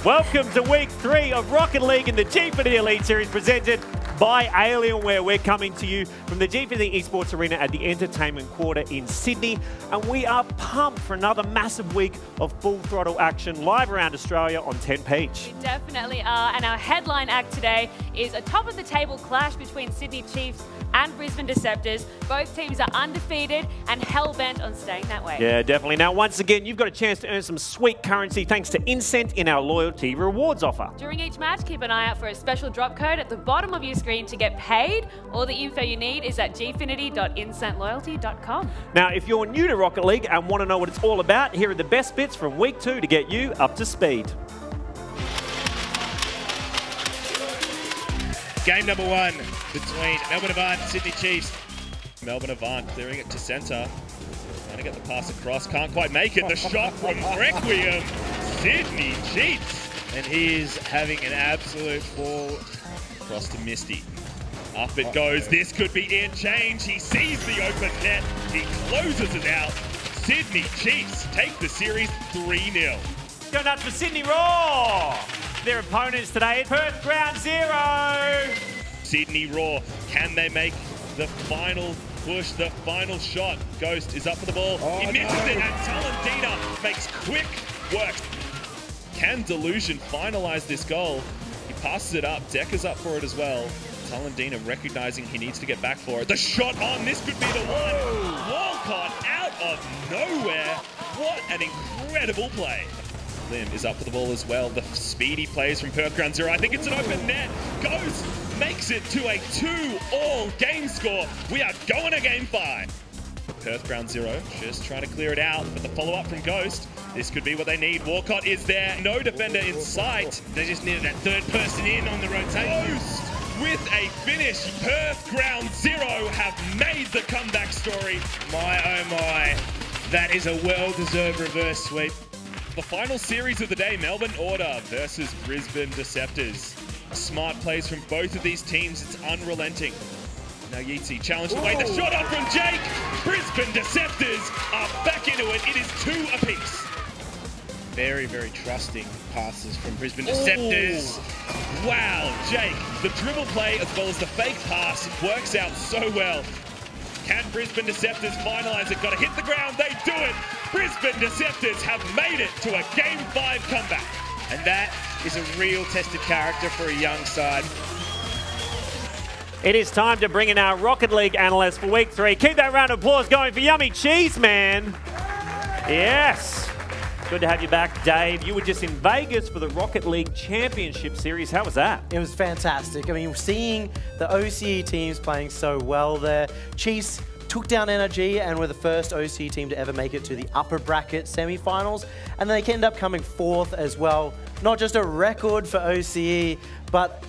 Welcome to week 3 of Rocket League in the Gfinity Elite Series presented by Alienware. We're coming to you from the Gfinity Esports Arena at the Entertainment Quarter in Sydney. And we are pumped for another massive week of full throttle action live around Australia on 10 Peach. We definitely are. And our headline act today is a top-of-the-table clash between Sydney Chiefs and Brisbane Deceptors. Both teams are undefeated and hell-bent on staying that way. Yeah, definitely. Now, once again, you've got a chance to earn some sweet currency thanks to Incent in our loyalty rewards offer. During each match, keep an eye out for a special drop code at the bottom of your screen to get paid. All the info you need is at gfinity.incentloyalty.com. Now, if you're new to Rocket League and want to know what it's all about, here are the best bits from week 2 to get you up to speed. Game number 1 between Melbourne Avant and Sydney Chiefs. Melbourne Avant clearing it to centre. Trying to get the pass across, can't quite make it. The shot from Requiem, Sydney Chiefs. And he is having an absolute ball across to Misty. Up it goes, this could be in change. He sees the open net, he closes it out. Sydney Chiefs take the series 3-0. Go nuts for Sydney Raw! Their opponents today, Perth Ground Zero. Sydney Raw, can they make the final push, the final shot? Ghost is up for the ball. He misses it, and Talandina makes quick work. Can Delusion finalize this goal? He passes it up. Decker's up for it as well. Talandina recognizing he needs to get back for it. The shot on, this could be the one. Walcott out of nowhere. What an incredible play. Lim is up for the ball as well. The speedy plays from Perth Ground Zero. I think it's an open net. Ghost makes it to a 2-all game score. We are going to game 5. Perth Ground Zero just trying to clear it out, but the follow-up from Ghost, this could be what they need. Walcott is there. No defender in sight. They just needed that third person in on the rotation. Ghost with a finish. Perth Ground Zero have made the comeback story. My, oh my. That is a well-deserved reverse sweep. The final series of the day, Melbourne Order versus Brisbane Deceptors. Smart plays from both of these teams. It's unrelenting. Now Yeatsy challenged away. The shot up from Jake. Brisbane Deceptors are back into it. It is 2 apiece. Very, very trusting passes from Brisbane Deceptors. Wow, Jake, the dribble play as well as the fake pass works out so well. Can Brisbane Deceptors finalize it? Got to hit the ground. They do it. Brisbane Deceptors have made it to a Game 5 comeback. And that is a real tested character for a young side. It is time to bring in our Rocket League analyst for week 3. Keep that round of applause going for Yummy Cheese Man. Yes. Good to have you back, Dave. You were just in Vegas for the Rocket League Championship Series. How was that? It was fantastic. I mean, seeing the OCE teams playing so well there. Chiefs took down NRG and were the first OCE team to ever make it to the upper bracket semi-finals. And then they ended up coming 4th as well. Not just a record for OCE, but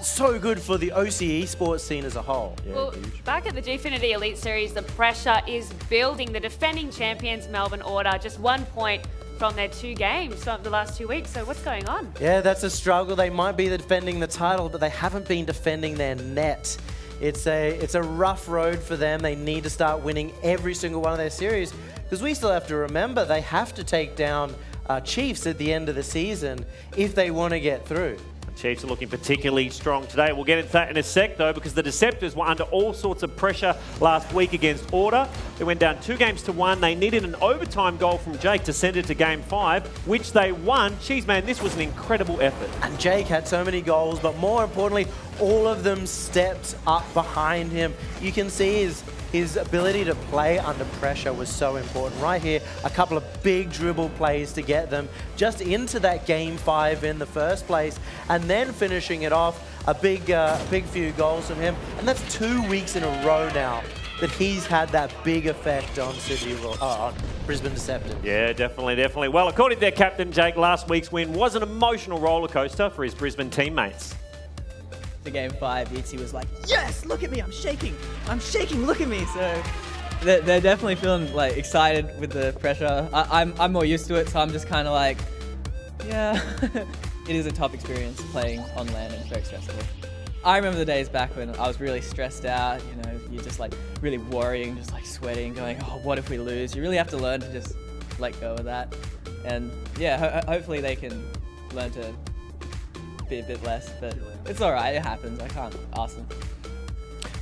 so good for the OCE sports scene as a whole. Yeah, well, huge. Back at the Gfinity Elite Series, the pressure is building. The defending champions, Melbourne Order, just 1 point from their 2 games from the last 2 weeks. So what's going on? Yeah, that's a struggle. They might be defending the title, but they haven't been defending their net. It's a rough road for them. They need to start winning every single one of their series because we still have to remember they have to take down Chiefs at the end of the season if they want to get through. Chiefs are looking particularly strong today. We'll get into that in a sec, though, because the Deceptors were under all sorts of pressure last week against Order. They went down 2-1. They needed an overtime goal from Jake to send it to Game 5, which they won. Jeez, man, this was an incredible effort. And Jake had so many goals, but more importantly, all of them stepped up behind him. You can see his ability to play under pressure was so important. Right here, a couple of big dribble plays to get them just into that Game 5 in the first place, and then finishing it off, a big few goals from him. And that's 2 weeks in a row now that he's had that big effect on on Brisbane Deceptors. Yeah, definitely. Well, according to their captain, Jake, last week's win was an emotional roller coaster for his Brisbane teammates. The Game 5, Yeatsy was like, yes, look at me, I'm shaking, look at me. So they're definitely feeling like excited with the pressure. I'm more used to it, so I'm just kind of like, yeah. It is a tough experience playing on land and it's very stressful. I remember the days back when I was really stressed out, you know, you're just like really worrying, just like sweating, going, oh, what if we lose? You really have to learn to just let go of that. And yeah, hopefully they can learn to be a bit less, but it's all right. It happens. I can't ask them.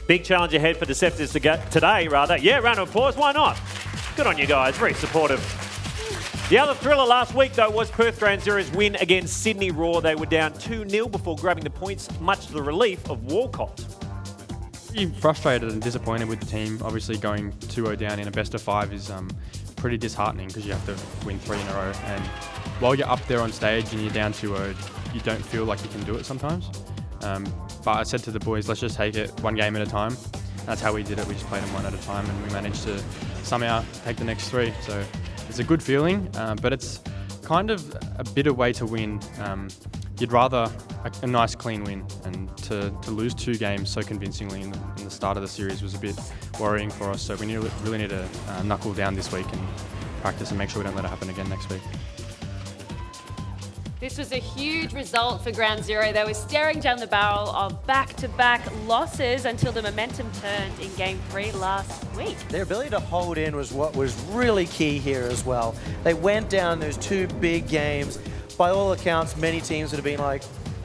Big challenge ahead for Deceptors to get today, rather. Yeah, round of applause. Why not? Good on you guys. Very supportive. The other thriller last week, though, was Perth Ground Zero's win against Sydney Raw. They were down 2-0 before grabbing the points, much to the relief of Walcott. Pretty frustrated and disappointed with the team. Obviously, going 2-0 down in a best-of-5 is pretty disheartening because you have to win 3 in a row. And while you're up there on stage and you're down 2-0, you don't feel like you can do it sometimes. But I said to the boys, let's just take it one game at a time. That's how we did it. We just played them one at a time, and we managed to somehow take the next 3. So it's a good feeling, but it's kind of a bitter way to win. You'd rather a nice clean win, and to lose 2 games so convincingly in the start of the series was a bit worrying for us. So we really need to knuckle down this week and practice and make sure we don't let it happen again next week. This was a huge result for Ground Zero. They were staring down the barrel of back-to-back losses until the momentum turned in Game 3 last week. Their ability to hold in was what was really key here as well. They went down those 2 big games. By all accounts, many teams would have been like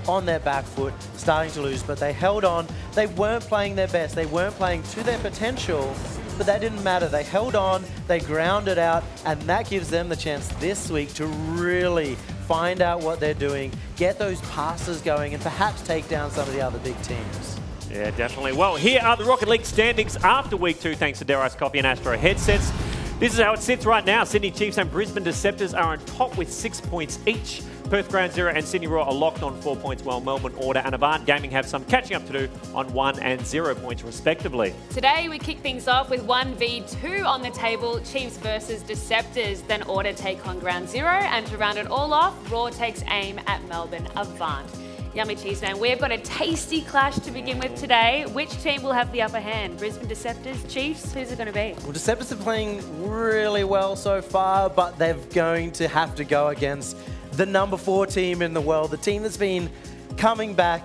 on their back foot, starting to lose, but they held on. They weren't playing their best. They weren't playing to their potential, but that didn't matter. They held on, they grounded out, and that gives them the chance this week to really find out what they're doing, get those passes going, and perhaps take down some of the other big teams. Yeah, definitely. Well, here are the Rocket League standings after Week 2, thanks to Darius Coffee and Astro headsets. This is how it sits right now. Sydney Chiefs and Brisbane Deceptors are on top with 6 points each. Perth Ground Zero and Sydney Raw are locked on 4 points, while Melbourne Order and Avant Gaming have some catching up to do on 1 and 0 points respectively. Today we kick things off with 1v2 on the table, Chiefs versus Deceptors. Then Order take on Ground Zero, and to round it all off, Raw takes aim at Melbourne Avant. Yummy cheese man, we've got a tasty clash to begin with today. Which team will have the upper hand? Brisbane Deceptors, Chiefs? Who's it going to be? Well, Deceptors are playing really well so far, but they're going to have to go against the number 4 team in the world, the team that's been coming back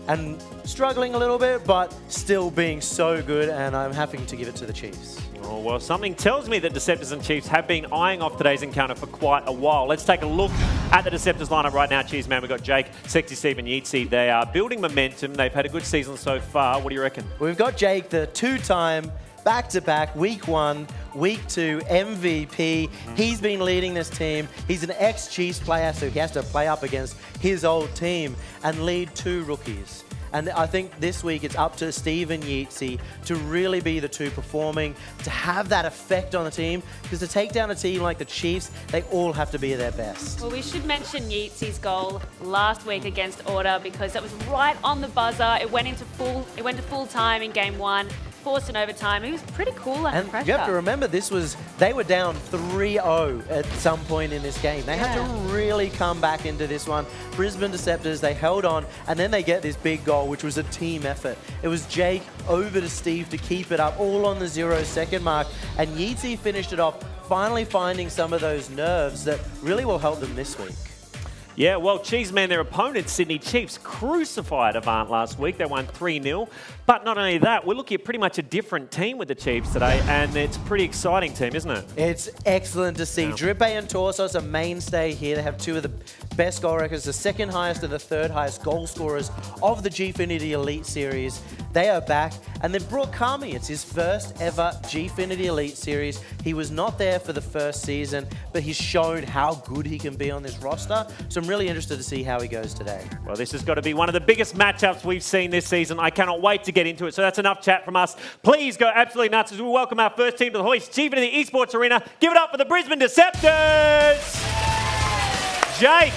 and struggling a little bit, but still being so good, and I'm happy to give it to the Chiefs. Oh, well, something tells me that Deceptors and Chiefs have been eyeing off today's encounter for quite a while. Let's take a look at the Deceptors lineup right now. Cheers, man. We've got Jake, Sexy Steve and Yeatsy. They are building momentum. They've had a good season so far. What do you reckon? We've got Jake, the 2-time back-to-back Week 1, Week 2 MVP. He's been leading this team. He's an ex-Chiefs player, so he has to play up against his old team and lead 2 rookies. And I think this week it's up to Steve and Yeatsy to really be the 2 performing, to have that effect on the team, because to take down a team like the Chiefs, they all have to be at their best. Well, we should mention Yeatsy's goal last week against Order, because that was right on the buzzer. It went to full time in Game 1. Forced an overtime. He was pretty cool under pressure. You have to remember, they were down 3-0 at some point in this game. They had to really come back into this one. Brisbane Deceptors, they held on, and then they get this big goal, which was a team effort. It was Jake over to Steve to keep it up, all on the 0-second mark, and Yeatsy finished it off, finally finding some of those nerves that really will help them this week. Yeah, well, Cheeseman, their opponent, Sydney Chiefs, crucified Avant last week. They won 3-0. But not only that, we're looking at pretty much a different team with the Chiefs today, and it's a pretty exciting team, isn't it? It's excellent to see. Drippe and Torsos are mainstay here. They have 2 of the best goal records, the 2nd highest and the 3rd highest goal scorers of the Gfinity Elite Series. They are back, and they've brought Kami. It's his first ever Gfinity Elite Series. He was not there for the first season, but he's shown how good he can be on this roster. So I'm really interested to see how he goes today. Well, this has got to be one of the biggest matchups we've seen this season. I cannot wait to get into it. So that's enough chat from us. Please go absolutely nuts as we welcome our first team to the hoist, Gfinity Esports Arena. Give it up for the Brisbane Deceptors! Jake,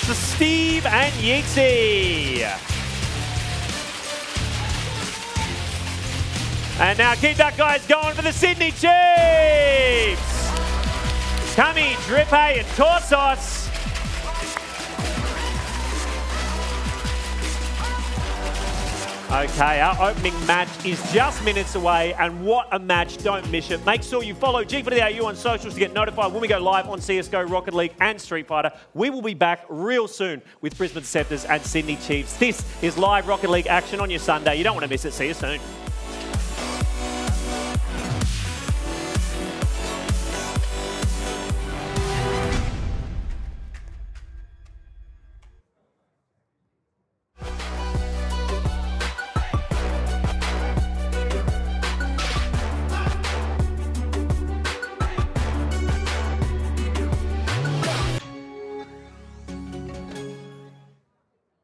to Steve and Yeatsy. And now keep that guys going for the Sydney Chiefs. Kami, Drippe and Torsos. Okay, our opening match is just minutes away, and what a match. Don't miss it. Make sure you follow Gfinity.au on socials to get notified when we go live on CSGO, Rocket League and Street Fighter. We will be back real soon with Brisbane Deceptors and Sydney Chiefs. This is live Rocket League action on your Sunday. You don't want to miss it. See you soon.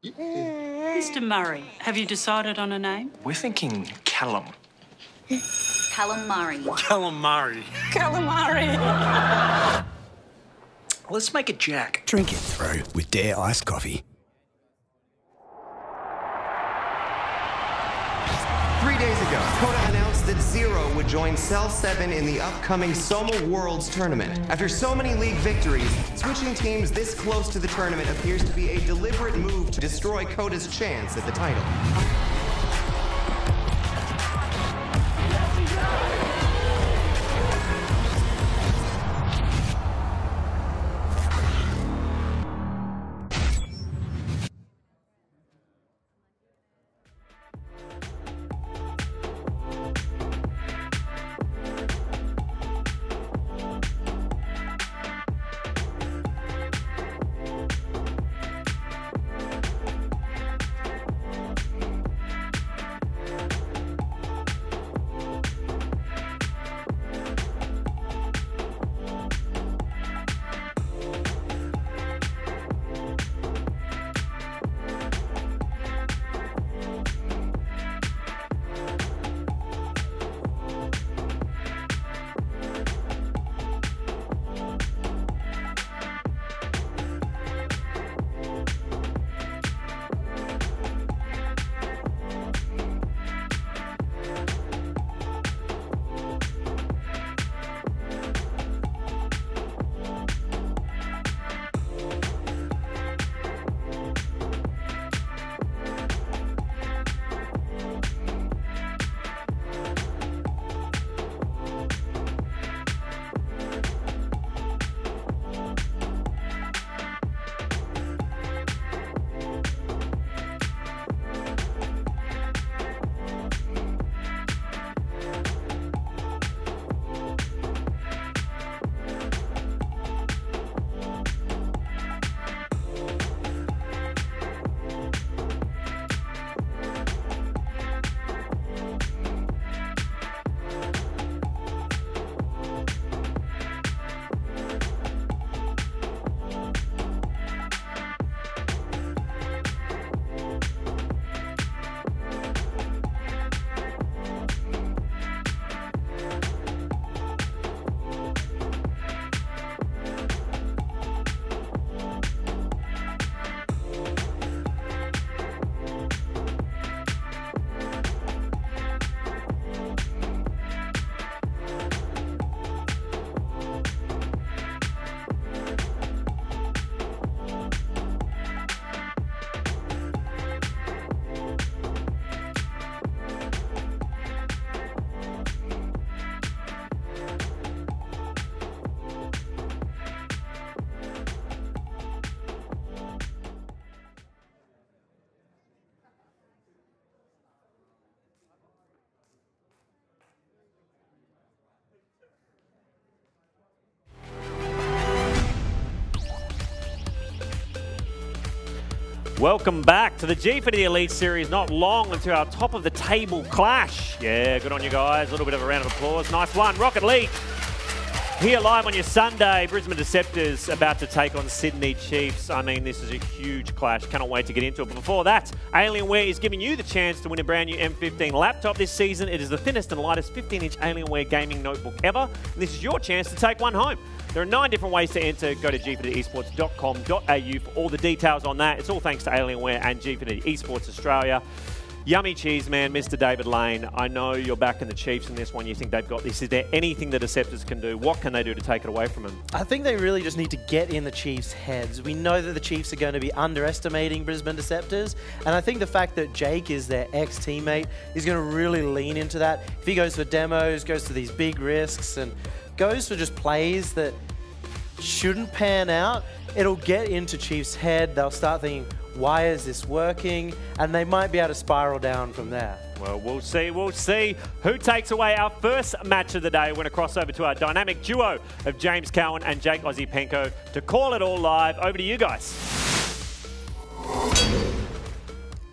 Mr. Murray, have you decided on a name? We're thinking Callum. Calamari. Calamari. Calamari. Let's make it Jack. Drink it through with Dare iced coffee. 3 days ago, Coda announced that Zero would join Cell 7 in the upcoming Soma Worlds tournament. After so many league victories, switching teams this close to the tournament appears to be a deliberate move to destroy Coda's chance at the title. Welcome back to the Gfinity Elite Series. Not long until our top of the table clash. Yeah, good on you guys. A little bit of a round of applause. Nice one. Rocket League here live on your Sunday. Brisbane Deceptors about to take on Sydney Chiefs. I mean, this is a huge clash. Cannot wait to get into it. But before that, Alienware is giving you the chance to win a brand new M15 laptop this season. It is the thinnest and lightest 15-inch Alienware gaming notebook ever. And this is your chance to take one home. There are 9 different ways to enter. Go to gfinityesports.com.au for all the details on that. It's all thanks to Alienware and Gfinity Esports Australia. Yummy cheese, man, Mr. David Lane. I know you're backing the Chiefs in this one. You think they've got this. Is there anything the Deceptors can do? What can they do to take it away from them? I think they really just need to get in the Chiefs' heads. We know that the Chiefs are going to be underestimating Brisbane Deceptors, and I think the fact that Jake is their ex-teammate is going to really lean into that. If he goes for demos, goes to these big risks, and goes for just plays that shouldn't pan out, it'll get into Chiefs' head. They'll start thinking, why is this working? And they might be able to spiral down from there. Well, we'll see. We'll see who takes away our first match of the day. We're going to cross over to our dynamic duo of James Cowan and Jake Ozzie-Penko to call it all live. Over to you guys.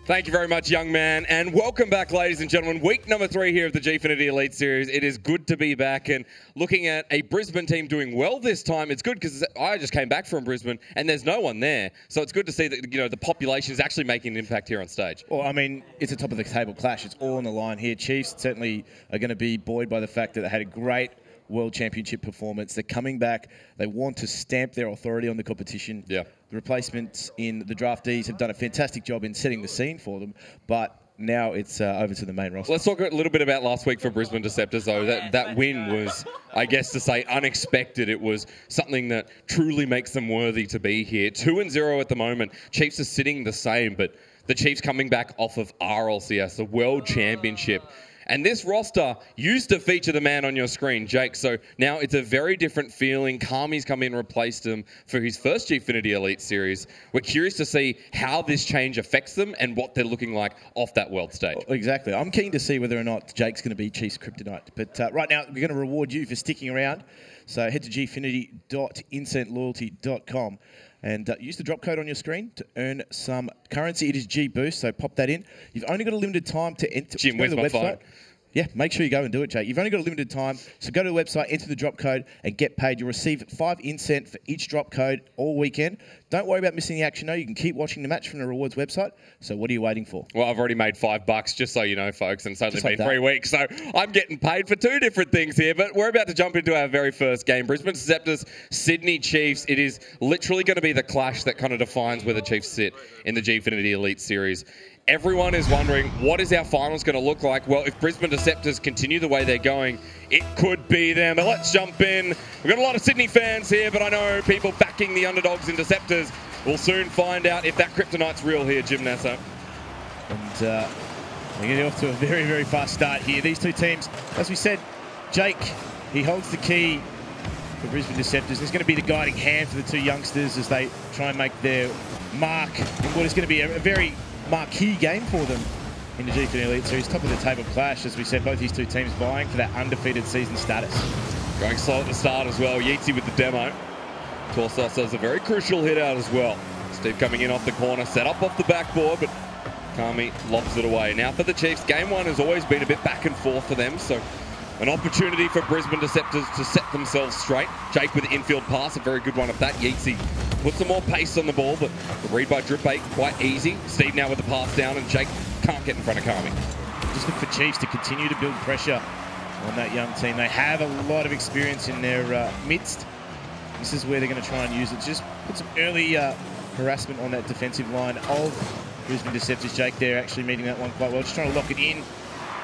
Thank you very much, young man. And welcome back, ladies and gentlemen. Week number 3 here of the Gfinity Elite Series. It is good to be back and looking at a Brisbane team doing well this time. It's good because I just came back from Brisbane and there's no one there. So it's good to see that, you know, the population is actually making an impact here on stage. Well, I mean, it's a top of the table clash. It's all on the line here. Chiefs certainly are going to be buoyed by the fact that they had a great World Championship performance. They're coming back. They want to stamp their authority on the competition. Yeah. The replacements in the draftees have done a fantastic job in setting the scene for them, but now it's over to the main roster. Let's talk a little bit about last week for Brisbane Deceptors, though. That win was, I guess to say, unexpected. It was something that truly makes them worthy to be here. 2-0 at the moment. Chiefs are sitting the same, but the Chiefs coming back off of RLCS, the World Championship. And this roster used to feature the man on your screen, Jake. So now it's a very different feeling. Kami's come in and replaced him for his first Gfinity Elite Series. We're curious to see how this change affects them and what they're looking like off that world stage. Exactly. I'm keen to see whether or not Jake's going to be Chiefs Kryptonite. But right now, we're going to reward you for sticking around. So head to gfinity.instantloyalty.com and use the drop code on your screen to earn some currency. It is G Boost, so pop that in. You've only got a limited time to enter. Jim, where's my phone? Yeah, make sure you go and do it, Jake. You've only got a limited time, so go to the website, enter the drop code, and get paid. You'll receive 5 incent for each drop code all weekend. Don't worry about missing the action, though. You can keep watching the match from the rewards website. So what are you waiting for? Well, I've already made $5, just so you know, folks, and it's only been like 3 weeks. So I'm getting paid for 2 different things here, but we're about to jump into our very first game. Brisbane Deceptors, Sydney Chiefs. It is literally going to be the clash that kind of defines where the Chiefs sit in the Gfinity Elite Series. Everyone is wondering, what is our finals going to look like? Well, if Brisbane Deceptors continue the way they're going, it could be them. But let's jump in. We've got a lot of Sydney fans here, but I know people backing the underdogs in Deceptors. We'll soon find out if that kryptonite's real here, Jim Nasso. And they're getting off to a very, very fast start here. These two teams, as we said, Jake, he holds the key for Brisbane Deceptors. He's going to be the guiding hand for the two youngsters as they try and make their mark in what is going to be a very marquee game for them in the Gfinity Elite Series. Top of the table clash, as we said, both these two teams vying for that undefeated season status. Going slow at the start as well. Yeatsy with the demo. Torsos does a very crucial hit out as well. Steve coming in off the corner, set up off the backboard, but Kami lobs it away. Now for the Chiefs, game 1 has always been a bit back and forth for them, so an opportunity for Brisbane Deceptors to set themselves straight. Jake with the infield pass, a very good one at that. Yeatsy puts some more pace on the ball, but the read by Drippay quite easy. Steve now with the pass down, and Jake can't get in front of Kami. Just look for Chiefs to continue to build pressure on that young team. They have a lot of experience in their midst. This is where they're going to try and use it. Just put some early harassment on that defensive line of Brisbane Deceptors. Jake there actually meeting that one quite well. Just trying to lock it in.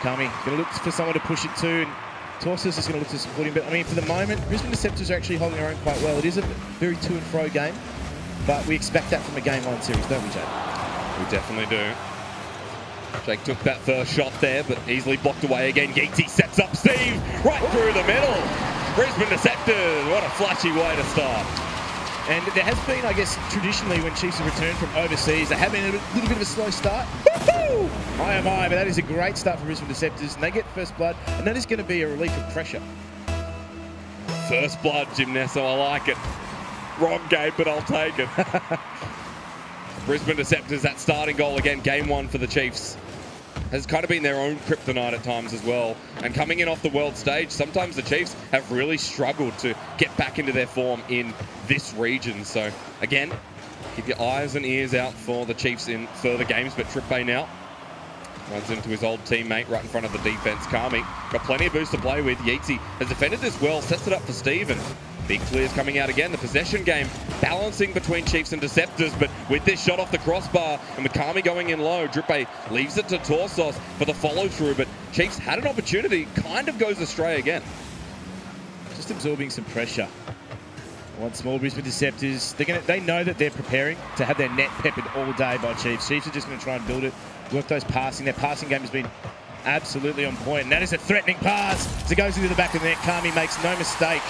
Kami going to look for someone to push it to, and Torsos is going to look to support him. But I mean, for the moment, Brisbane Deceptors are actually holding their own quite well. It is a very to and fro game, but we expect that from a game 1 series, don't we, Jake? We definitely do. Jake took that first shot there, but easily blocked away again. Yeatsy sets up Steve right through the middle. Brisbane Deceptors, what a flashy way to start. And there has been, I guess, traditionally when Chiefs have returned from overseas, they have been a little bit of a slow start. My oh my, but that is a great start for Brisbane Deceptors, and they get first blood, and that is going to be a relief of pressure. First blood, Jim Nesso, I like it. Wrong game, but I'll take it. Brisbane Deceptors, that starting goal again, game 1 for the Chiefs, has kind of been their own kryptonite at times as well. And coming in off the world stage, sometimes the Chiefs have really struggled to get back into their form in this region. So again, keep your eyes and ears out for the Chiefs in further games. But Drippay now runs into his old teammate right in front of the defense. Kami got plenty of boost to play with. Yeatsy has defended this well, sets it up for Steven. Big clears coming out again. The possession game balancing between Chiefs and Deceptors, but with this shot off the crossbar and with Kami going in low, Drippay leaves it to Torsos for the follow through, but Chiefs had an opportunity, kind of goes astray again. Just absorbing some pressure. Once more, Brisbane Deceptors, they know that they're preparing to have their net peppered all day by Chiefs. Chiefs are just going to try and build it, work those passing. Their passing game has been absolutely on point, and that is a threatening pass as it goes into the back of the net. Kami makes no mistake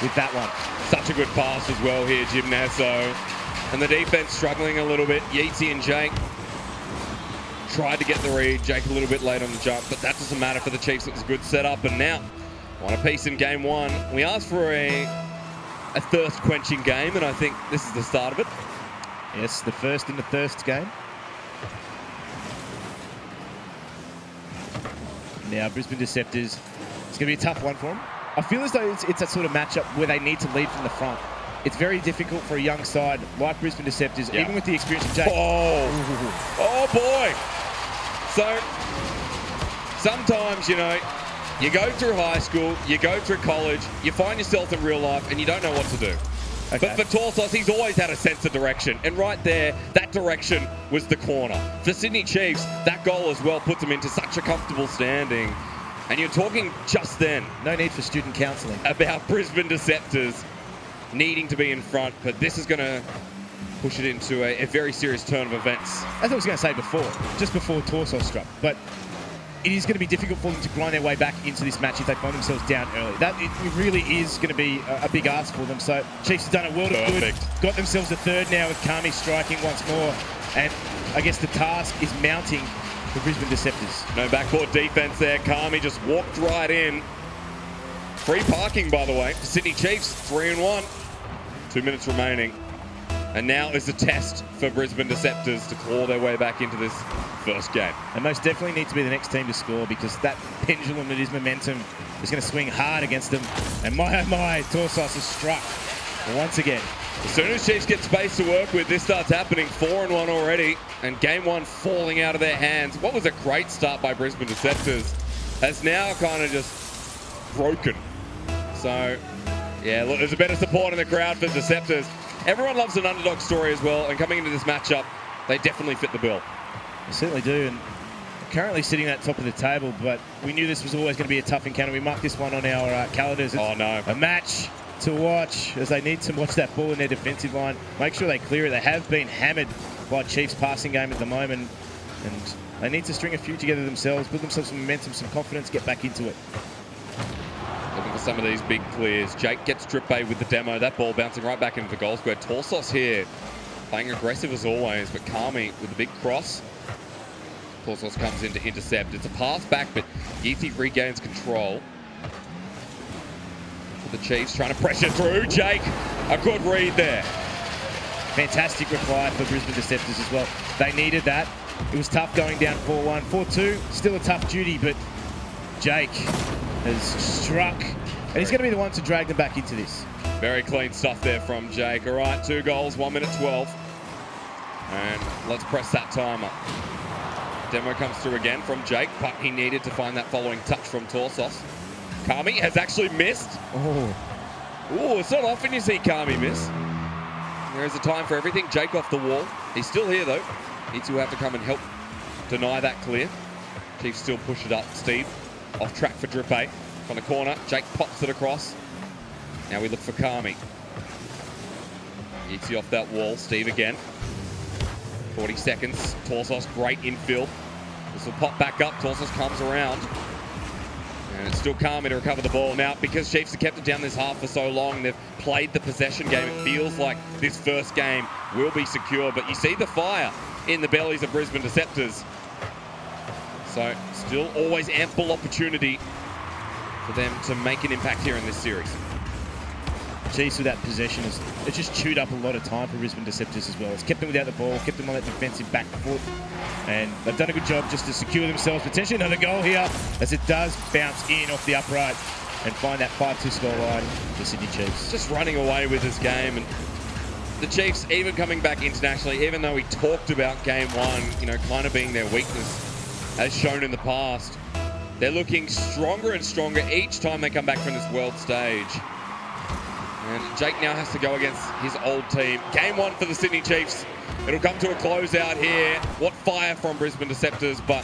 with that one. Such a good pass as well here, Jim Nasso. And the defense struggling a little bit. Yeatsy and Jake tried to get the read. Jake a little bit late on the jump, but that doesn't matter for the Chiefs. It was a good setup, and now one apiece in game 1. We asked for a thirst-quenching game, and I think this is the start of it. Yes, the first in the thirst game. Now, Brisbane Deceptors, it's going to be a tough one for them. I feel as though it's that sort of matchup where they need to lead from the front. It's very difficult for a young side like Brisbane Deceptors, even with the experience of Jake. Oh boy. So, sometimes, you know, you go through high school, you go through college, you find yourself in real life, and you don't know what to do. Okay. But for Torsos, he's always had a sense of direction. And right there, that direction was the corner. For Sydney Chiefs, that goal as well puts them into such a comfortable standing. And you're talking just then. No need for student counselling. About Brisbane Deceptors needing to be in front. But this is going to push it into a very serious turn of events. As I was going to say before, just before Torsos struck. But it is going to be difficult for them to grind their way back into this match if they find themselves down early. It really is going to be a big ask for them. So Chiefs have done a world of good. Got themselves a third now with Kami striking once more. And I guess the task is mounting for Brisbane Deceptors. No backcourt defense there. Kami just walked right in. Free parking, by the way. Sydney Chiefs, 3-1. 2 minutes remaining. And now is the test for Brisbane Deceptors to claw their way back into this first game. And most definitely need to be the next team to score, because that pendulum that is momentum is going to swing hard against them. And my, oh my, Torsos has struck once again. As soon as Chiefs get space to work with, this starts happening. 4-1 already, and game one falling out of their hands. What was a great start by Brisbane Deceptors has now kind of just broken. So, yeah, look, there's a better support in the crowd for Deceptors. Everyone loves an underdog story as well, and coming into this matchup, they definitely fit the bill. They certainly do, and currently sitting at the top of the table, but we knew this was always going to be a tough encounter. We marked this one on our calendars. It's a match to watch, as they need to watch that ball in their defensive line. Make sure they clear it. They have been hammered by Chiefs' passing game at the moment, and they need to string a few together themselves, build themselves some momentum, some confidence, get back into it. Looking for some of these big clears. Jake gets drip bay with the demo. That ball bouncing right back into the goal square. Torsos here playing aggressive as always, but Kami with a big cross. Torsos comes in to intercept. It's a pass back, but Yeezy regains control. For the Chiefs trying to pressure through. Jake, a good read there. Fantastic reply for Brisbane Deceptors as well. They needed that. It was tough going down 4-1. 4-2, still a tough duty, but Jake has struck, and he's going to be the one to drag them back into this. Very clean stuff there from Jake. All right, 2 goals, 1 minute 12. And let's press that timer. Demo comes through again from Jake, but he needed to find that following touch from Torsos. Kami has actually missed. Oh, it's not often you see Kami miss. There's a time for everything. Jake off the wall. He's still here, though. Needs to have to come and help deny that clear. Chiefs still push it up. Steve off track for Drippe. From the corner, Jake pops it across. Now we look for Kami. Yeezy off that wall. Steve again. 40 seconds. Torsos, great infield. This will pop back up. Torsos comes around. And it's still Kami to recover the ball. Now, because Chiefs have kept it down this half for so long, they've played the possession game. It feels like this first game will be secure. But you see the fire in the bellies of Brisbane Deceptors. So, still always ample opportunity for them to make an impact here in this series. Chiefs with that possession, it's just chewed up a lot of time for Brisbane Deceptors as well. It's kept them without the ball, kept them on that defensive back foot, and they've done a good job just to secure themselves. Potentially another goal here, as it does bounce in off the upright and find that 5-2 score line for Sydney Chiefs. Just running away with this game, and the Chiefs, even coming back internationally, even though we talked about game one, you know, kind of being their weakness, as shown in the past, they're looking stronger and stronger each time they come back from this world stage. And Jake now has to go against his old team. Game one for the Sydney Chiefs. It'll come to a closeout here. What fire from Brisbane Deceptors, but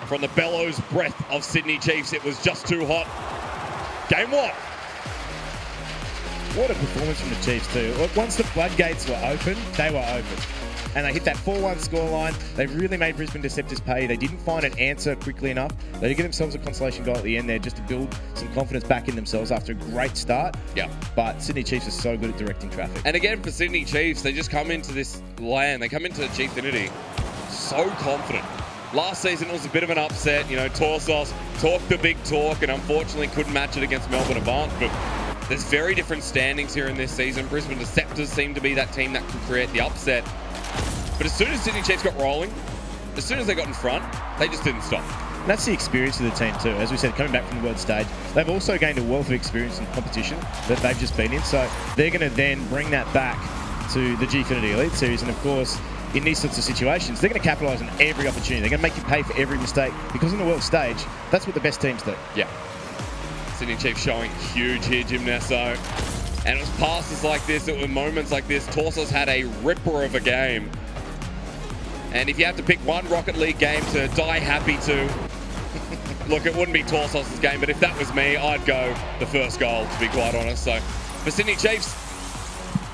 from the bellows breath of Sydney Chiefs, it was just too hot. Game one. What a performance from the Chiefs too. Once the floodgates were open, they were open. And they hit that 4-1 scoreline. They really made Brisbane Deceptors pay. They didn't find an answer quickly enough. They did get themselves a consolation goal at the end there just to build some confidence back in themselves after a great start. Yeah. But Sydney Chiefs are so good at directing traffic. And again, for Sydney Chiefs, they just come into this land. They come into Gfinity so confident. Last season, it was a bit of an upset. You know, Torsos talked the big talk and unfortunately couldn't match it against Melbourne Avant. But there's very different standings here in this season. Brisbane Deceptors seem to be that team that can create the upset. But as soon as Sydney Chiefs got rolling, as soon as they got in front, they just didn't stop. And that's the experience of the team too. As we said, coming back from the world stage, they've also gained a wealth of experience in competition that they've just been in. So they're going to then bring that back to the Gfinity Elite Series. And of course, in these sorts of situations, they're going to capitalise on every opportunity. They're going to make you pay for every mistake because on the world stage, that's what the best teams do. Yeah. Sydney Chiefs showing huge here, Gimnesso. And it was passes like this, it were moments like this. Torsos had a ripper of a game. And if you have to pick one Rocket League game to die happy to, look, it wouldn't be Torsos' game, but if that was me, I'd go the first goal, to be quite honest. So for Sydney Chiefs,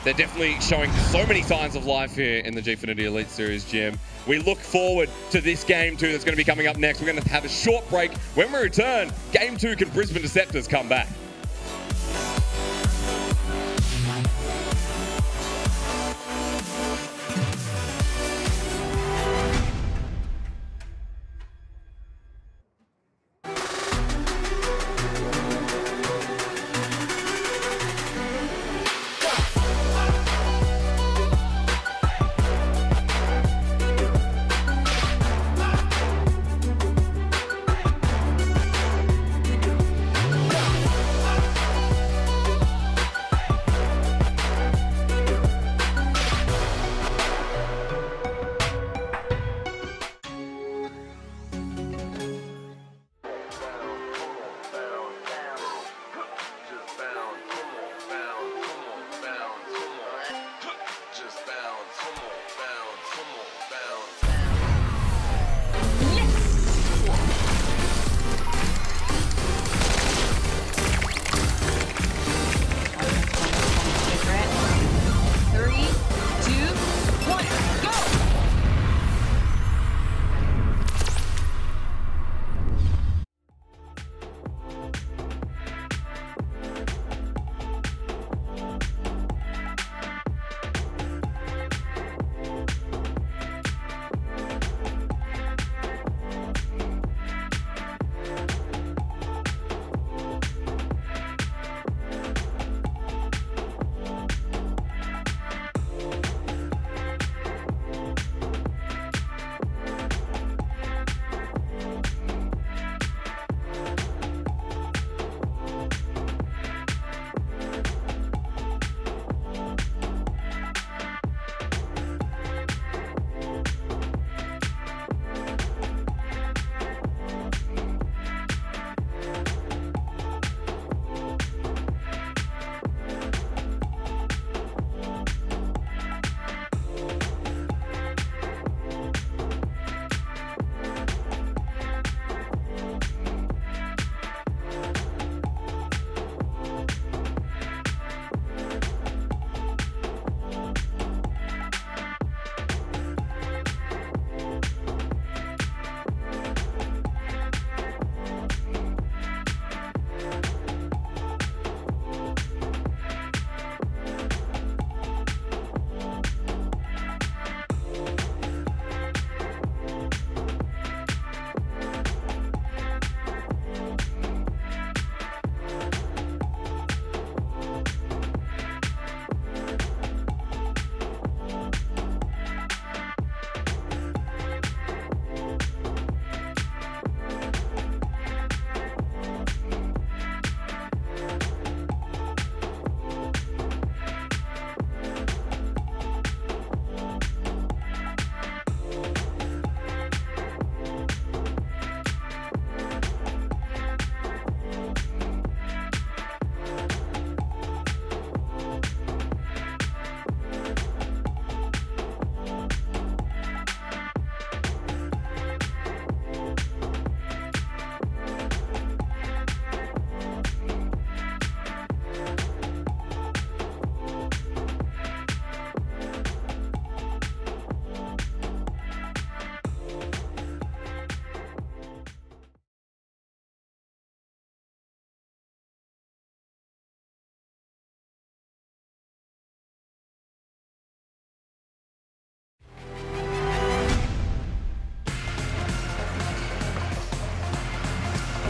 they're definitely showing so many signs of life here in the Gfinity Elite Series, Jim. We look forward to this game 2 that's going to be coming up next. We're going to have a short break. When we return, game 2, can Brisbane Deceptors come back?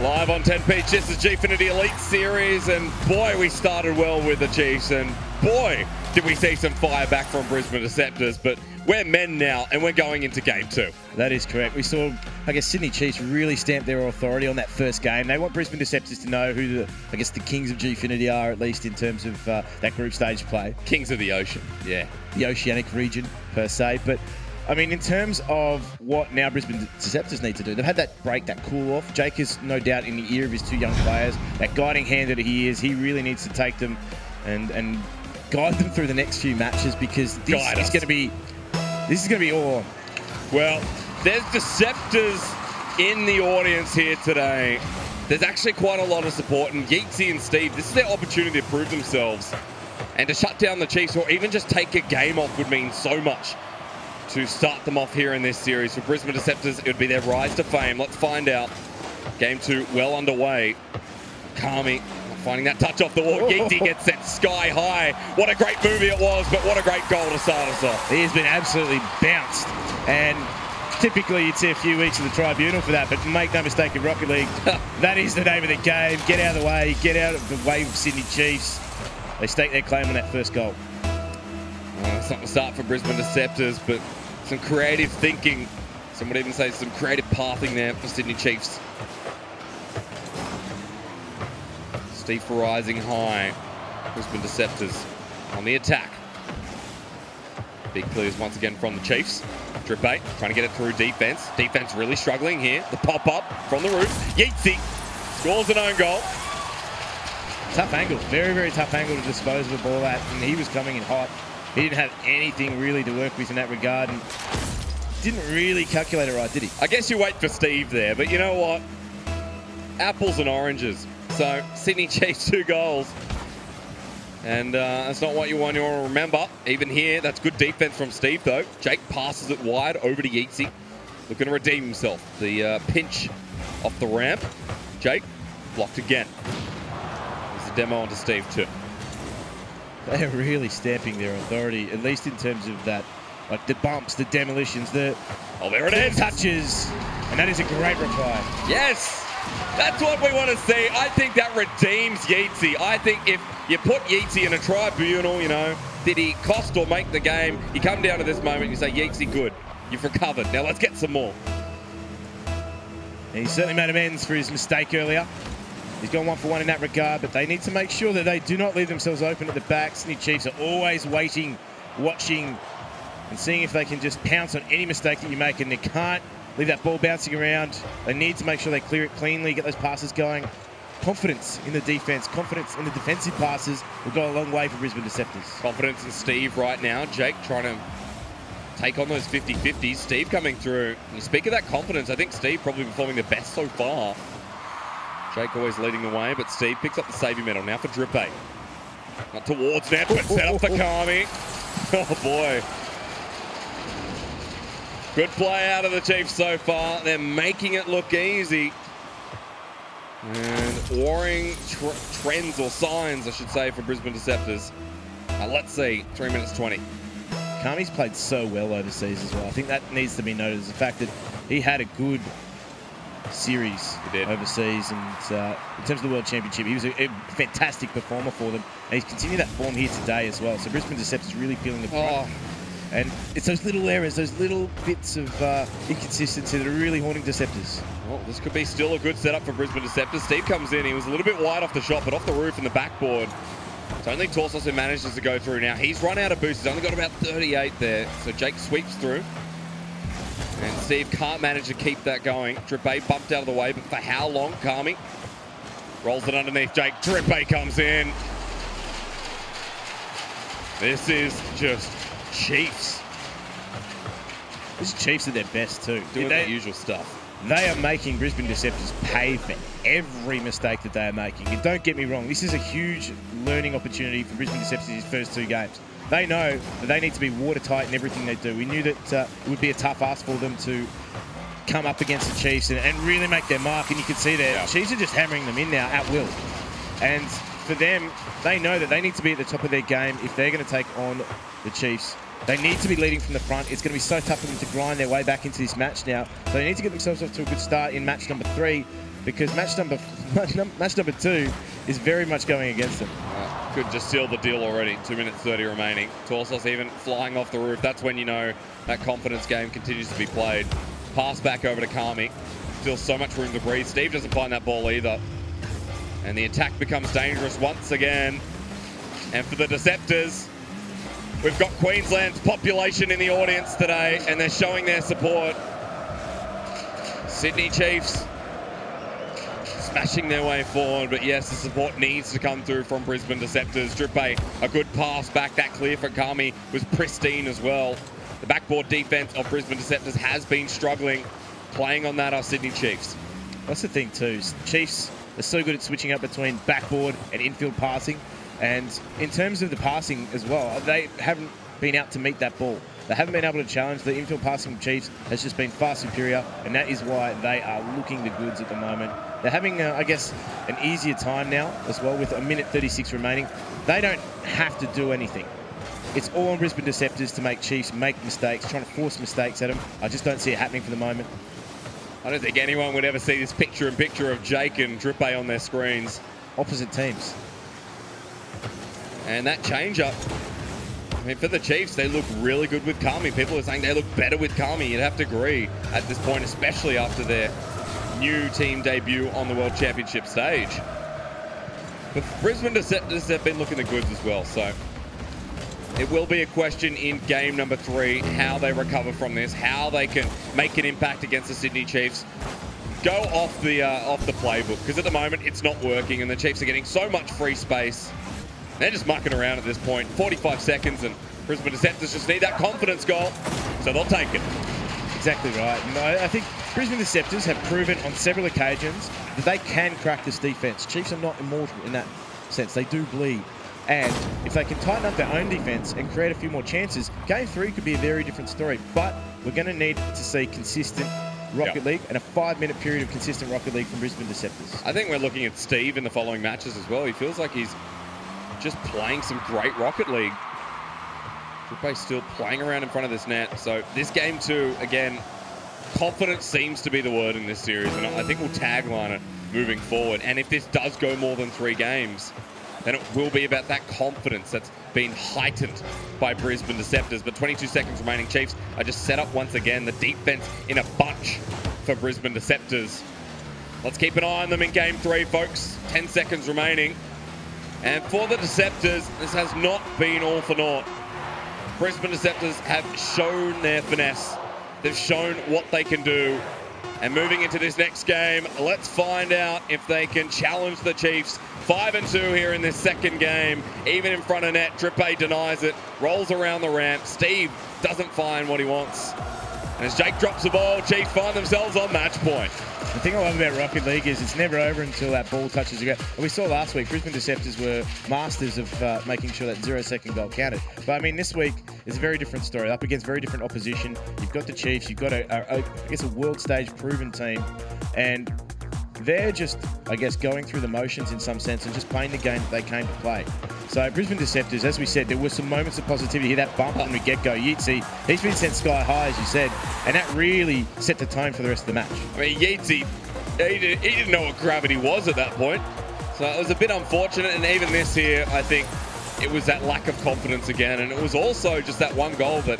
Live on 10 Peach, this is Gfinity Elite Series, and boy, we started well with the Chiefs, and boy, did we see some fire back from Brisbane Deceptors, but we're men now, and we're going into game 2. That is correct. We saw, I guess, Sydney Chiefs really stamp their authority on that first game. They want Brisbane Deceptors to know who the kings of Gfinity are, at least in terms of that group stage play. Kings of the ocean. Yeah, the oceanic region per se. But I mean, in terms of what now Brisbane Deceptors need to do, they've had that break, that cool off. Jake is no doubt in the ear of his 2 young players. That guiding hand that he is, he really needs to take them and guide them through the next few matches, because this is going to be all on. Well, there's Deceptors in the audience here today. There's actually quite a lot of support, and Yeatsy and Steve, this is their opportunity to prove themselves. And to shut down the Chiefs, or even just take a game off, would mean so much to start them off here in this series. For Brisbane Deceptors, it would be their rise to fame. Let's find out. Game 2 well underway. Kami finding that touch off the wall. Yeatsy gets set sky high. What a great movie it was, but what a great goal to start us off. He has been absolutely bounced. And typically you'd see a few weeks in the tribunal for that, but make no mistake, in Rocket League, that is the name of the game. Get out of the way. Get out of the way of Sydney Chiefs. They stake their claim on that first goal. Well, it's not the start for Brisbane Deceptors, but some creative thinking. Some would even say some creative pathing there for Sydney Chiefs. Steve rising high. Brisbane Deceptors on the attack. Big clears once again from the Chiefs. Drip 8 trying to get it through defense. Defense really struggling here. The pop-up from the roof. Yeatsy scores an own goal. Tough angle. Very, very tough angle to dispose of the ball at. And he was coming in hot. He didn't have anything really to work with in that regard. And didn't really calculate it right, did he? I guess you wait for Steve there, but you know what? Apples and oranges. So, Sydney Chiefs 2 goals. And that's not what you want to remember. Even here, that's good defense from Steve, though. Jake passes it wide over to Yeatsy. Looking to redeem himself. The pinch off the ramp. Jake, blocked again. There's a demo onto Steve, too. They're really stamping their authority, at least in terms of that, like the bumps, the demolitions, the there it is. Touches. And that is a great reply. Yes! That's what we want to see. I think that redeems Yeatsy. I think if you put Yeatsy in a tribunal, you know, did he cost or make the game? You come down to this moment and you say, Yeatsy, good. You've recovered. Now let's get some more. And he certainly made amends for his mistake earlier. He's gone 1 for 1 in that regard, but they need to make sure that they do not leave themselves open at the back. Sydney Chiefs are always waiting, watching, and seeing if they can just pounce on any mistake that you make, and they can't leave that ball bouncing around. They need to make sure they clear it cleanly, get those passes going. Confidence in the defense, confidence in the defensive passes will go a long way for Brisbane Deceptors. Confidence in Steve right now. Jake trying to take on those 50-50s. Steve coming through. You speak of that confidence, I think Steve probably performing the best so far. Jake always leading the way, but Steve picks up the saving medal now for Drip 8. Not towards net, but set up for Kami. Oh boy. Good play out of the Chiefs so far. They're making it look easy. And warring trends, or signs, I should say, for Brisbane Deceptors. Let's see, 3 minutes 20. Kami's played so well overseas as well. I think that needs to be noted, as the fact that he had a good series overseas, and in terms of the World Championship, he was a fantastic performer for them, and he's continued that form here today as well. So Brisbane Deceptors really feeling the brunt. And it's those little errors, those little bits of inconsistency that are really haunting Deceptors. Well, this could be still a good setup for Brisbane Deceptors. Steve comes in, he was a little bit wide off the shot, but off the roof and the backboard. It's only Torsos who manages to go through now. He's run out of boost, he's only got about 38 there. So Jake sweeps through. And Steve can't manage to keep that going. Drip 8 bumped out of the way, but for how long? Kami rolls it underneath Jake. Drip 8 comes in. This is just Chiefs. This is Chiefs at their best too. Doing the usual stuff. They are making Brisbane Deceptors pay for every mistake that they are making. And don't get me wrong, this is a huge learning opportunity for Brisbane Deceptors these first 2 games. They know that they need to be watertight in everything they do. We knew that it would be a tough ask for them to come up against the Chiefs and really make their mark. And you can see that Chiefs are just hammering them in now at will. And for them, they know that they need to be at the top of their game if they're going to take on the Chiefs. They need to be leading from the front. It's going to be so tough for them to grind their way back into this match now. So they need to get themselves off to a good start in match number 3, because match number 2 is very much going against them. could just seal the deal already. 2 minutes 30 remaining. Torsos even flying off the roof. That's when you know that confidence game continues to be played. Pass back over to Kami. Still so much room to breathe. Steve doesn't find that ball either. And the attack becomes dangerous once again. And for the Deceptors, we've got Queensland's population in the audience today, and they're showing their support. Sydney Chiefs smashing their way forward, but yes, the support needs to come through from Brisbane Deceptors. Drippe, a good pass back. That clear for Kami was pristine as well. The backboard defense of Brisbane Deceptors has been struggling. Playing on that are Sydney Chiefs. That's the thing too. Chiefs are so good at switching up between backboard and infield passing. And in terms of the passing as well, they haven't been out to meet that ball. They haven't been able to challenge. The infield passing of Chiefs has just been far superior, and that is why they are looking the goods at the moment. They're having, I guess, an easier time now as well with 1:36 remaining. They don't have to do anything. It's all on Brisbane Deceptors to make Chiefs make mistakes, trying to force mistakes at them. I just don't see it happening for the moment. I don't think anyone would ever see this picture-in-picture of Jake and Drippe on their screens. Opposite teams. And that change-up, I mean, for the Chiefs, they look really good with Kami. People are saying they look better with Kami. You'd have to agree at this point, especially after their new team debut on the World Championship stage. But Brisbane Deceptors have been looking the goods as well, so it will be a question in game number 3, how they recover from this, how they can make an impact against the Sydney Chiefs. Go off the playbook, because at the moment it's not working and the Chiefs are getting so much free space. They're just mucking around at this point. 45 seconds and Brisbane Deceptors just need that confidence goal, so they'll take it. Exactly right. And I think Brisbane Deceptors have proven on several occasions that they can crack this defense. Chiefs are not immortal in that sense. They do bleed. And if they can tighten up their own defense and create a few more chances, game 3 could be a very different story. But we're going to need to see consistent Rocket League and a 5-minute period of consistent Rocket League from Brisbane Deceptors. I think we're looking at Steve in the following matches as well. He feels like he's just playing some great Rocket League. Drippe's still playing around in front of this net. So this game 2, again, confidence seems to be the word in this series. And I think we'll tagline it moving forward. And if this does go more than 3 games, then it will be about that confidence that's been heightened by Brisbane Deceptors. But 22 seconds remaining. Chiefs are just set up once again. The defense in a bunch for Brisbane Deceptors. Let's keep an eye on them in game 3, folks. 10 seconds remaining. And for the Deceptors, this has not been all for naught. Brisbane Deceptors have shown their finesse. They've shown what they can do. And moving into this next game, let's find out if they can challenge the Chiefs. 5-2 here in this second game. Even in front of net, Drippe denies it, rolls around the ramp. Steve doesn't find what he wants. And as Jake drops the ball, Chiefs find themselves on match point. The thing I love about Rocket League is it's never over until that ball touches the ground. And we saw last week, Brisbane Deceptors were masters of making sure that 0-second goal counted. But I mean, this week is a very different story. Up against very different opposition. You've got the Chiefs, you've got I guess a world stage proven team. And they're just, I guess, going through the motions in some sense and just playing the game that they came to play. So Brisbane Deceptors, as we said, there were some moments of positivity. That bump on the get-go. Yeatsy, he's been sent sky high, as you said, and that really set the tone for the rest of the match. I mean, Yeatsy, he didn't know what gravity was at that point. So it was a bit unfortunate, and even this here, I think it was that lack of confidence again, and it was also just that one goal that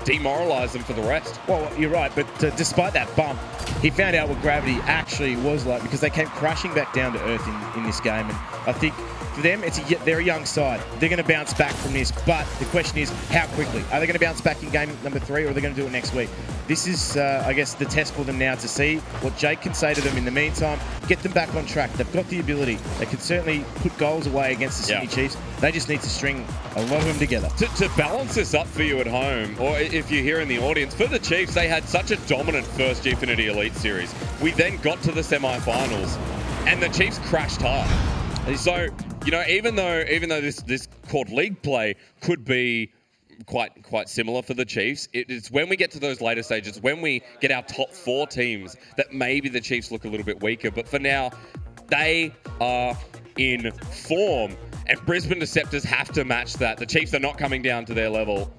demoralised them for the rest. Well, you're right, but despite that bump, he found out what gravity actually was like because they came crashing back down to earth in this game. And I think for them, they're a young side. They're going to bounce back from this, but the question is how quickly? Are they going to bounce back in game number 3 or are they going to do it next week? This is, I guess, the test for them now to see what Jake can say to them in the meantime. Get them back on track. They've got the ability. They can certainly put goals away against the Sydney Chiefs. They just need to string a lot of them together. To balance this up for you at home, or if you're here in the audience, for the Chiefs, they had such a dominant first Gfinity Elite Series. We then got to the semi-finals, and the Chiefs crashed hard. So, you know, even though this called league play could be quite similar for the Chiefs, it's when we get to those later stages, when we get our top 4 teams, that maybe the Chiefs look a little bit weaker. But for now, they are in form, and Brisbane Deceptors have to match that. The Chiefs are not coming down to their level.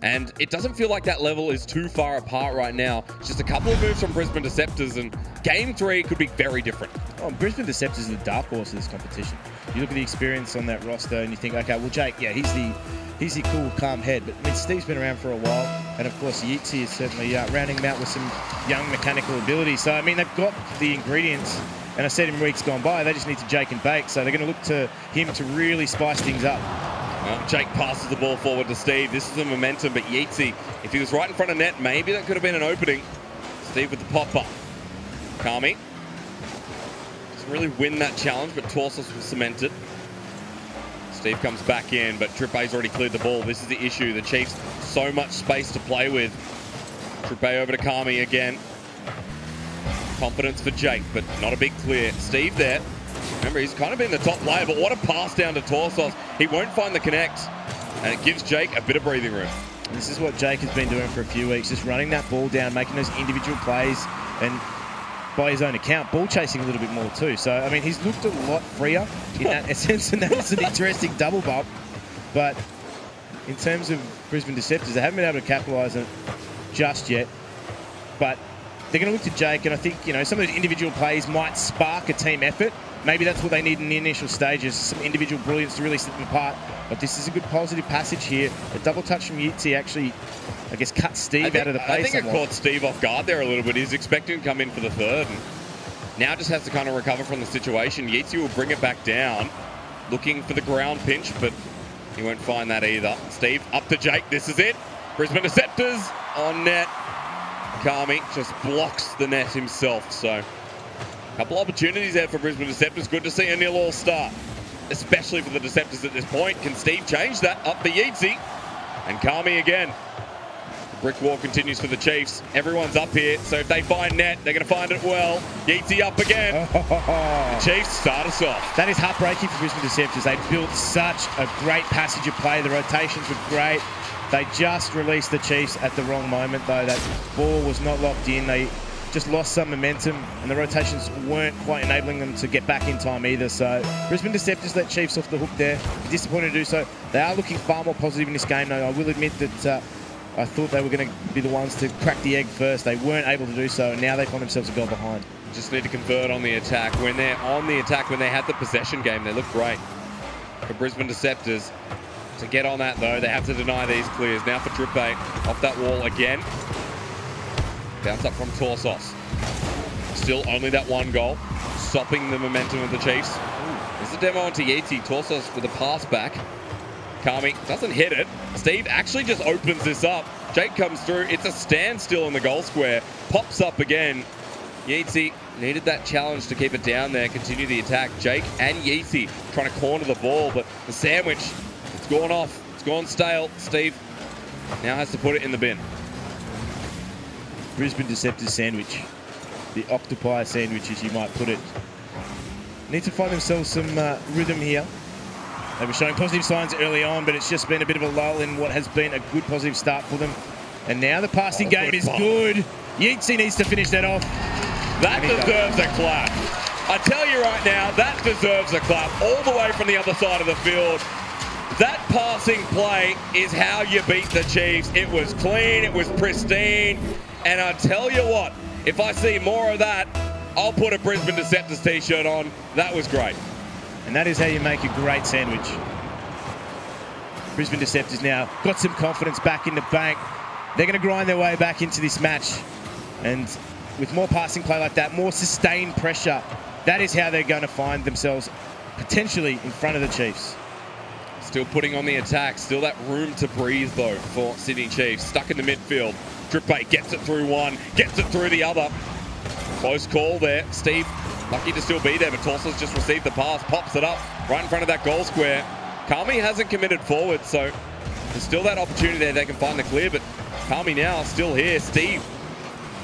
And it doesn't feel like that level is too far apart right now. It's just a couple of moves from Brisbane Deceptors, and Game 3 could be very different. Oh, Brisbane Deceptors is the dark horse of this competition. You look at the experience on that roster and you think, okay, well, Jake, yeah, he's the cool, calm head. But I mean, Steve's been around for a while. And of course, Yeatsy is certainly rounding him out with some young mechanical ability. So, I mean, they've got the ingredients. And I said in weeks gone by, they just need to Jake and bake. So they're going to look to him to really spice things up. Jake passes the ball forward to Steve. This is the momentum, but Yeatsy, if he was right in front of net, maybe that could have been an opening. Steve with the pop-up. Kami doesn't really win that challenge, but Torsos was cemented. Steve comes back in, but Trippay's already cleared the ball. This is the issue. The Chiefs, so much space to play with. Trippay over to Kami again. Confidence for Jake, but not a big clear. Steve there. Remember, he's kind of been the top player, but what a pass down to Torsos. He won't find the connect, and it gives Jake a bit of breathing room. This is what Jake has been doing for a few weeks, just running that ball down, making those individual plays, and by his own account, ball chasing a little bit more too. So, I mean, he's looked a lot freer in that sense, and that's an interesting double bump. But in terms of Brisbane Deceptors, they haven't been able to capitalise on it just yet. But they're going to look to Jake, and I think, you know, some of those individual plays might spark a team effort. Maybe that's what they need in the initial stages, some individual brilliance to really set them apart. But this is a good positive passage here. A double touch from Yeatsy actually, I guess, cut Steve out of the play. I think it caught Steve off guard there a little bit. He's expecting to come in for the third, and now just has to kind of recover from the situation. Yeatsy will bring it back down, looking for the ground pinch, but he won't find that either. Steve up to Jake. This is it. Brisbane Deceptors on net. Kami just blocks the net himself, so a couple opportunities there for Brisbane Deceptors. Good to see a nil-all start, especially for the Deceptors at this point. Can Steve change that? Up for Yeatsy. And Kami again. The brick wall continues for the Chiefs. Everyone's up here, so if they find net, they're going to find it well. Yeatsy up again. The Chiefs start us off. That is heartbreaking for Brisbane Deceptors. They built such a great passage of play. The rotations were great. They just released the Chiefs at the wrong moment, though. That ball was not locked in. They just lost some momentum, and the rotations weren't quite enabling them to get back in time either. So Brisbane Deceptors let Chiefs off the hook there. Disappointed to do so. They are looking far more positive in this game, though. I will admit that I thought they were going to be the ones to crack the egg first. They weren't able to do so, and now they find themselves a goal behind. Just need to convert on the attack. When they're on the attack, when they had the possession game, they look great. For Brisbane Deceptors, to get on that, though, they have to deny these clears. Now for Trippay, off that wall again. Bounce up from Torsos. Still only that one goal, stopping the momentum of the Chiefs. There's a demo onto Yeatsy. Torsos with a pass back. Kami doesn't hit it. Steve actually just opens this up. Jake comes through. It's a standstill in the goal square. Pops up again. Yeatsy needed that challenge to keep it down there. Continue the attack. Jake and Yeatsy trying to corner the ball, but the sandwich, it's gone off. It's gone stale. Steve now has to put it in the bin. Brisbane Deceptors sandwich. The octopi sandwich, as you might put it. Need to find themselves some rhythm here. They were showing positive signs early on, but it's just been a bit of a lull in what has been a good positive start for them. And now the passing game is good. Yeatsy needs to finish that off. That deserves a clap. I tell you right now, that deserves a clap all the way from the other side of the field. That passing play is how you beat the Chiefs. It was clean, it was pristine, and I tell you what, if I see more of that, I'll put a Brisbane Deceptors t-shirt on. That was great. And that is how you make a great sandwich. Brisbane Deceptors now got some confidence back in the bank. They're going to grind their way back into this match. And with more passing play like that, more sustained pressure, that is how they're going to find themselves potentially in front of the Chiefs. Still putting on the attack. Still that room to breathe, though, for Sydney Chiefs. Stuck in the midfield. Trippay gets it through one, gets it through the other. Close call there. Steve lucky to still be there, but Torsos just received the pass, pops it up right in front of that goal square. Kami hasn't committed forward, so there's still that opportunity there. They can find the clear, but Kami now still here. Steve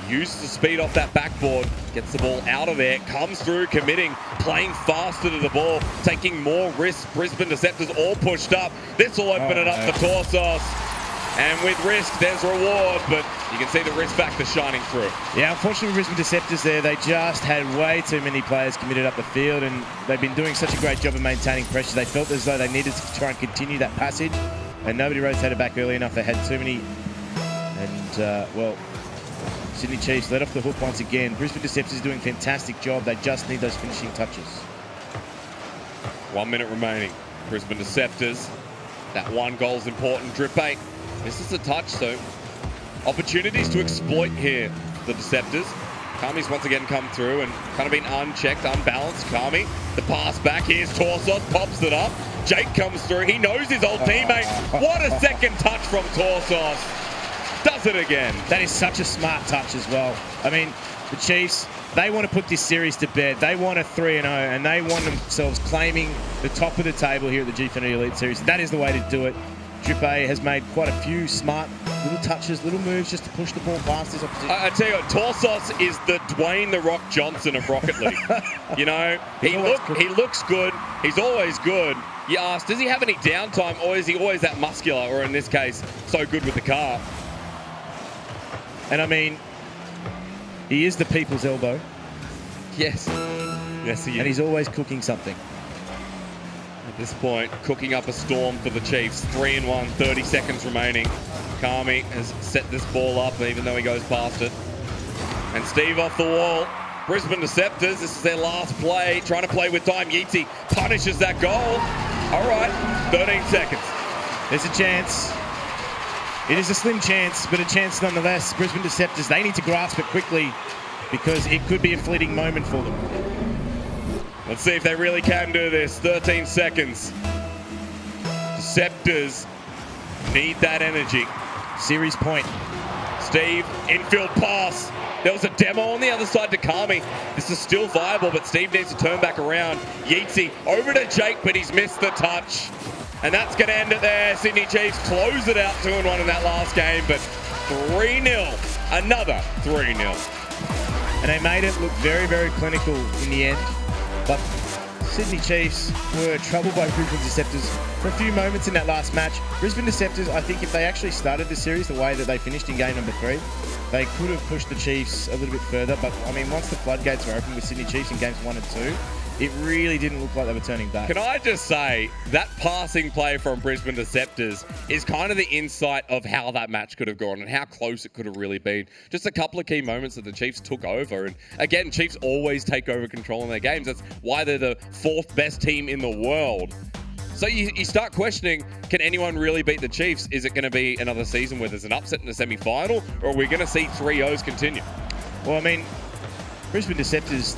uses the speed off that backboard, gets the ball out of there, comes through, committing, playing faster to the ball, taking more risks. Brisbane Deceptors all pushed up. This will open it up for Torsos. And with risk, there's reward, but you can see the risk factor shining through. Yeah, unfortunately, Brisbane Deceptors there, they just had way too many players committed up the field, and they've been doing such a great job of maintaining pressure. They felt as though they needed to try and continue that passage. and nobody rotated back early enough. They had too many, and well, Sydney Chiefs let off the hook once again. Brisbane Deceptors doing a fantastic job. They just need those finishing touches. 1 minute remaining. Brisbane Deceptors. That one goal's important. Drippe. This is a touch, so opportunities to exploit here. The Deceptors. Kami's once again come through and kind of been unchecked, unbalanced. Kami, the pass back. Here's Torsos, pops it up. Jake comes through. He knows his old teammate. What a second touch from Torsos. Does it again. That is such a smart touch as well. I mean, the Chiefs, they want to put this series to bed. They want a 3-0, and they want themselves claiming the top of the table here at the Gfinity Elite Series. That is the way to do it. Drippe has made quite a few smart little touches, little moves just to push the ball past his opposition. I tell you what, Torsos is the Dwayne "The Rock" Johnson of Rocket League. You know, he looks good. He's always good. You ask, does he have any downtime, or is he always that muscular, or in this case, so good with the car? And I mean, he is the people's elbow. Yes. Yes, he is. And he's always cooking something. At this point, cooking up a storm for the Chiefs. 3-1, 30 seconds remaining. Kami has set this ball up, even though he goes past it. And Steve off the wall. Brisbane Deceptors, this is their last play. Trying to play with time. Yeatsy punishes that goal. All right, 13 seconds. There's a chance. It is a slim chance, but a chance nonetheless. Brisbane Deceptors, they need to grasp it quickly because it could be a fleeting moment for them. Let's see if they really can do this. 13 seconds. Deceptors need that energy. Series point. Steve, infield pass. There was a demo on the other side to Kami. This is still viable, but Steve needs to turn back around. Yeatsy over to Jake, but he's missed the touch. And that's going to end it there. Sydney Chiefs close it out 2-1 in that last game, but 3-0. Another 3-0. And they made it look very, very clinical in the end. But Sydney Chiefs were troubled by Brisbane Deceptors for a few moments in that last match. Brisbane Deceptors, I think if they actually started the series the way that they finished in game number 3, they could have pushed the Chiefs a little bit further. But, I mean, once the floodgates were open with Sydney Chiefs in games 1 and 2, it really didn't look like they were turning back. Can I just say, that passing play from Brisbane Deceptors is kind of the insight of how that match could have gone and how close it could have really been. Just a couple of key moments that the Chiefs took over. And again, Chiefs always take over control in their games. That's why they're the 4th best team in the world. So you start questioning, can anyone really beat the Chiefs? Is it going to be another season where there's an upset in the semi-final, or are we going to see 3-0s continue? Well, I mean, Brisbane Deceptors,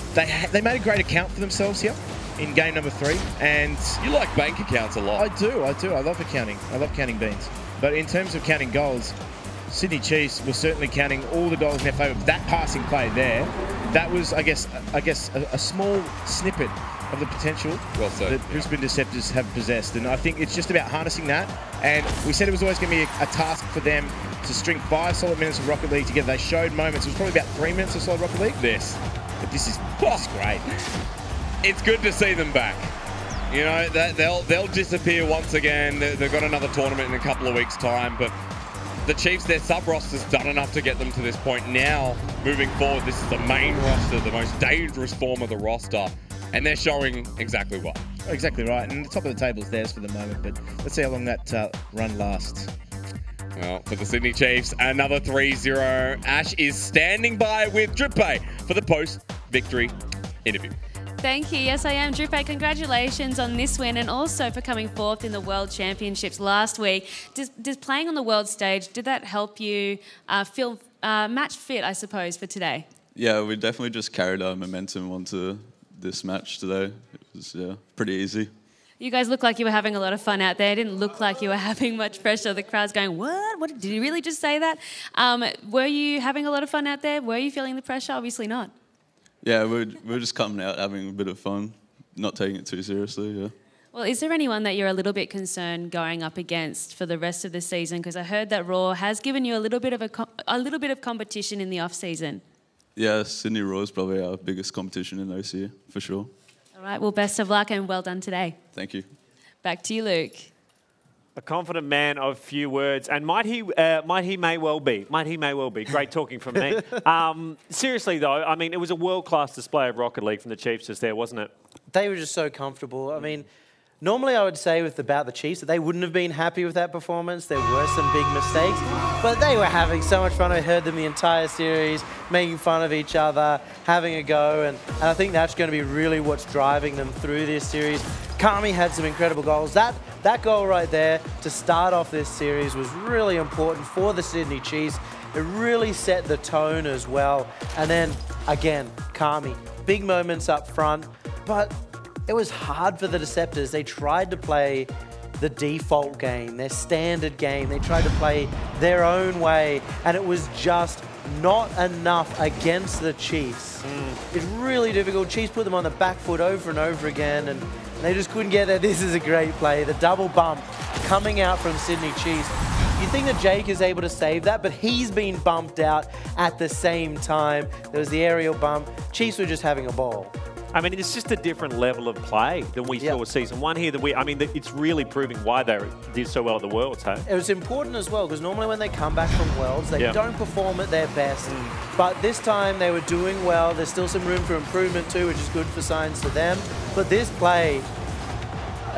they made a great account for themselves here in game number 3. And you like bank accounts a lot. I do. I love accounting. I love counting beans. But in terms of counting goals, Sydney Chiefs were certainly counting all the goals in their favour. That passing play there, that was, I guess, a small snippet of the potential that Brisbane Deceptors have possessed. And I think it's just about harnessing that. And we said it was always going to be a task for them to string 5 solid minutes of Rocket League together. They showed moments. It was probably about 3 minutes of solid Rocket League. But this is great. It's good to see them back. You know, they'll disappear once again. They've got another tournament in a couple of weeks' time. But the Chiefs, their sub-roster's done enough to get them to this point. Now, moving forward, this is the main roster, the most dangerous form of the roster. And they're showing exactly what. Exactly right. And the top of the table is theirs for the moment. But let's see how long that run lasts. Well, for the Sydney Chiefs, another 3-0. Ash is standing by with Drippe for the post-victory interview. Thank you. Yes, I am. Drippe, congratulations on this win and also for coming 4th in the World Championships last week. Does playing on the world stage, did that help you feel match fit, I suppose, for today? Yeah, we definitely just carried our momentum onto this match today. It was pretty easy. You guys look like you were having a lot of fun out there. It didn't look like you were having much pressure. The crowd's going, what? Did you really just say that? Were you having a lot of fun out there? Were you feeling the pressure? Obviously not. Yeah, we're just coming out, having a bit of fun, not taking it too seriously, yeah. Well, is there anyone that you're a little bit concerned going up against for the rest of the season? Because I heard that Raw has given you a little bit of competition in the off-season. Yeah, Sydney Raw is probably our biggest competition in OCU, for sure. All right, well, best of luck and well done today. Thank you. Back to you, Luke. A confident man of few words, and might he may well be. Great talking from me. Seriously, though, I mean, it was a world-class display of Rocket League from the Chiefs just there, wasn't it? They were just so comfortable. I mean, Normally, I would say about the Chiefs that they wouldn't have been happy with that performance. There were some big mistakes, but they were having so much fun. I heard them the entire series, making fun of each other, having a go, and I think that's going to be really what's driving them through this series. Kami had some incredible goals. That goal right there to start off this series was really important for the Sydney Chiefs. It really set the tone as well. And then, again, Kami, big moments up front, but it was hard for the Deceptors. They tried to play the default game, their standard game. They tried to play their own way, and it was just not enough against the Chiefs. It's really difficult. Chiefs put them on the back foot over and over again, and they just couldn't get there. This is a great play. The double bump coming out from Sydney Chiefs. You think that Jake is able to save that, but he's been bumped out at the same time. There was the aerial bump. Chiefs were just having a ball. I mean, it's just a different level of play than we saw season one here. It's really proving why they did so well at the Worlds, hey? It was important as well, because normally when they come back from Worlds, they don't perform at their best. But this time they were doing well. There's still some room for improvement too, which is good for signs for them. But this play,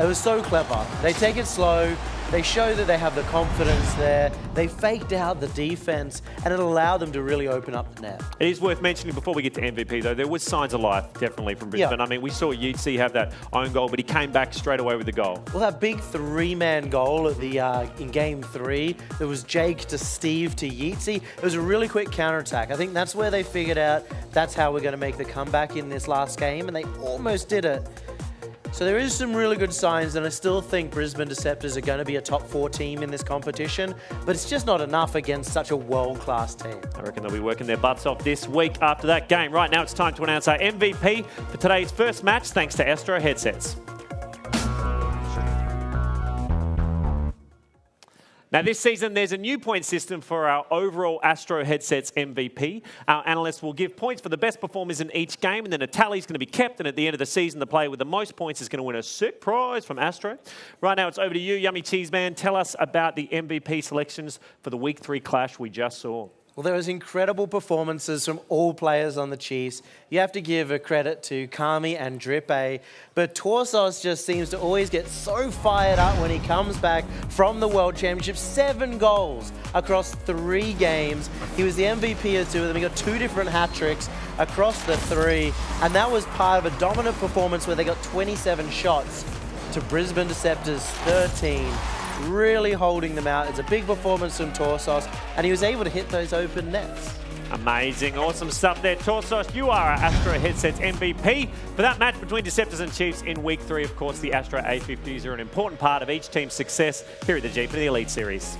it was so clever. They take it slow. They show that they have the confidence there. They faked out the defense, and it allowed them to really open up the net. It is worth mentioning before we get to MVP, though, there was signs of life, definitely, from Brisbane. I mean, we saw Yeatsy have that own goal, but he came back straight away with the goal. Well, that big three-man goal at the in Game 3, there was Jake to Steve to Yeatsy. It was a really quick counterattack. I think that's where they figured out that's how we're going to make the comeback in this last game, and they almost did it. So there is some really good signs, and I still think Brisbane Deceptors are going to be a top 4 team in this competition, but it's just not enough against such a world-class team. I reckon they'll be working their butts off this week after that game. Right now it's time to announce our MVP for today's first match, thanks to Astro headsets. Now, this season, there's a new point system for our overall Astro headsets MVP. Our analysts will give points for the best performers in each game, and then a tally is going to be kept, and at the end of the season, the player with the most points is going to win a sick prize from Astro. Right now, it's over to you, Yummy Cheese Man. Tell us about the MVP selections for the Week 3 clash we just saw. Well, there was incredible performances from all players on the Chiefs. You have to give a credit to Kami and Drippe, but Torsos just seems to always get so fired up when he comes back from the World Championship. 7 goals across 3 games. He was the MVP of 2 of them. He got 2 different hat-tricks across the 3, and that was part of a dominant performance where they got 27 shots to Brisbane Deceptors 13. Really holding them out. It's a big performance from Torsos, and he was able to hit those open nets. Amazing, awesome stuff there. Torsos, you are our Astro Headsets MVP. For that match between Deceptors and Chiefs in Week 3, of course, the Astro A50s are an important part of each team's success here at the Gfinity Elite Series.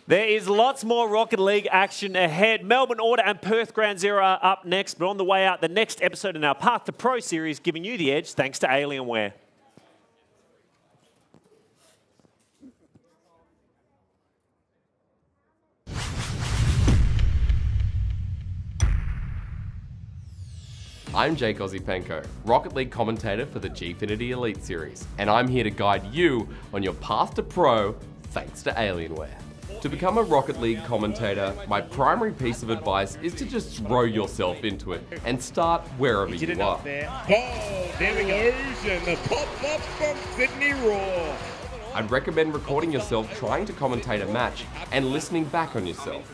There is lots more Rocket League action ahead. Melbourne Order and Perth Ground Zero are up next, but on the way out, the next episode in our Path to Pro series, giving you the edge thanks to Alienware. I'm Jake Ozipenko, Rocket League commentator for the Gfinity Elite Series, and I'm here to guide you on your path to pro thanks to Alienware. To become a Rocket League commentator, my primary piece of advice is to just throw yourself into it and start wherever you are. Oh, there we go. And the pop-up from Sydney Raw. I'd recommend recording yourself trying to commentate a match and listening back on yourself.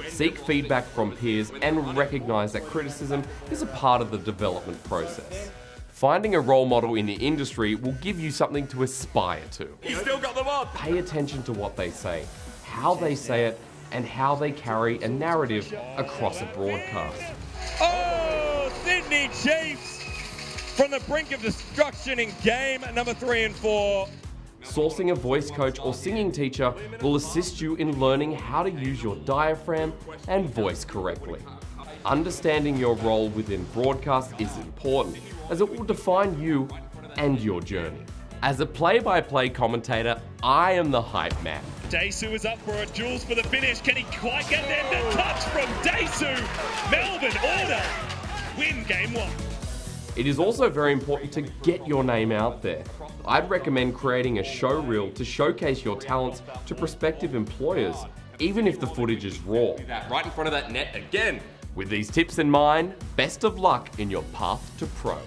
Seek feedback from peers and recognize that criticism is a part of the development process. Finding a role model in the industry will give you something to aspire to. You still got them on. Pay attention to what they say, how they say it, and how they carry a narrative across a broadcast. Oh, Sydney Chiefs from the brink of destruction in game number 3 and 4. Sourcing a voice coach or singing teacher will assist you in learning how to use your diaphragm and voice correctly. Understanding your role within broadcast is important, as it will define you and your journey. As a play-by-play commentator, I am the hype man. Daisu is up for a duels for the finish. Can he quite get there? The touch from Daisu. Melbourne Order win game 1. It is also very important to get your name out there. I'd recommend creating a show reel to showcase your talents to prospective employers, even if the footage is raw. Right in front of that net again. With these tips in mind, best of luck in your path to pro.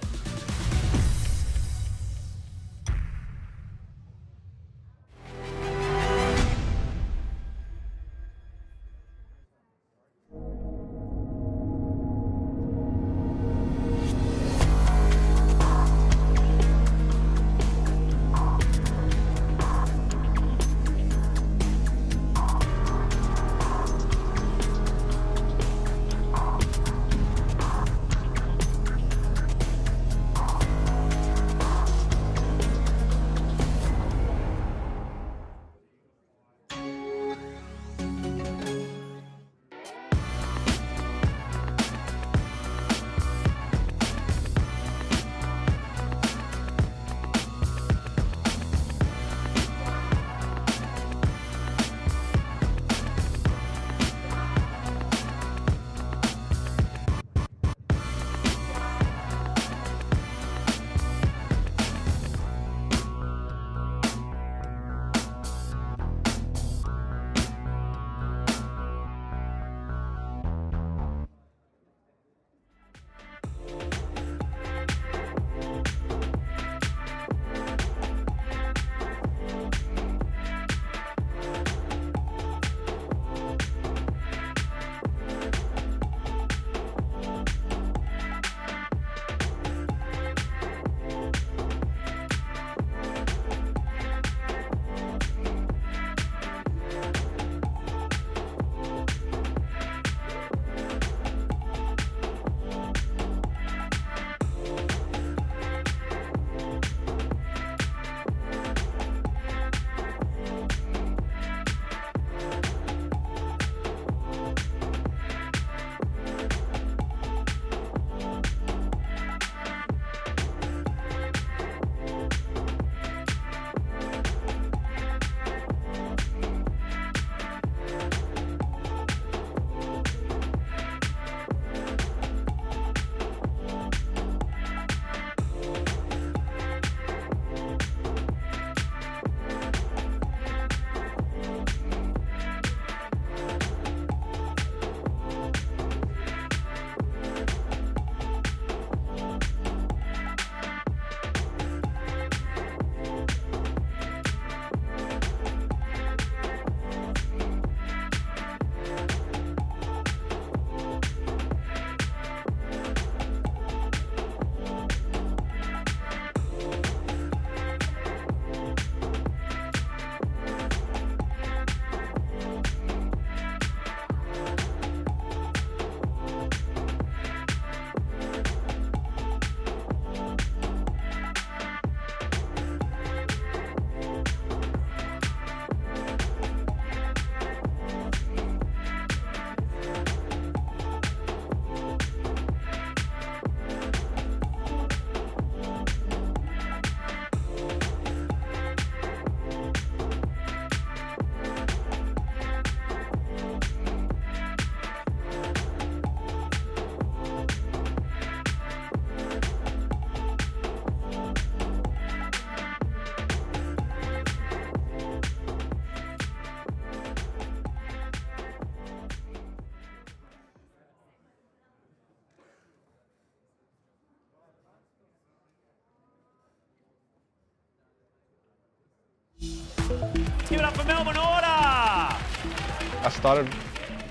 Give it up for Melbourne Order! I started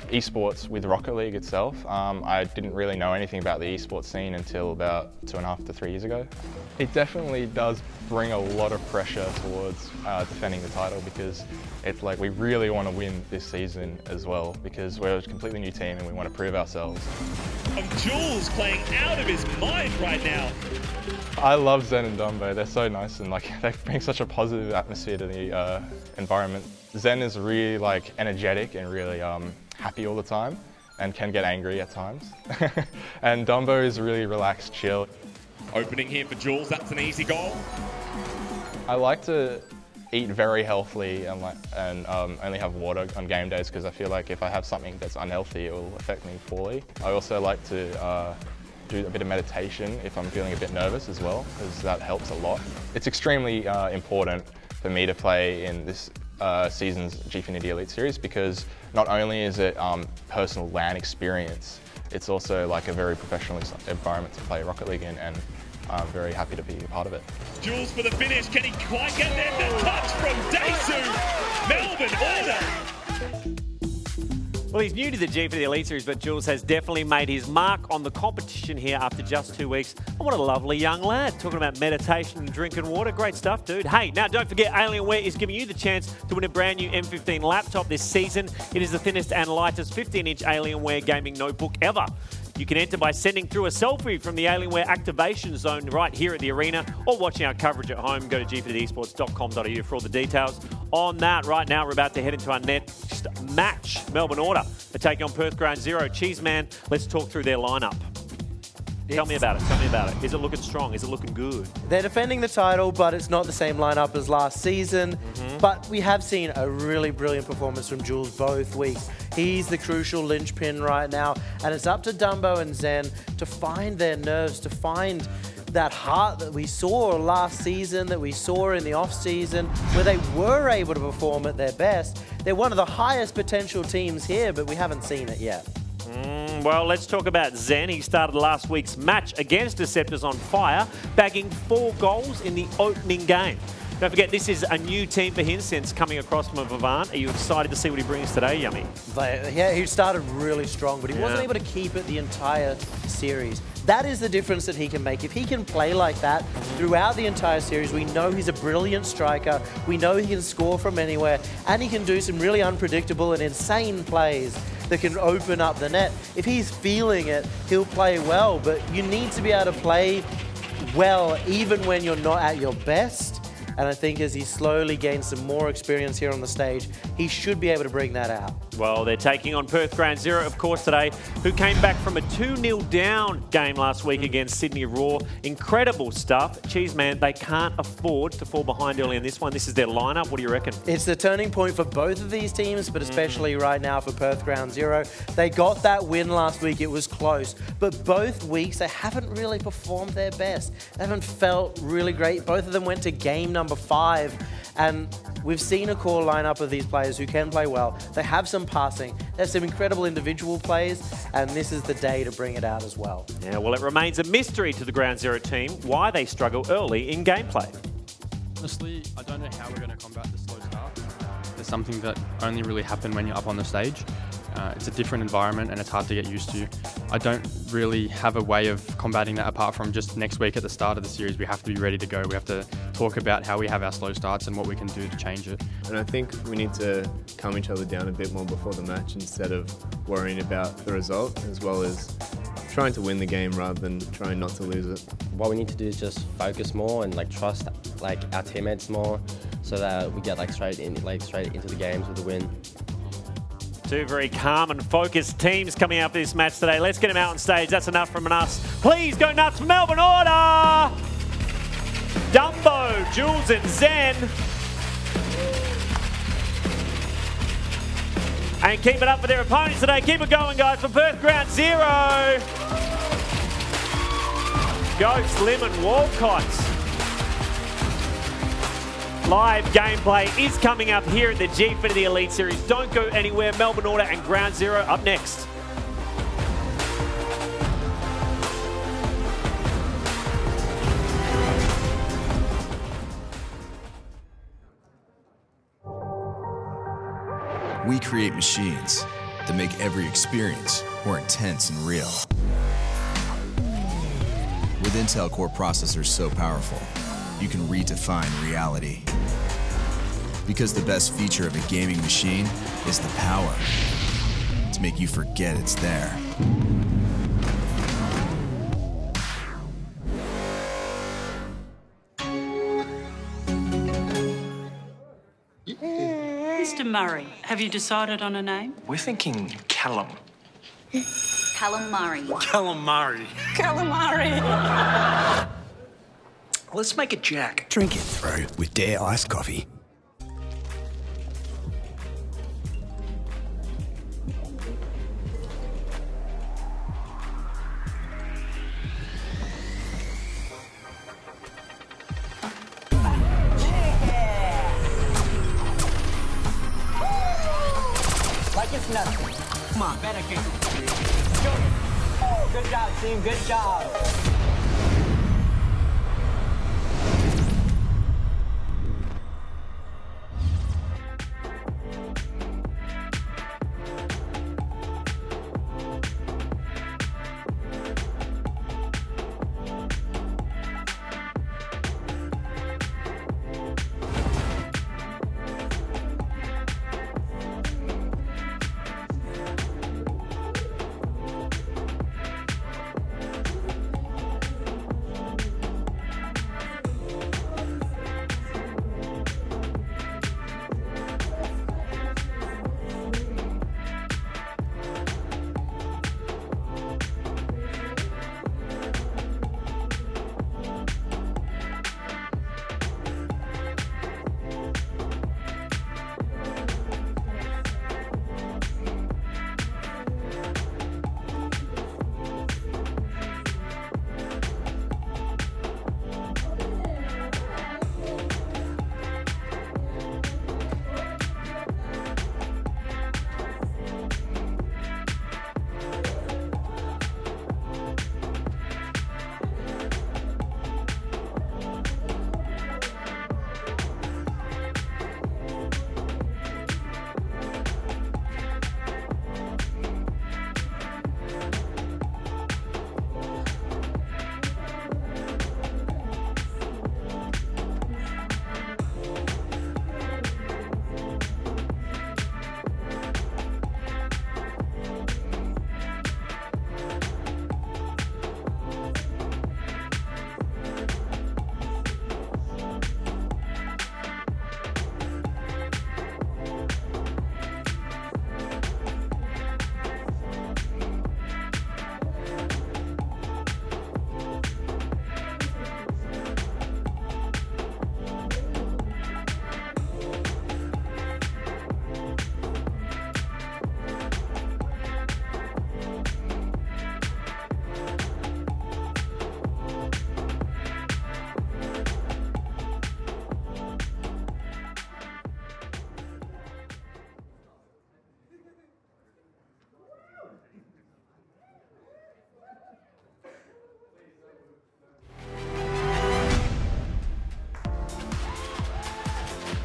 esports with Rocket League itself. I didn't really know anything about the esports scene until about 2.5 to 3 years ago. It definitely does bring a lot of pressure towards defending the title, because it's like we really want to win this season as well, because we're a completely new team and we want to prove ourselves. Of Jules playing out of his mind right now. I love Zen and Dumbo. They're so nice and they bring such a positive atmosphere to the environment. Zen is really energetic and really happy all the time and can get angry at times. And Dumbo is really relaxed, chill. Opening here for Jules, that's an easy goal. I like to eat very healthily and only have water on game days, because I feel like if I have something that's unhealthy, it will affect me poorly. I also like to do a bit of meditation if I'm feeling a bit nervous as well, because that helps a lot. It's extremely important for me to play in this season's Gfinity Elite Series, because not only is it personal LAN experience, it's also like a very professional environment to play Rocket League in, and I'm very happy to be a part of it. Jules for the finish. Can he quite get there? The touch from Daisu. Melbourne order. Well, he's new to the Gfinity Elite Series, but Jules has definitely made his mark on the competition here after just 2 weeks. And what a lovely young lad. Talking about meditation and drinking water. Great stuff, dude. Hey, now don't forget, Alienware is giving you the chance to win a brand new M15 laptop this season. It is the thinnest and lightest 15-inch Alienware gaming notebook ever. You can enter by sending through a selfie from the Alienware activation zone right here at the arena, or watching our coverage at home. Go to gfinitysports.com.au for all the details on that. Right now, we're about to head into our next match. Melbourne Order are taking on Perth Ground Zero. Cheeseman, let's talk through their lineup. Tell me about it. Tell me about it. Is it looking strong? Is it looking good? They're defending the title, but it's not the same lineup as last season. But we have seen a really brilliant performance from Jules both weeks. He's the crucial linchpin right now, and it's up to Dumbo and Zen to find their nerves, to find that heart that we saw last season, that we saw in the off-season, where they were able to perform at their best. They're one of the highest potential teams here, but we haven't seen it yet. Well, let's talk about Zen. He started last week's match against Deceptors on fire, bagging 4 goals in the opening game. Don't forget, this is a new team for him since coming across from Vivant. Are you excited to see what he brings today, Yummy? Yeah, he started really strong, but he wasn't able to keep it the entire series. That is the difference that he can make. If he can play like that throughout the entire series, we know he's a brilliant striker. We know he can score from anywhere, and he can do some really unpredictable and insane plays that can open up the net. If he's feeling it, he'll play well, but you need to be able to play well even when you're not at your best. And I think as he slowly gains some more experience here on the stage, he should be able to bring that out. Well, they're taking on Perth Ground Zero, of course, today, who came back from a 2-0 down game last week against Sydney Raw. Incredible stuff. Cheeseman, they can't afford to fall behind early in this one. This is their lineup. What do you reckon? It's the turning point for both of these teams, but especially right now for Perth Ground Zero. They got that win last week. It was close. But both weeks, they haven't really performed their best. They haven't felt really great. Both of them went to game number 5. And we've seen a core lineup of these players who can play well. They have some passing. They have some incredible individual plays, and this is the day to bring it out as well. Yeah, well, it remains a mystery to the Ground Zero team why they struggle early in gameplay. Honestly, I don't know how we're going to combat the slow start. It's something that only really happens when you're up on the stage. It's a different environment and it's hard to get used to. I don't really have a way of combating that apart from just next week at the start of the series. We have to be ready to go. We have to talk about how we have our slow starts and what we can do to change it. And I think we need to calm each other down a bit more before the match instead of worrying about the result, as well as trying to win the game rather than trying not to lose it. What we need to do is just focus more and trust our teammates more, so that we get straight into the games with a win. Two very calm and focused teams coming out for this match today. Let's get them out on stage. That's enough from us. Please go nuts for Melbourne Order! Dumbo, Jules and Zen. And keep it up for their opponents today. Keep it going, guys, for Perth Ground Zero. Ghost, Lim and Walcott. Live gameplay is coming up here at the Gfinity Elite Series. Don't go anywhere. Melbourne Order and Ground Zero up next. We create machines that make every experience more intense and real. With Intel Core processors so powerful, you can redefine reality. Because the best feature of a gaming machine is the power to make you forget it's there. Mr. Murray, have you decided on a name? We're thinking Callum. Calamari. Calamari. Calamari. Let's make it Jack. Drink it through with Dare iced coffee. Like it's nothing. Come on, better get it. Let's go. Good job, team. Good job.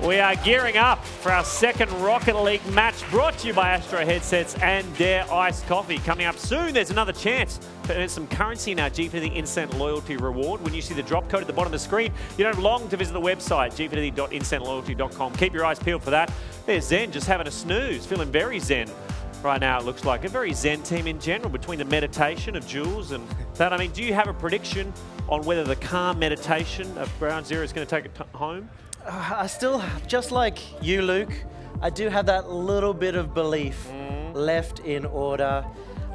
We are gearing up for our second Rocket League match, brought to you by Astro Headsets and Dare Iced Coffee. Coming up soon, there's another chance to earn some currency in our Gfinity Instant Loyalty Reward. When you see the drop code at the bottom of the screen, you don't have long to visit the website, gfinity.instantloyalty.com. Keep your eyes peeled for that. There's Zen just having a snooze, feeling very zen right now, it looks like. A very zen team in general, between the meditation of Jules and that. I mean, do you have a prediction on whether the calm meditation of Ground Zero is going to take it home? I still, just like you, Luke, I do have that little bit of belief left in Order.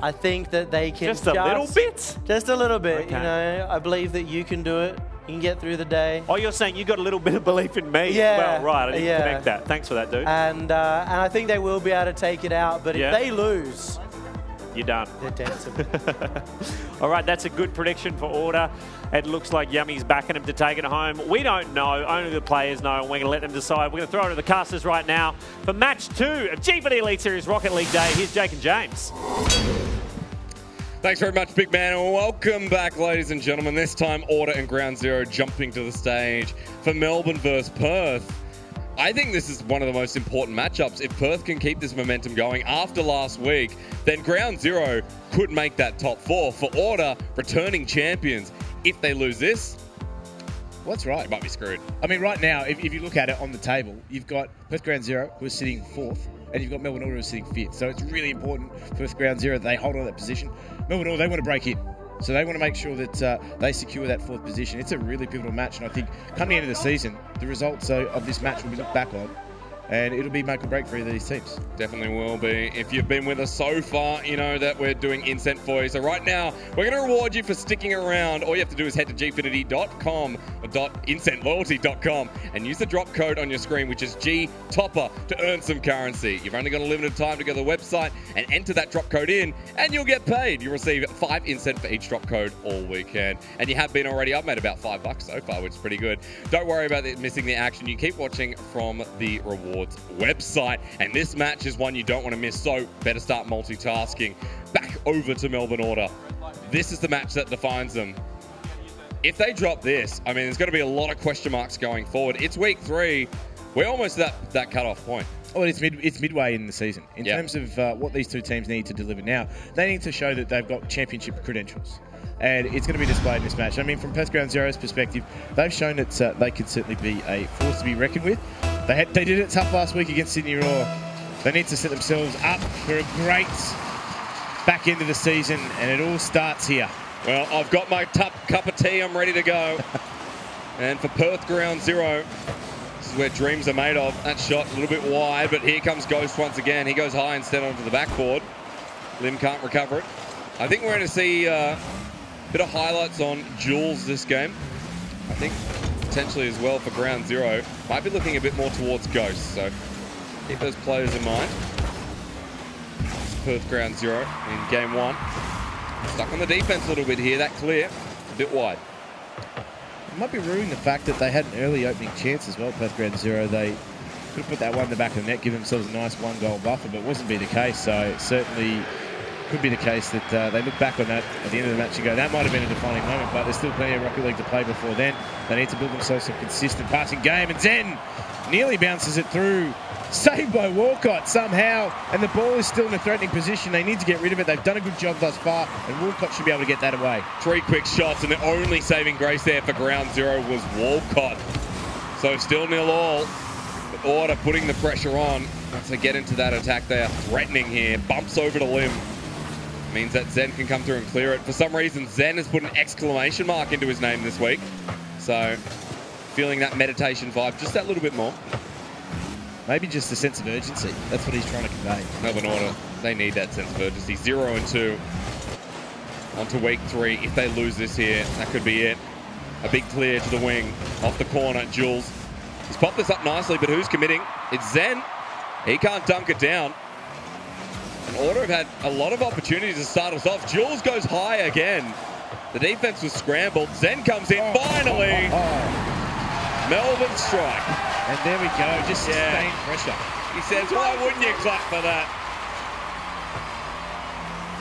I think that they can just a little bit? Just a little bit, Okay. you know. I believe that you can do it. You can get through the day. Oh, you're saying you got a little bit of belief in me? Yeah. Well, right, I didn't connect that. Thanks for that, dude. And I think they will be able to take it out, but if they lose, you're done. They're dancing. All right, that's a good prediction for Order. It looks like Yummy's backing him to take it home. We don't know. Only the players know, and we're going to let them decide. We're going to throw it to the casters right now for Match 2 of Gfinity Elite Series Rocket League Day. Here's Jake and James. Thanks very much, big man, and welcome back, ladies and gentlemen. This time, Order and Ground Zero jumping to the stage for Melbourne versus Perth. I think this is one of the most important matchups. If Perth can keep this momentum going after last week, then Ground Zero could make that top 4. For Order, returning champions. If they lose this, well, that's right. It might be screwed. I mean, right now, if you look at it on the table, you've got Perth Ground Zero, who is sitting 4th, and you've got Melbourne Order, who is sitting 5th. So it's really important for Perth Ground Zero that they hold on to that position. Melbourne Order, they want to break in. So they want to make sure that they secure that 4th position. It's a really pivotal match, and I think coming into the season, the results of this match will be looked back on, and it'll be make or break for either of these teams. Definitely will be. If you've been with us so far, you know that we're doing Incent for you. So right now, we're going to reward you for sticking around. All you have to do is head to gfinity.com or .instantloyalty.com and use the drop code on your screen, which is GTOPPER, to earn some currency. You've only got a limited time to go to the website and enter that drop code in, and you'll get paid. You'll receive 5 Incent for each drop code all weekend. And you have been already. I've made about $5 so far, which is pretty good. Don't worry about missing the action. You keep watching from the reward website, and this match is one you don't want to miss, so better start multitasking. Back over to Melbourne Order. this is the match that defines them. If they drop this, I mean, there's going to be a lot of question marks going forward. It's week 3. We're almost at that cutoff point. Well, it's midway in the season. In terms of what these two teams need to deliver now, they need to show that they've got championship credentials. And it's going to be displayed in this match. I mean, from Perth Ground Zero's perspective, they've shown that they could certainly be a force to be reckoned with. They did it tough last week against Sydney Raw. They need to set themselves up for a great back end of the season, and it all starts here. Well, I've got my cup of tea. I'm ready to go. And for Perth Ground Zero, this is where dreams are made of. That shot a little bit wide, but here comes Ghost once again. He goes high instead onto the backboard. Lim can't recover it. I think we're going to see a bit of highlights on Jules this game. I think potentially as well for Ground Zero. Might be looking a bit more towards Ghost, so keep those players in mind. Perth Ground Zero in game 1. Stuck on the defense a little bit here. That clear, a bit wide. It might be ruining the fact that they had an early opening chance as well, Perth Ground Zero. They could have put that one in the back of the net, give themselves a nice 1-goal buffer, but it wasn't be the case. So it certainly could be the case that they look back on that at the end of the match and go, that might have been a defining moment, but there's still plenty of Rocket League to play before then. They need to build themselves some consistent passing game, and Zen nearly bounces it through. Saved by Walcott somehow, and the ball is still in a threatening position. They need to get rid of it. They've done a good job thus far, and Walcott should be able to get that away. 3 quick shots, and the only saving grace there for Ground Zero was Walcott. So still 0-all. But Order putting the pressure on. Once they get into that attack, they are threatening here. Bumps over to Lim. Means that Zen can come through and clear it. For some reason, Zen has put an exclamation mark into his name this week. So feeling that meditation vibe just that little bit more. Maybe just a sense of urgency. That's what he's trying to convey. Melbourne Order, they need that sense of urgency. 0-2 onto week 3. If they lose this here, that could be it. A big clear to the wing, off the corner, Jules. He's popped this up nicely, but who's committing? It's Zen. He can't dunk it down. And Order have had a lot of opportunities to start us off. Jules goes high again. The defense was scrambled. Zen comes in, finally. Melbourne strike. And there we go, just sustained pressure. He says, why wouldn't you clap for that?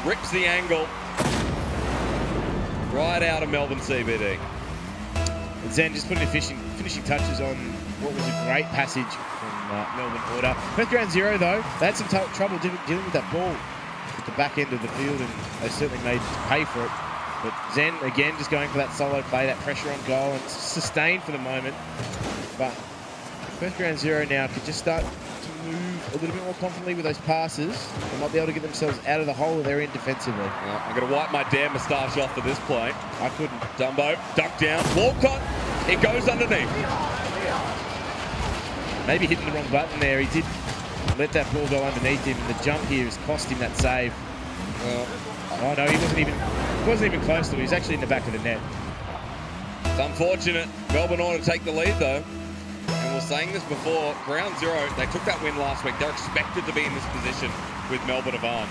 Rips the angle. Right out of Melbourne CBD. And Zen just putting finishing touches on what was a great passage from Melbourne Order. Perth Ground Zero, though, they had some trouble dealing with that ball at the back end of the field, and they certainly made to pay for it. But Zen, again, just going for that solo play, that pressure on goal, and sustained for the moment. But Perth Ground Zero now could just start to move a little bit more confidently with those passes. They might be able to get themselves out of the hole they're in defensively. I'm going to wipe my damn moustache off for this play. I couldn't. Dumbo, duck down. Walcott, it goes underneath. Maybe hitting the wrong button there. He did let that ball go underneath him, and the jump here has cost him that save. Well, oh no, he wasn't even close to it. He was actually in the back of the net. It's unfortunate. Melbourne Order take the lead, though. And we're saying this before, Ground Zero, they took that win last week. They're expected to be in this position with Melbourne Avant.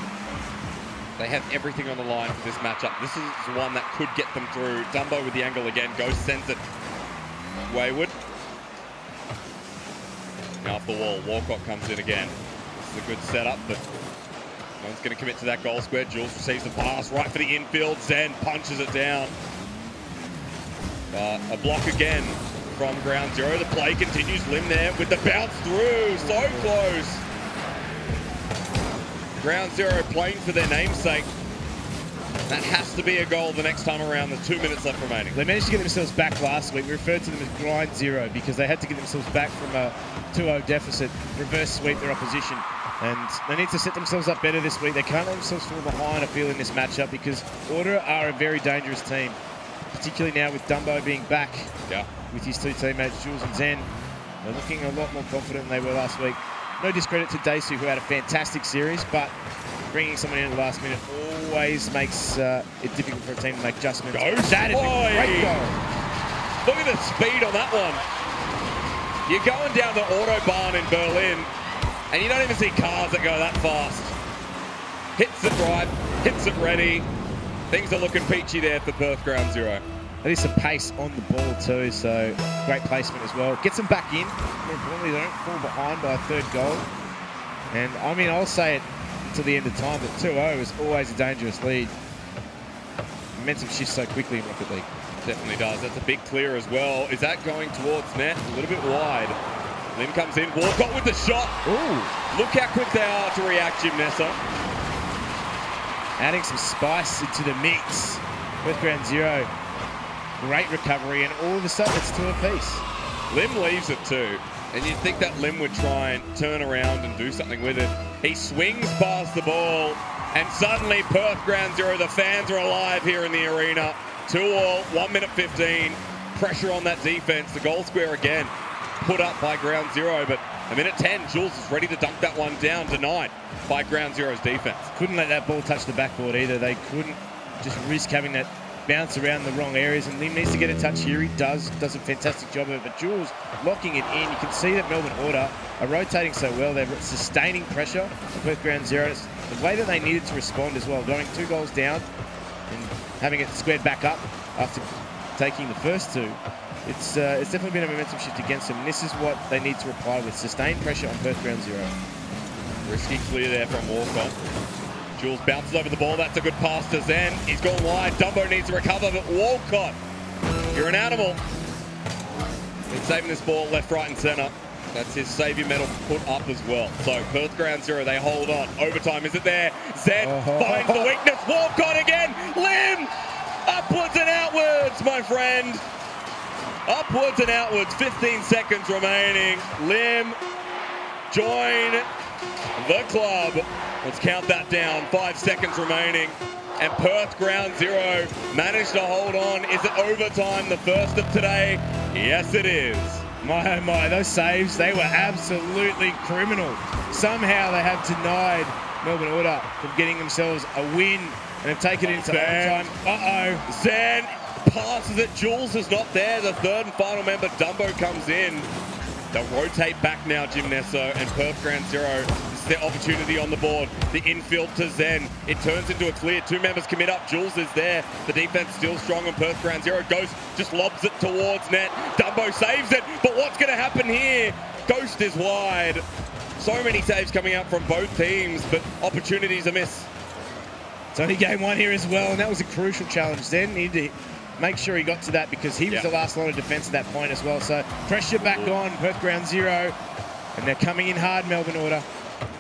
They have everything on the line for this matchup. This is one that could get them through. Dumbo with the angle again. Ghost sends it wayward. Now off the wall, Walcott comes in again. This is a good setup, but no one's going to commit to that goal square. Jules receives the pass right for the infield. Zen punches it down. A block again from Ground Zero. The play continues. Lim there with the bounce through. So close. Ground Zero playing for their namesake. That has to be a goal the next time around. There's 2 minutes left remaining. They managed to get themselves back last week. We referred to them as Grind Zero because they had to get themselves back from a 2-0 deficit, reverse sweep their opposition. And they need to set themselves up better this week. They can't let themselves fall behind, I feel, in this matchup because Order are a very dangerous team, particularly now with Dumbo being back with his two teammates, Jules and Zen. They're looking a lot more confident than they were last week. No discredit to Daisu, who had a fantastic series, but bringing someone in at the last minute always makes it difficult for a team to make adjustments. That is a great goal. Look at the speed on that one. You're going down the Autobahn in Berlin, and you don't even see cars that go that fast. Hits it right, hits it ready. Things are looking peachy there for Perth Ground Zero. There is some pace on the ball too, so great placement as well. Gets them back in. More importantly, they don't fall behind by a third goal. And I mean, I'll say it until the end of time, but 2-0 is always a dangerous lead. momentum shifts so quickly in Rocket League. Definitely does. That's a big clear as well. Is that going towards net? A little bit wide. Lim comes in. Walcott with the shot. Ooh. Look how quick they are to react, Gymnessa. Adding some spice into the mix with Ground Zero. Great recovery, and all of a sudden it's 2 apiece. Lim leaves it too. And you'd think that Lim would try and turn around and do something with it. He swings past the ball, and suddenly Perth Ground Zero, the fans are alive here in the arena. 2-all, 1 minute 15. Pressure on that defense. The goal square again put up by Ground Zero, but a minute 10, Jules is ready to dunk that one down, denied by Ground Zero's defense. Couldn't let that ball touch the backboard either. They couldn't just risk having that bounce around the wrong areas, and Lim needs to get a touch here. He does a fantastic job of it, but Jules locking it in. You can see that Melbourne Order are rotating so well. They're sustaining pressure on Perth Ground Zero. It's the way that they needed to respond as well, going 2 goals down and having it squared back up after taking the first 2. It's definitely been a momentum shift against them, and this is what they need to reply with: sustained pressure on Perth Ground Zero. Risky clear there from Walcott. Jules bounces over the ball. That's a good pass to Zen. He's gone wide. Dumbo needs to recover, but Walcott, you're an animal. He's saving this ball left, right, and centre. That's his saviour medal put up as well. So Perth Ground Zero, they hold on. Overtime, is it there? Zen finds the weakness. Walcott again. Lim! Upwards and outwards, my friend. Upwards and outwards. 15 seconds remaining. Lim, join the club. Let's count that down. 5 seconds remaining. And Perth Ground Zero managed to hold on. Is it overtime, the first of today? Yes, it is. My, oh my, those saves, they were absolutely criminal. Somehow they have denied Melbourne Order from getting themselves a win and have taken it into overtime. Uh-oh. Zan passes it. Jules is not there. The third and final member, Dumbo, comes in. They'll rotate back now, Gymnesso, and Perth Ground Zero. This is their opportunity on the board. The infield to Zen. It turns into a clear. 2 members commit up. Jules is there. The defense still strong on Perth Ground Zero. Ghost just lobs it towards net. Dumbo saves it. But what's going to happen here? Ghost is wide. So many saves coming out from both teams, but opportunities are missed. It's only game 1 here as well, and that was a crucial challenge. Zen needed to make sure he got to that because he was the last line of defence at that point as well. So pressure back on Perth Ground Zero, and they're coming in hard, Melbourne Order.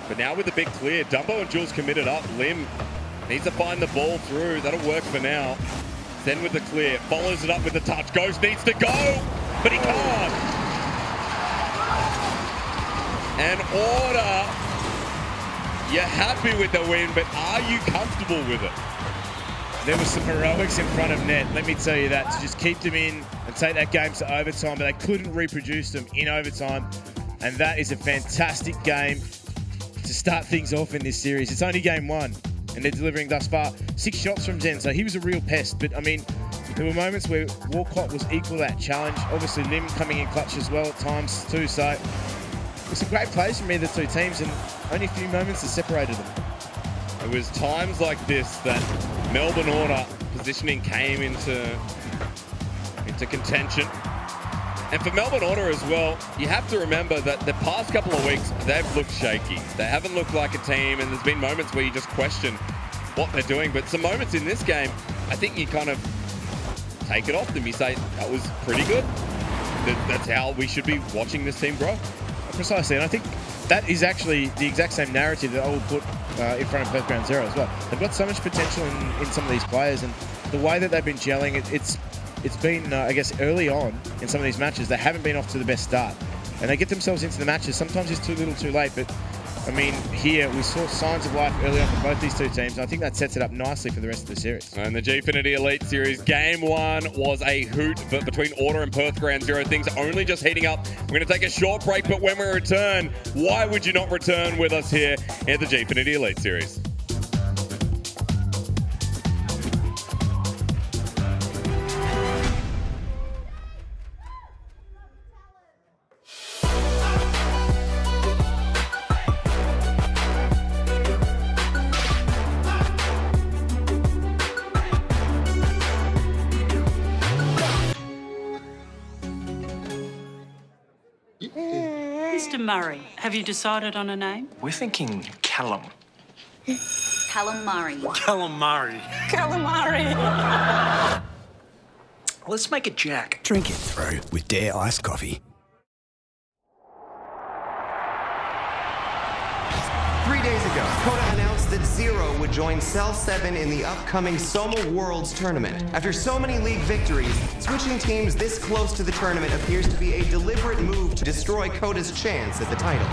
But now with the big clear, Dumbo and Jules committed up. Lim needs to find the ball through. That'll work for now. Then with the clear, follows it up with the touch. Ghost needs to go, but he can't. And Order, you're happy with the win, but are you comfortable with it? There was some heroics in front of net, let me tell you that, to just keep them in and take that game to overtime, but they couldn't reproduce them in overtime. And that is a fantastic game to start things off in this series. It's only game 1, and they're delivering thus far 6 shots from Zen, so he was a real pest. But, I mean, there were moments where Walcott was equal to that challenge. Obviously, Lim coming in clutch as well at times too, so it was some great plays from either 2 teams, and only a few moments that separated them. It was times like this that Melbourne Order positioning came into contention. And for Melbourne Order as well, you have to remember that the past couple of weeks, they've looked shaky. They haven't looked like a team, and there's been moments where you just question what they're doing. But some moments in this game, I think you kind of take it off them. You say, that was pretty good. That's how we should be watching this team grow. Precisely, and I think that is actually the exact same narrative that I will put in front of Perth Ground Zero as well. They've got so much potential in some of these players, and the way that they've been gelling, it's been, I guess, early on in some of these matches, they haven't been off to the best start. And they get themselves into the matches. Sometimes it's too little too late, but I mean, here we saw signs of life early on from both these 2 teams, and I think that sets it up nicely for the rest of the series. And the Gfinity Elite Series, game 1 was a hoot, but between Order and Perth Ground Zero, things are only just heating up. We're going to take a short break, but when we return, why would you not return with us here at the Gfinity Elite Series? Mr. Murray, have you decided on a name? We're thinking Callum. Calamari. Calamari. Calamari. Let's make it Jack. Drink it through with Dare iced coffee. 3 days ago, Coda announced that Zero would join Cell 7 in the upcoming Soma Worlds tournament. After so many league victories, switching teams this close to the tournament appears to be a deliberate move to destroy Coda's chance at the title.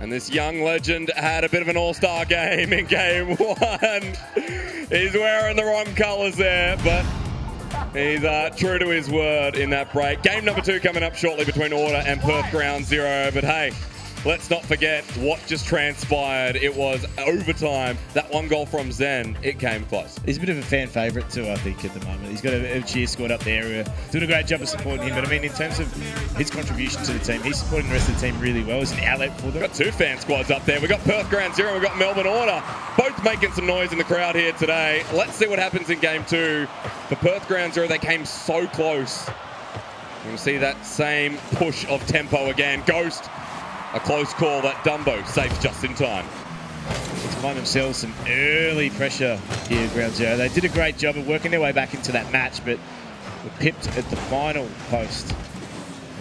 And this young legend had a bit of an all-star game in game one. He's wearing the wrong colours there, but he's true to his word in that break. Game number 2 coming up shortly between Order and Perth Ground Zero. But hey, let's not forget what just transpired. It was overtime. That one goal from Zen, it came close. He's a bit of a fan favourite too, I think, at the moment. He's got a cheer squad up there. Doing a great job of supporting him. But I mean, in terms of his contribution to the team, he's supporting the rest of the team really well. He's an outlet for them. We've got 2 fan squads up there. We've got Perth Ground Zero and we've got Melbourne Order. Both making some noise in the crowd here today. Let's see what happens in game 2. For Perth Ground Zero, they came so close. You can see that same push of tempo again. Ghost, a close call that Dumbo saves just in time. To find themselves some early pressure here at Ground Zero. They did a great job of working their way back into that match, but were pipped at the final post.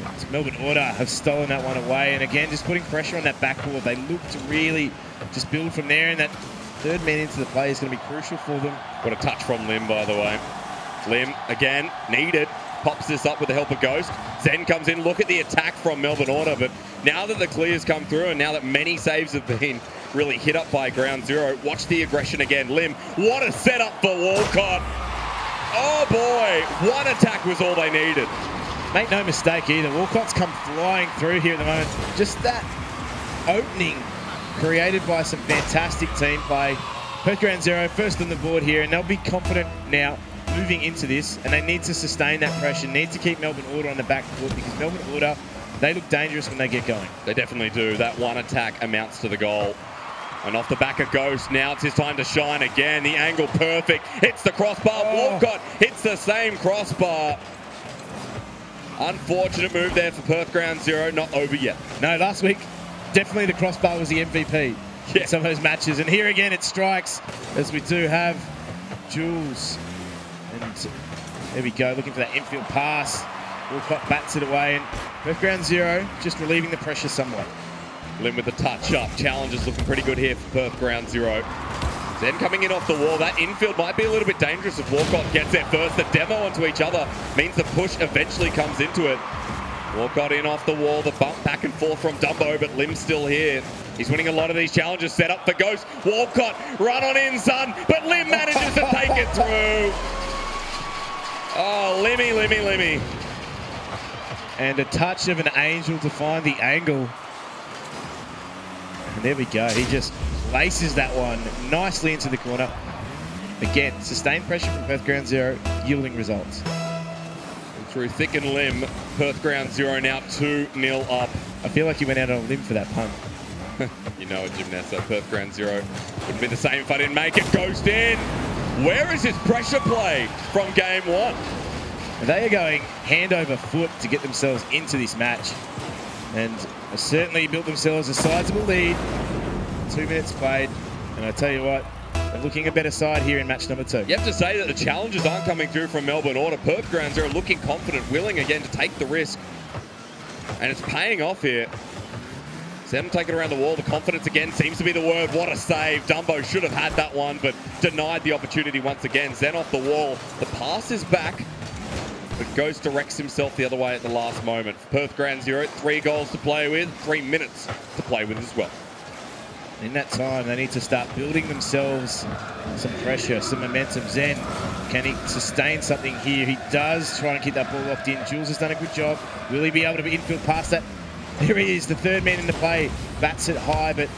And Melbourne Order have stolen that one away, and again, just putting pressure on that backboard. They look to really just build from there, and that third man into the play is going to be crucial for them. Got a touch from Lim, by the way. Lim, again, needed. Pops this up with the help of Ghost. Zen comes in. Look at the attack from Melbourne Order. But now that the clears come through and now that many saves have been really hit up by Ground Zero, watch the aggression again. Lim, what a setup for Walcott. Oh boy, one attack was all they needed. Make no mistake either. Walcott's come flying through here at the moment. Just that opening created by some fantastic team play. Perth Ground Zero first on the board here, and they'll be confident now moving into this, and they need to sustain that pressure, need to keep Melbourne Order on the back foot, because Melbourne Order, they look dangerous when they get going. They definitely do. That one attack amounts to the goal. And off the back of Ghost, now it's his time to shine again. The angle perfect. Hits the crossbar. Walcott hits the same crossbar. Unfortunate move there for Perth Ground Zero. Not over yet. No, last week, definitely the crossbar was the MVP in some of those matches. And here again, it strikes, as we do have Jules. And there we go, looking for that infield pass. Walcott bats it away, and Perth Ground Zero just relieving the pressure somewhat. Lim with the touch-up. Challenge is looking pretty good here for Perth Ground Zero. Zen coming in off the wall. That infield might be a little bit dangerous if Walcott gets there first. The demo onto each other means the push eventually comes into it. Walcott in off the wall. The bump back and forth from Dumbo, but Lim's still here. He's winning a lot of these challenges. Set up for Ghost. Walcott, run on in, son. But Lim manages to take it through. Oh, Limmy. And a touch of an angel to find the angle. And there we go. He just laces that one nicely into the corner. Again, sustained pressure from Perth Ground Zero, yielding results. And through thick and limb, Perth Ground Zero now 2-0 up. I feel like he went out on a limb for that pun. You know it, Gymnesta. Perth Ground Zero wouldn't be the same if I didn't make it. Ghost in. Where is his pressure play from game one? They are going hand over foot to get themselves into this match. And certainly built themselves a sizable lead. 2 minutes played. And I tell you what, they're looking a better side here in match number 2. You have to say that the challenges aren't coming through from Melbourne Order. Perth Ground Zero looking confident, willing again to take the risk. And it's paying off here. Seven taking around the wall. The confidence again seems to be the word. What a save. Dumbo should have had that one, but denied the opportunity once again. Zen off the wall. The pass is back, but Ghost directs himself the other way at the last moment. For Perth Ground Zero, 3 goals to play with, 3 minutes to play with as well. In that time, they need to start building themselves some pressure, some momentum. Zen, can he sustain something here? He does, try and keep that ball locked in. Jules has done a good job. Will he be able to infield past that? There he is, the third man in the play. Bats it high, but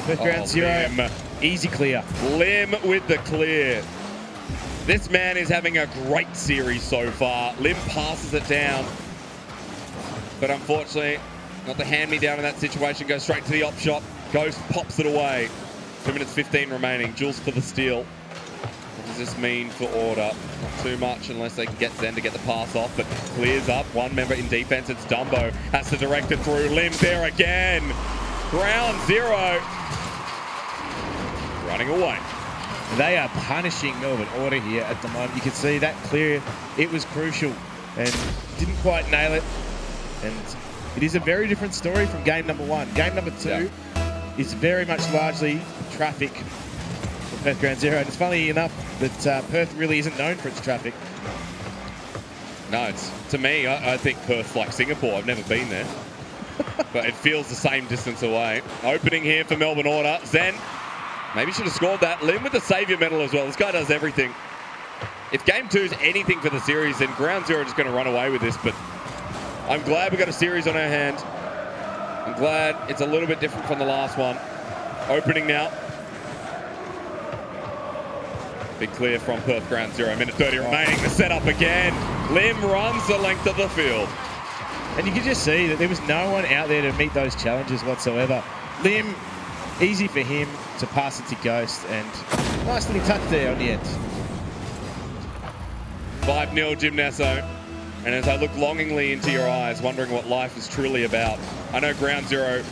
Perth Ground Zero, easy clear. Lim with the clear. This man is having a great series so far. Lim passes it down, but unfortunately, not the hand-me-down in that situation. Goes straight to the op shot. Ghost pops it away. 2 minutes 15 remaining. Jules for the steal. What does this mean for Order? Not too much unless they can get Zen to get the pass off, but clears up. One member in defense, it's Dumbo. Has to direct it through. Lim there again. Ground Zero. Running away. They are punishing Melbourne Order here at the moment. You can see that clear. It was crucial and didn't quite nail it. And it is a very different story from game number 1. Game number 2 is very much largely traffic for Perth Ground Zero. And it's funny enough that Perth really isn't known for its traffic. No, it's, to me, I think Perth's like Singapore. I've never been there. But it feels the same distance away. Opening here for Melbourne Order. Zen, maybe should have scored that. Lim with the Saviour medal as well. This guy does everything. If game 2 is anything for the series, then Ground Zero is just going to run away with this. But I'm glad we got a series on our hand. I'm glad it's a little bit different from the last one. Opening now. Big clear from Perth Ground Zero. Minute 30 remaining. The setup again. Lim runs the length of the field. And you can just see that there was no one out there to meet those challenges whatsoever. Lim, easy for him to pass it to Ghost, and nice little touch there on the end. 5-0 Gymnesto. And as I look longingly into your eyes, wondering what life is truly about, I know Ground Zero,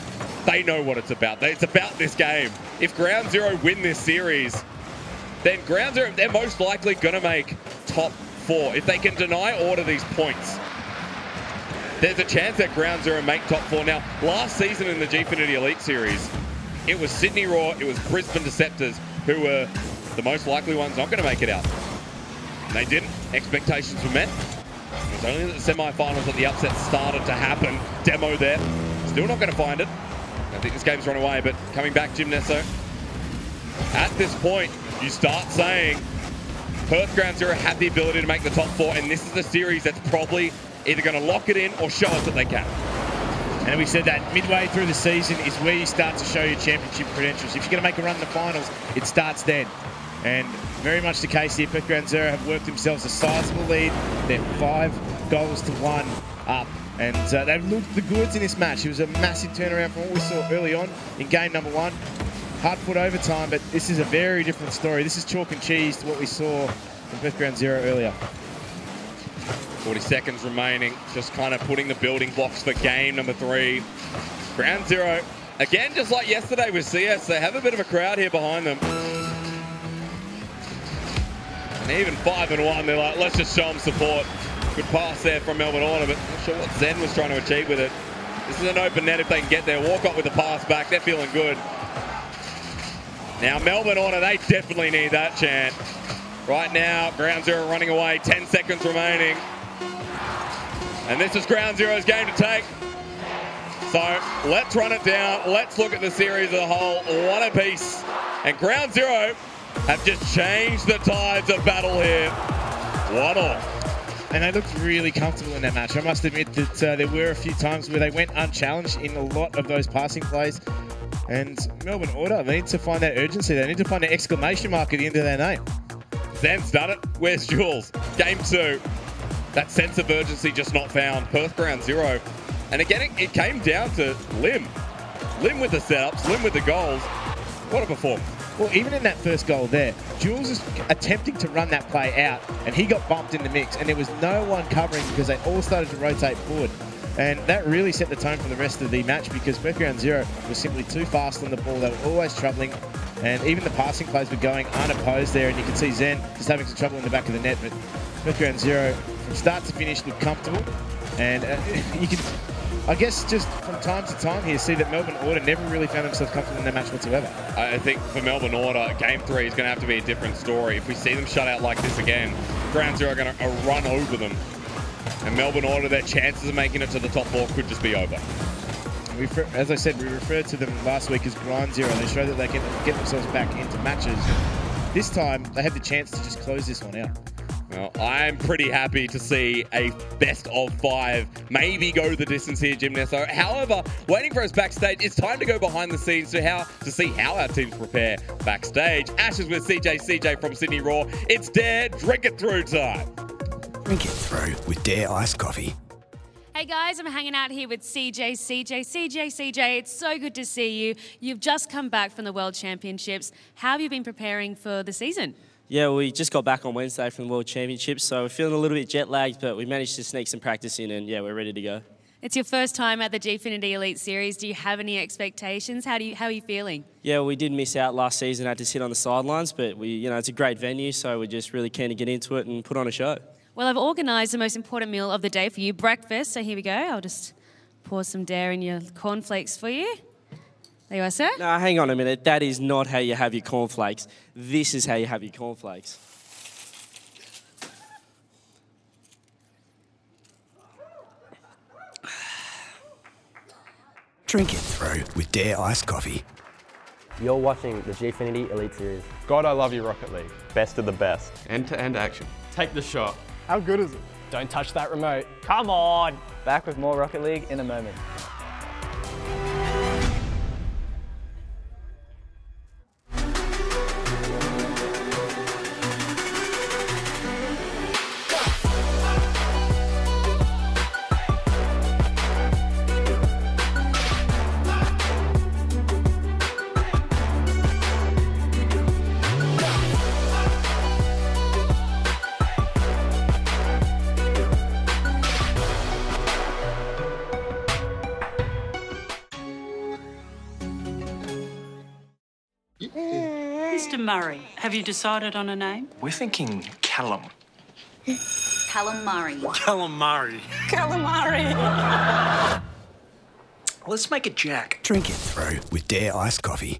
they know what it's about. It's about this game. If Ground Zero win this series, then Ground Zero, they're most likely going to make top 4. If they can deny Order these points, there's a chance that Ground Zero make top 4. Now, last season in the Gfinity Elite Series, it was Sydney Raw, it was Brisbane Deceptors who were the most likely ones not going to make it out. And they didn't. Expectations were met. It was only at the semi-finals that the upset started to happen. Demo there. Still not going to find it. I think this game's run away, but coming back, Gymnesto. At this point, you start saying Perth Ground Zero have the ability to make the top 4, and this is a series that's probably either going to lock it in or show us that they can. And we said that midway through the season is where you start to show your championship credentials. If you're going to make a run in the finals, it starts then. And very much the case here. Perth Ground Zero have worked themselves a sizable lead. They're 5-1 up. And they've looked the goods in this match. It was a massive turnaround from what we saw early on in game number 1. Hard-fought overtime, but this is a very different story. This is chalk and cheese to what we saw from Perth Ground Zero earlier. 40 seconds remaining, just kind of putting the building blocks for game number 3. Ground Zero, again, just like yesterday with CS, they have a bit of a crowd here behind them. And even 5-1, they're like, let's just show them support. Good pass there from Melbourne Order, but not sure what Zen was trying to achieve with it. This is an open net if they can get there. Walk up with the pass back, they're feeling good. Now Melbourne Order, they definitely need that chant. Right now, Ground Zero running away, 10 seconds remaining. And this is Ground Zero's game to take. So let's run it down. Let's look at the series as a whole, one apiece. And Ground Zero have just changed the tides of battle here. 1-all. And they looked really comfortable in that match. I must admit that there were a few times where they went unchallenged in a lot of those passing plays. And Melbourne Order, they need to find that urgency. They need to find an exclamation mark at the end of their name. Zen's done it. Where's Jules? Game 2. That sense of urgency just not found. Perth Ground Zero. And again, it came down to Lim. Lim with the setups, Lim with the goals. What a performance. Well, even in that first goal there, Jules is attempting to run that play out, and he got bumped in the mix, and there was no one covering because they all started to rotate forward. And that really set the tone for the rest of the match because Perth Ground Zero was simply too fast on the ball. They were always troubling, and even the passing plays were going unopposed there, and you can see Zen just having some trouble in the back of the net. But Perth Ground Zero, from start to finish, looked comfortable, and you can, I guess, just from time to time here, see that Melbourne Order never really found themselves comfortable in that match whatsoever. I think for Melbourne Order, Game 3 is going to have to be a different story. If we see them shut out like this again, Ground Zero are going to run over them. And Melbourne Order, their chances of making it to the top 4 could just be over. As I said, we referred to them last week as Grind Zero. They show that they can get themselves back into matches. This time, they have the chance to just close this one out. Well, I'm pretty happy to see a best of 5 maybe go the distance here, Jim Nesso. However, waiting for us backstage, it's time to go behind the scenes to see how our teams prepare backstage. Ashes with CJ from Sydney Raw. It's Dare Drink It Through time. Drink it through with Dare Iced Coffee. Hey guys, I'm hanging out here with CJ. It's so good to see you. You've just come back from the World Championships. How have you been preparing for the season? Yeah, we just got back on Wednesday from the World Championships, so we're feeling a little bit jet-lagged, but we managed to sneak some practice in, and yeah, we're ready to go. It's your first time at the Gfinity Elite Series. Do you have any expectations? How are you feeling? Yeah, we did miss out last season, had to sit on the sidelines, but it's a great venue, so we're just really keen to get into it and put on a show. Well, I've organised the most important meal of the day for you, breakfast. So here we go. I'll just pour some Dare in your cornflakes for you. There you are, sir. No, hang on a minute. That is not how you have your cornflakes. This is how you have your cornflakes. Drink it through with Dare Iced Coffee. You're watching the Gfinity Elite Series. God, I love you, Rocket League. Best of the best. End-to-end action. Take the shot. How good is it? Don't touch that remote. Come on! Back with more Rocket League in a moment. Mr. Murray, have you decided on a name? We're thinking Callum. Calamari. Calamari. Calamari. Let's make it Jack. Drink it through with Dare Iced Coffee.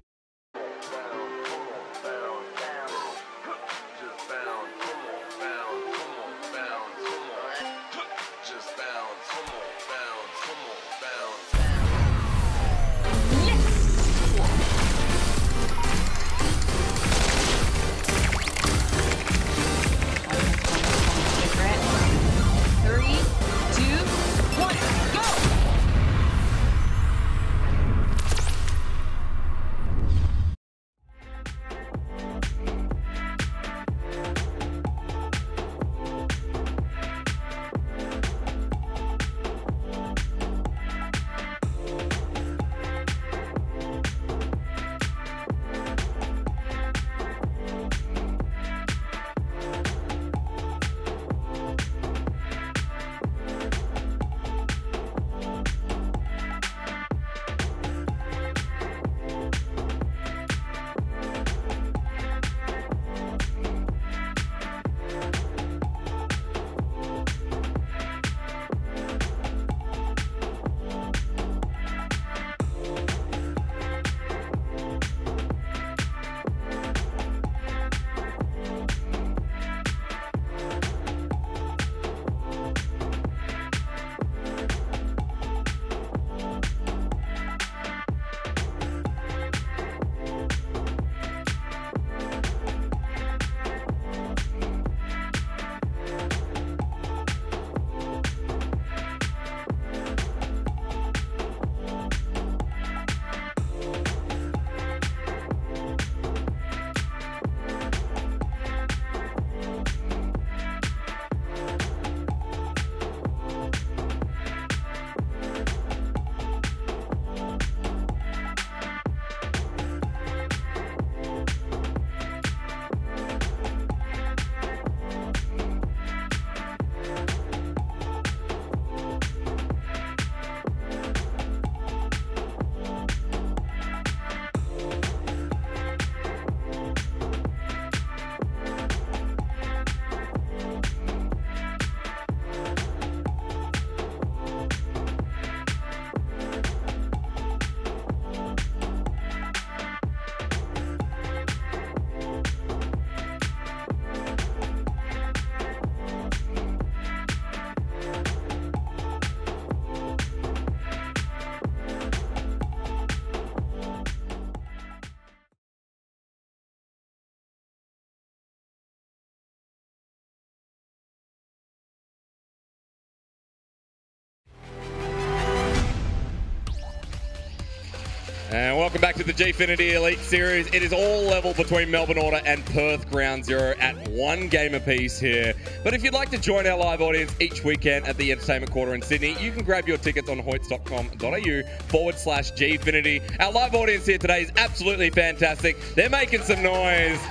And welcome back to the Gfinity Elite Series. It is all level between Melbourne Order and Perth Ground Zero at 1 game apiece here. But if you'd like to join our live audience each weekend at the Entertainment Quarter in Sydney, you can grab your tickets on hoyts.com.au/Gfinity. Our live audience here today is absolutely fantastic. They're making some noise.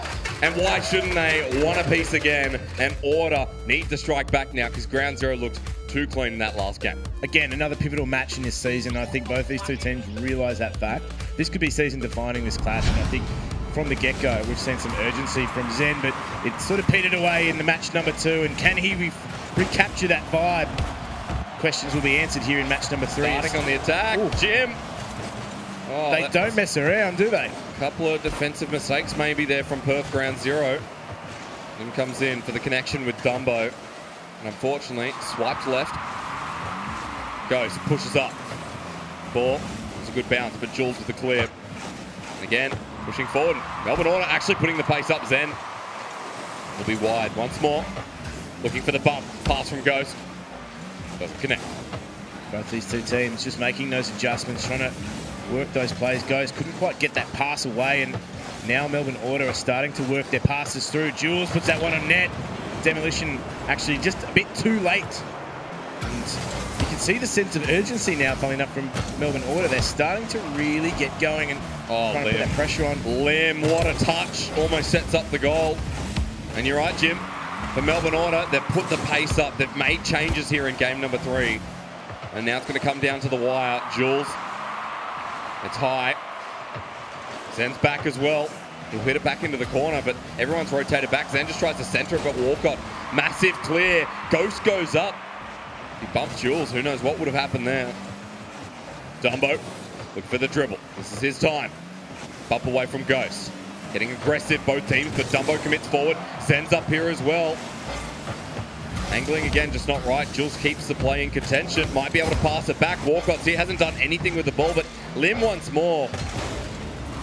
And why shouldn't they want a piece again? And Order need to strike back now because Ground Zero looks too clean in that last game. Again, another pivotal match in this season. I think both these two teams realise that fact. This could be season-defining, this clash, and I think from the get-go we've seen some urgency from Zen, but it sort of petered away in the match number 2, and can he recapture that vibe? Questions will be answered here in match number 3. Starting on the attack, ooh. Jim. Oh, they don't mess around, do they? A couple of defensive mistakes maybe there from Perth Ground Zero. Then comes in for the connection with Dumbo. And unfortunately, swiped left. Goes, pushes up. Ball. It was a good bounce, but Jules with the clear. And again, pushing forward. Melbourne Order actually putting the pace up. Zen will be wide once more. Looking for the bump. Pass from Ghost. Doesn't connect. Both these two teams just making those adjustments, trying to work those plays. Ghost couldn't quite get that pass away, and now Melbourne Order are starting to work their passes through. Jules puts that one on net. Demolition actually just a bit too late. And you can see the sense of urgency now coming up from Melbourne Order. They're starting to really get going and trying to put that pressure on. Lim, what a touch. Almost sets up the goal. And you're right, Jim. For Melbourne Order, they've put the pace up. They've made changes here in game number 3. And now it's going to come down to the wire. Jules. It's high. Zen's back as well. He'll hit it back into the corner, but everyone's rotated back. Zen just tries to center it, but Walcott, massive clear. Ghost goes up. He bumps Jules. Who knows what would have happened there. Dumbo, look for the dribble. This is his time. Bump away from Ghost. Getting aggressive, both teams, but Dumbo commits forward. Zen's up here as well. Angling again, just not right. Jules keeps the play in contention. Might be able to pass it back. Walcott's here, hasn't done anything with the ball, but Lim once more.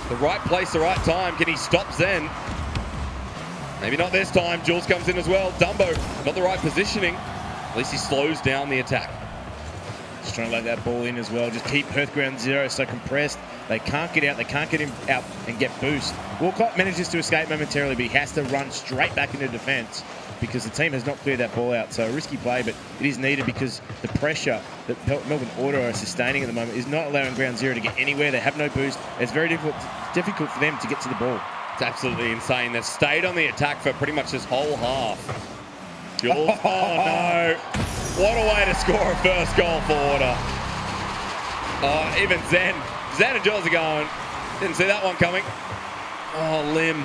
The right place, the right time. Can he stop Zen? Maybe not this time. Jules comes in as well. Dumbo, not the right positioning. At least he slows down the attack. Just trying to let that ball in as well. Just keep Perth Ground Zero so compressed. They can't get out. They can't get him out and get boost. Walcott manages to escape momentarily, but he has to run straight back into defence because the team has not cleared that ball out. So a risky play, but it is needed because the pressure that Melbourne Order are sustaining at the moment is not allowing Ground Zero to get anywhere. They have no boost. It's very difficult for them to get to the ball. It's absolutely insane. They've stayed on the attack for pretty much this whole half. Jules, oh no. What a way to score a first goal for Order. Oh, even Zen and Jules are going. Didn't see that one coming. Oh, Lim.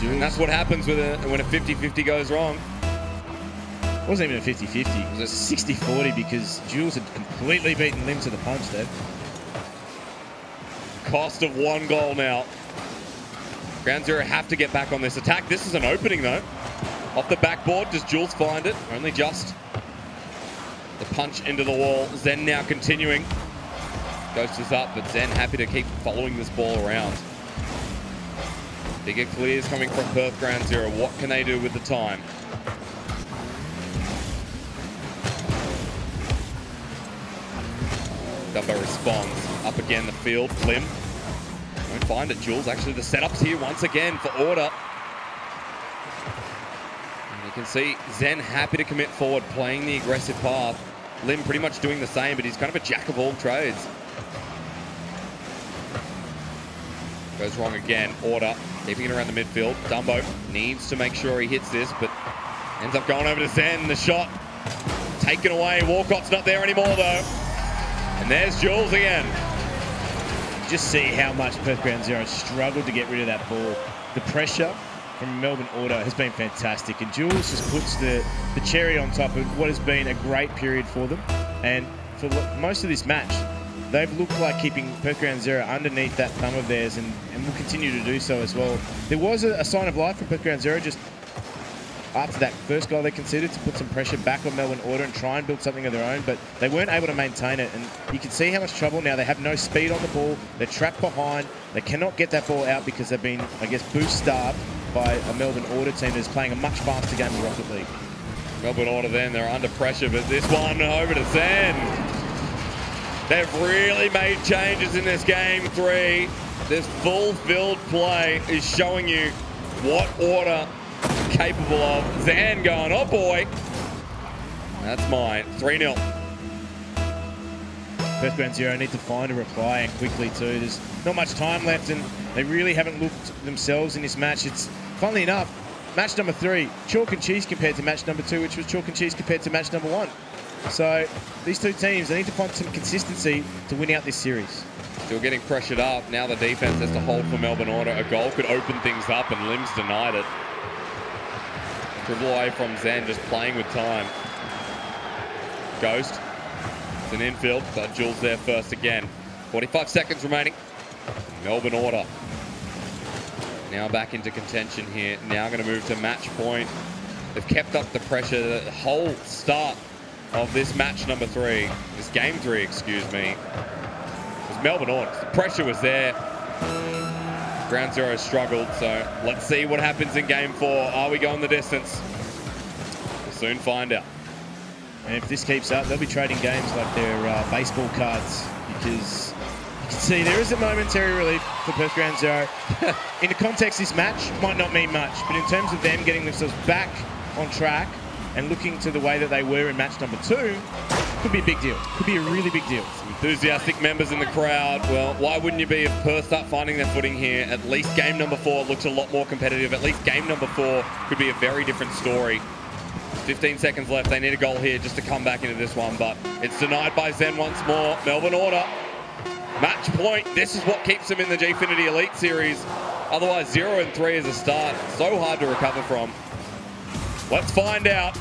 And that's what happens with when a 50-50 goes wrong. It wasn't even a 50-50. It was a 60-40 because Jules had completely beaten Lim to the punch there. Cost of 1 goal now. Ground Zero have to get back on this attack. This is an opening though. Off the backboard, does Jules find it? Only just. The punch into the wall. Zen now continuing. Ghost is up, but Zen happy to keep following this ball around. Bigger clears coming from Perth Ground Zero. What can they do with the time? Dumbo responds. Up again the field. Lim. Won't find it. Jules actually the setups here once again for Order. And you can see Zen happy to commit forward, playing the aggressive path. Lim pretty much doing the same, but he's kind of a jack of all trades. Goes wrong again. Order keeping it around the midfield. Dumbo needs to make sure he hits this, but ends up going over to Zen. The shot taken away. Walcott's not there anymore though. And there's Jules again. Just see how much Perth Ground Zero struggled to get rid of that ball. The pressure from Melbourne Order has been fantastic, and Jules just puts the cherry on top of what has been a great period for them. And for most of this match, they've looked like keeping Perth Ground Zero underneath that thumb of theirs, and will continue to do so as well. There was a sign of life from Perth Ground Zero just after that first goal they conceded to put some pressure back on Melbourne Order and try and build something of their own, but they weren't able to maintain it, and you can see how much trouble now. They have no speed on the ball. They're trapped behind. They cannot get that ball out because they've been, I guess, boost-starved by a Melbourne Order team that's playing a much faster game of Rocket League. Melbourne Order then, they're under pressure, but this one over to Zen. They've really made changes in this game 3. This full-filled play is showing you what Order is capable of. Zan going, oh boy. That's mine. 3-0. First Ground Zero need to find a reply, and quickly too. There's not much time left, and they really haven't looked themselves in this match. It's, funnily enough, match number 3, chalk and cheese compared to match number 2, which was chalk and cheese compared to match number 1. So these two teams, they need to find some consistency to win out this series. Still getting pressured up. Now the defense has to hold for Melbourne Order. A goal could open things up, and Limbs denied it. Dribble away from Zen, just playing with time. Ghost. It's an infield, but Jules there first again. 45 seconds remaining. Melbourne Order now back into contention here. Now going to move to match point. They've kept up the pressure the whole start of this match number 3. This game 3, excuse me. It was Melbourne Order. The pressure was there. Ground Zero struggled, so let's see what happens in game 4. Are we going the distance? We'll soon find out. And if this keeps up, they'll be trading games like they're baseball cards, because you can see there is a momentary relief for Perth Ground Zero. In the context, this match might not mean much, but in terms of them getting themselves back on track and looking to the way that they were in match number 2, could be a big deal. Could be a really big deal. Some enthusiastic members in the crowd. Well, why wouldn't you be if Perth start finding their footing here? At least game number 4 looks a lot more competitive. At least game number 4 could be a very different story. 15 seconds left. They need a goal here just to come back into this one, but it's denied by Zen once more. Melbourne Order. Match point. This is what keeps them in the Gfinity Elite Series. Otherwise, 0-3 is a start. So hard to recover from. Let's find out.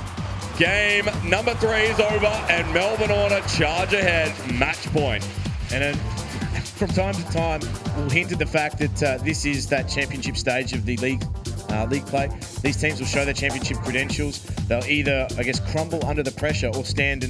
Game number 3 is over, and Melbourne Order charge ahead. Match point. And from time to time, we'll hint at the fact that this is that championship stage of the league play. These teams will show their championship credentials. They'll either, I guess, crumble under the pressure or stand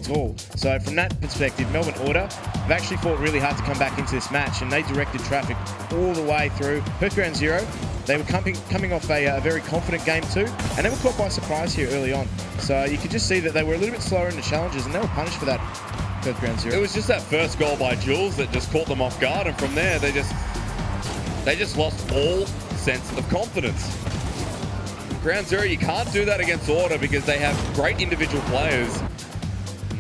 tall. So from that perspective, Melbourne Order have actually fought really hard to come back into this match, and they directed traffic all the way through. Perth Ground Zero, they were coming off a very confident game 2, and they were caught by surprise here early on. So you could just see that they were a little bit slower in the challenges, and they were punished for that. Perth Ground Zero. It was just that first goal by Jules that just caught them off guard, and from there they just lost all sense of confidence. Ground Zero, you can't do that against Order because they have great individual players.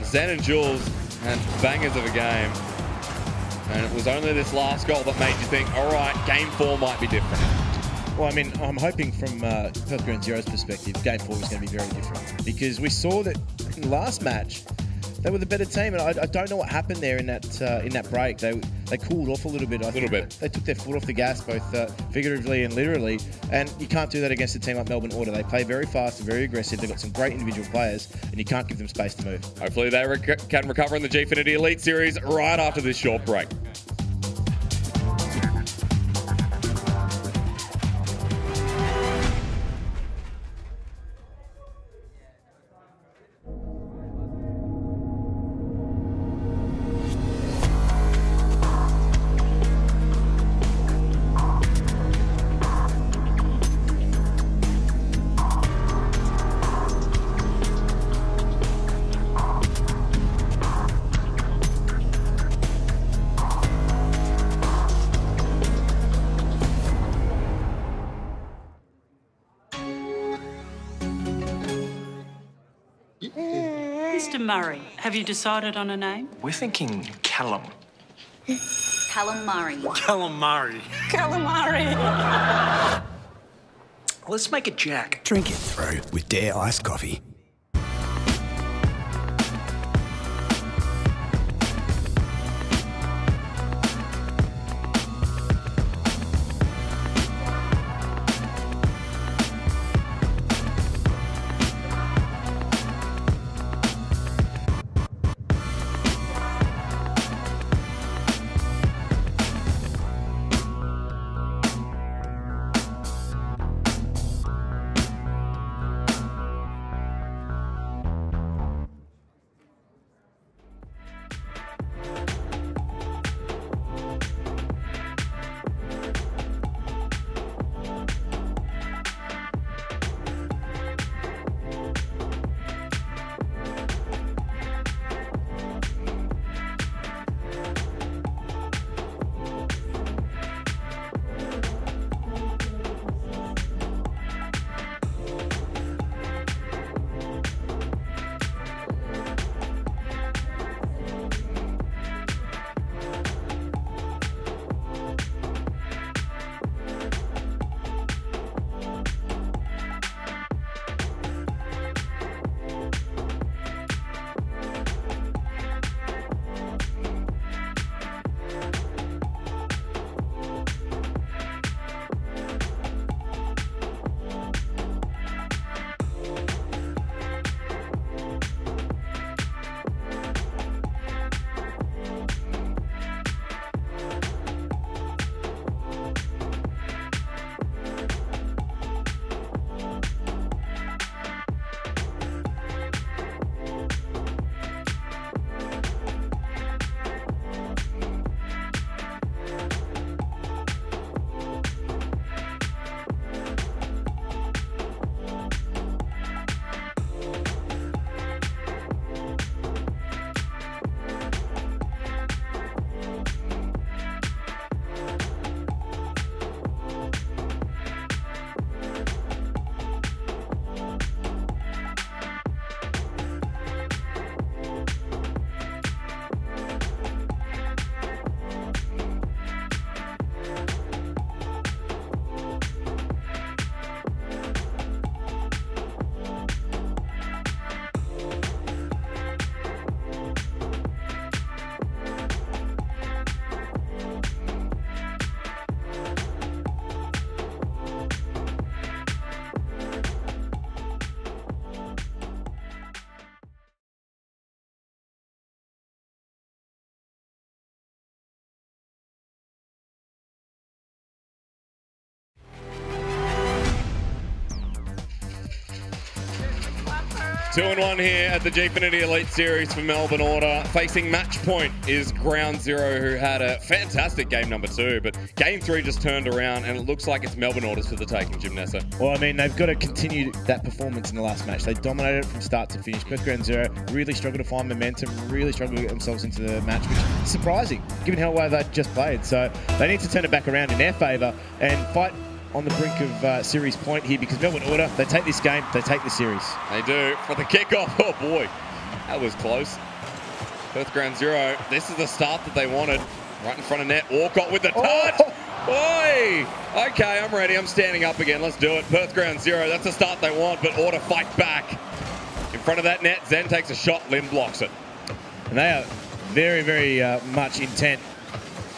Zen and Jules had bangers of a game. And it was only this last goal that made you think, all right, game 4 might be different. Well, I mean, I'm hoping from Perth Ground Zero's perspective, game 4 is going to be very different. Because we saw that in the last match, they were the better team, and I don't know what happened there in that break. They cooled off a little bit. They took their foot off the gas, both figuratively and literally, and you can't do that against a team like Melbourne Order. They play very fast and very aggressive. They've got some great individual players, and you can't give them space to move. Hopefully they can recover in the Gfinity Elite Series right after this short break. Mr. Murray, have you decided on a name? We're thinking Callum. Calamari. Calamari. Calamari. Let's make it Jack. Drink it through with Dare Iced Coffee. 2-1 here at the Gfinity Elite Series for Melbourne Order. Facing match point is Ground Zero, who had a fantastic game number 2, but game 3 just turned around, and it looks like it's Melbourne Orders for the taking, Jim Nessa. Well, I mean, they've got to continue that performance in the last match. They dominated it from start to finish. Perth Ground Zero really struggled to find momentum, really struggled to get themselves into the match, which is surprising, given how well they'd just played. So they need to turn it back around in their favour and fight on the brink of series point here, because Melbourne Order, they take this game, they take the series. They do. For the kickoff, oh boy, that was close. Perth Ground Zero, this is the start that they wanted. Right in front of net, Walcott with the touch. Oi! Okay, I'm ready, I'm standing up again, let's do it. Perth Ground Zero, that's the start they want, but Order fight back. In front of that net, Zen takes a shot, Lim blocks it. And they are very, very much intent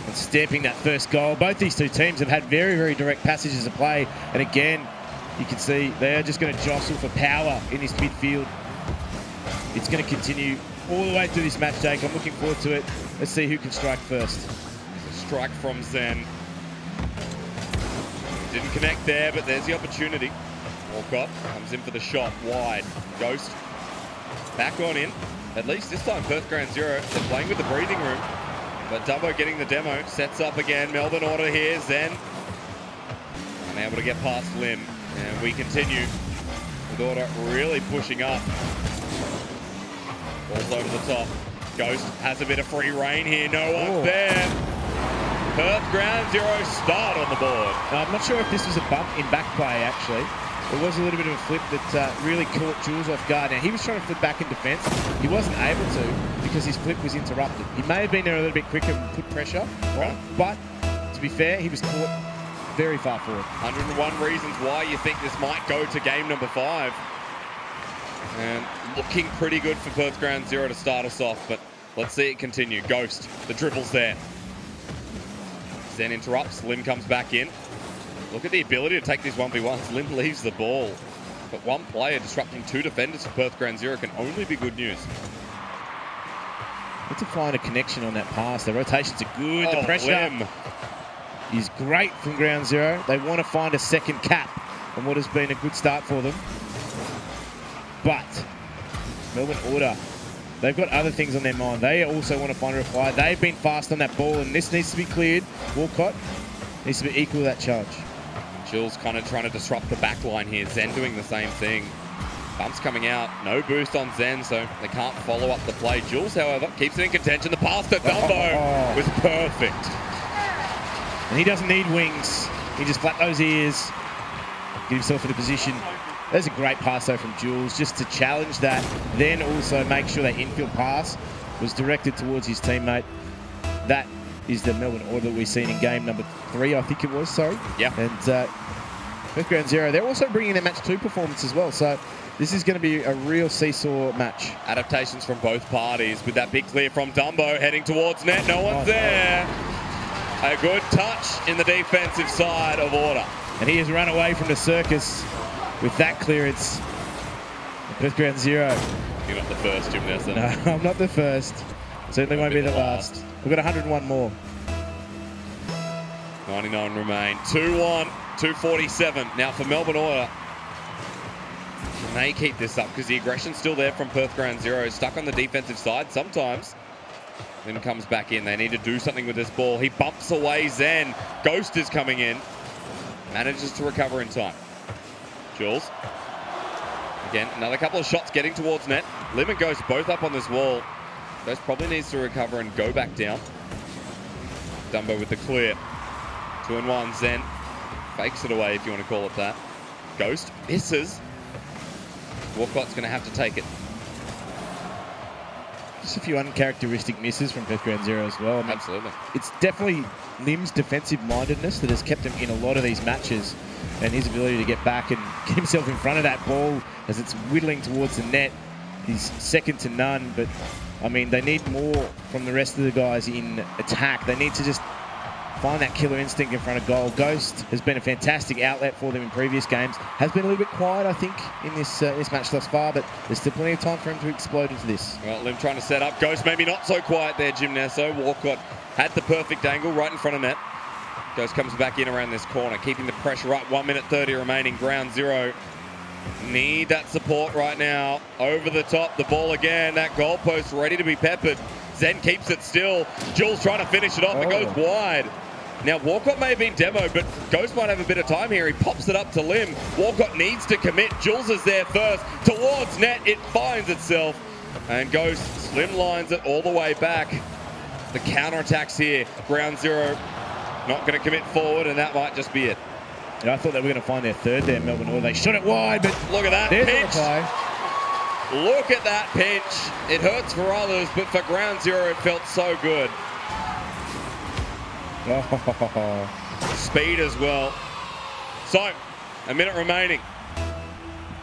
on stamping that first goal. Both these two teams have had very, very direct passages of play. And again, you can see they are just going to jostle for power in this midfield. It's going to continue all the way through this match, Jake. I'm looking forward to it. Let's see who can strike first. A strike from Zen. Didn't connect there, but there's the opportunity. Walcott comes in for the shot, wide. Ghost back on in. At least this time, Perth Ground Zero, they're playing with the breathing room. But Dumbo getting the demo, sets up again. Melbourne Order here, Zen. Unable to get past Lim. And we continue with Order really pushing up. Balls over the top. Ghost has a bit of free reign here, no one there. Perth Ground Zero start on the board. I'm not sure if this was a bump in back play, actually. It was a little bit of a flip that really caught Jules off guard. Now, he was trying to flip back in defence. He wasn't able to because his flip was interrupted. He may have been there a little bit quicker and put pressure on, but to be fair, he was caught very far forward. 101 reasons why you think this might go to game number 5. And looking pretty good for Perth Ground Zero to start us off, but let's see it continue. Ghost, the dribble's there. Zen interrupts, Lim comes back in. Look at the ability to take these 1v1s. Lim leaves the ball. But one player disrupting 2 defenders for Perth Ground Zero can only be good news. Need to find a connection on that pass. The rotations are good. The pressure Lim is great from Ground Zero. They want to find a second cap on what has been a good start for them. But Melbourne Order, they've got other things on their mind. They also want to find a reply. They've been fast on that ball, and this needs to be cleared. Walcott needs to be equal to that charge. Jules kind of trying to disrupt the back line here. Zen doing the same thing. Bumps coming out. No boost on Zen, so they can't follow up the play. Jules, however, keeps it in contention. The pass to Dumbo was perfect. And he doesn't need wings. He just flap those ears, get himself in a position. That's a great pass, though, from Jules, just to challenge that, then also make sure that infield pass was directed towards his teammate. That is the Melbourne Order that we've seen in game number 3, I think it was, sorry. Yeah. And Perth Ground Zero, they're also bringing their match 2 performance as well, so this is going to be a real seesaw match. Adaptations from both parties with that big clear from Dumbo heading towards net. No one's there. A good touch in the defensive side of Order. And he has run away from the circus with that clearance. Perth Ground Zero. You're not the first, Jim Nessa. No, I'm not the first. Certainly won't be the last. We've got 101 more. 99 remain. 2-1, 247. Now for Melbourne Order, can they keep this up? Because the aggression's still there from Perth Ground Zero. Stuck on the defensive side sometimes. Then comes back in. They need to do something with this ball. He bumps away Zen. Ghost is coming in. Manages to recover in time. Jules. Again, another couple of shots getting towards net. Lim and Ghost both up on this wall. Ghost probably needs to recover and go back down. Dumbo with the clear. 2-1. Zen fakes it away, if you want to call it that. Ghost misses. Walcott's going to have to take it. Just a few uncharacteristic misses from Perth Ground Zero as well. I mean, absolutely. It's definitely Lim's defensive mindedness that has kept him in a lot of these matches, and his ability to get back and get himself in front of that ball as it's whittling towards the net. He's second to none, but I mean, they need more from the rest of the guys in attack. They need to just find that killer instinct in front of goal. Ghost has been a fantastic outlet for them in previous games. Has been a little bit quiet, I think, in this match thus far, but there's still plenty of time for him to explode into this. Well, Lim trying to set up. Ghost maybe not so quiet there, Jim Nesso. Walcott had the perfect angle right in front of net. Ghost comes back in around this corner, keeping the pressure up. 1 minute 30 remaining. Ground Zero Need that support right now. Over the top, the ball again. That goalpost ready to be peppered. Zen keeps it still. Jules trying to finish it off. It goes wide. Now, Walcott may have been demoed, but Ghost might have a bit of time here. He pops it up to Lim. Walcott needs to commit. Jules is there first. Towards net, it finds itself. And Ghost slimlines it all the way back. The counterattacks here. Ground Zero not going to commit forward, and that might just be it. Yeah, I thought they were going to find their third there, Melbourne Order. They shot it wide, but look at that there's pinch. the reply. Look at that pinch. It hurts for others, but for Ground Zero, it felt so good. Speed as well. So, a minute remaining.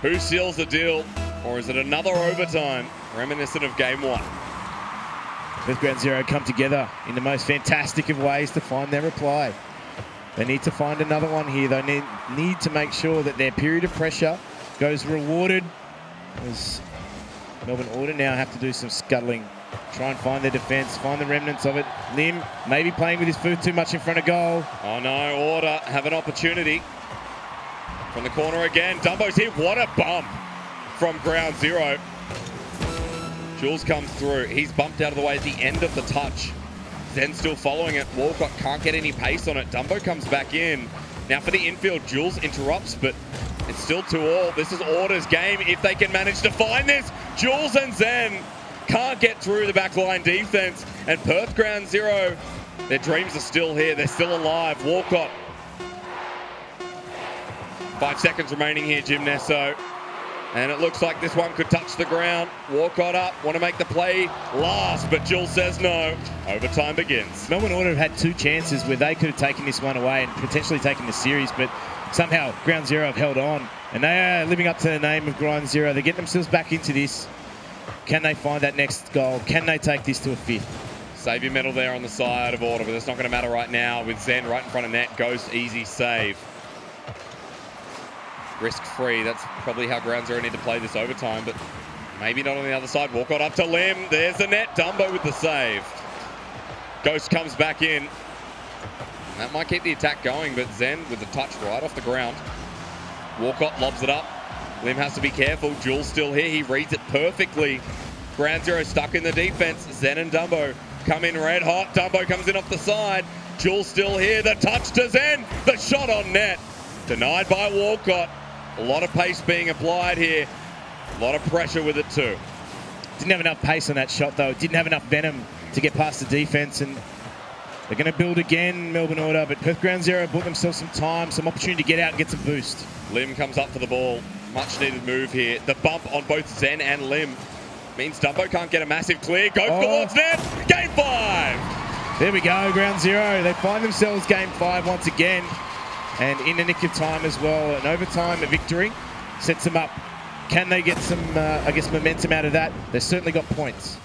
Who seals the deal, or is it another overtime reminiscent of game 1? With Ground Zero come together in the most fantastic of ways to find their reply. They need to find another one here. They need to make sure that their period of pressure goes rewarded, as Melbourne Order now have to do some scuttling. Try and find their defence, find the remnants of it. Lim maybe playing with his foot too much in front of goal. Oh no, Order have an opportunity. From the corner again, Dumbo's here. What a bump from Ground Zero. Jules comes through. He's bumped out of the way at the end of the touch. Zen still following it. Walcott can't get any pace on it. Dumbo comes back in. Now for the infield, Jules interrupts, but it's still 2-all. This is Order's game if they can manage to find this. Jules and Zen can't get through the backline defense. And Perth Ground Zero, their dreams are still here. They're still alive. Walcott. 5 seconds remaining here, Jim Nesso. And it looks like this one could touch the ground. Walcott up, want to make the play last, but Jules says no. Overtime begins. Melbourne Order have had 2 chances where they could have taken this one away and potentially taken the series, but somehow Ground Zero have held on. And they are living up to the name of Ground Zero. They get themselves back into this. Can they find that next goal? Can they take this to a 5th? Save your medal there on the side of Order, but it's not going to matter right now with Zen right in front of net. Ghost, easy save. Risk-free. That's probably how Ground Zero need to play this overtime, but maybe not on the other side. Walcott up to Lim. There's the net. Dumbo with the save. Ghost comes back in. That might keep the attack going, but Zen with the touch right off the ground. Walcott lobs it up. Lim has to be careful. Jules still here. He reads it perfectly. Ground Zero stuck in the defense. Zen and Dumbo come in red hot. Dumbo comes in off the side. Jules still here. The touch to Zen. The shot on net. Denied by Walcott. A lot of pace being applied here. A lot of pressure with it too. Didn't have enough pace on that shot though. Didn't have enough venom to get past the defence, and they're going to build again, Melbourne Order. But Perth Ground Zero bought themselves some time, some opportunity to get out and get some boost. Lim comes up for the ball. Much needed move here. The bump on both Zen and Lim means Dumbo can't get a massive clear. Go towards net. Game 5. There we go, Ground Zero. They find themselves game 5 once again. And in the nick of time as well, an overtime victory sets them up. Can they get some, I guess, momentum out of that? They've certainly got points.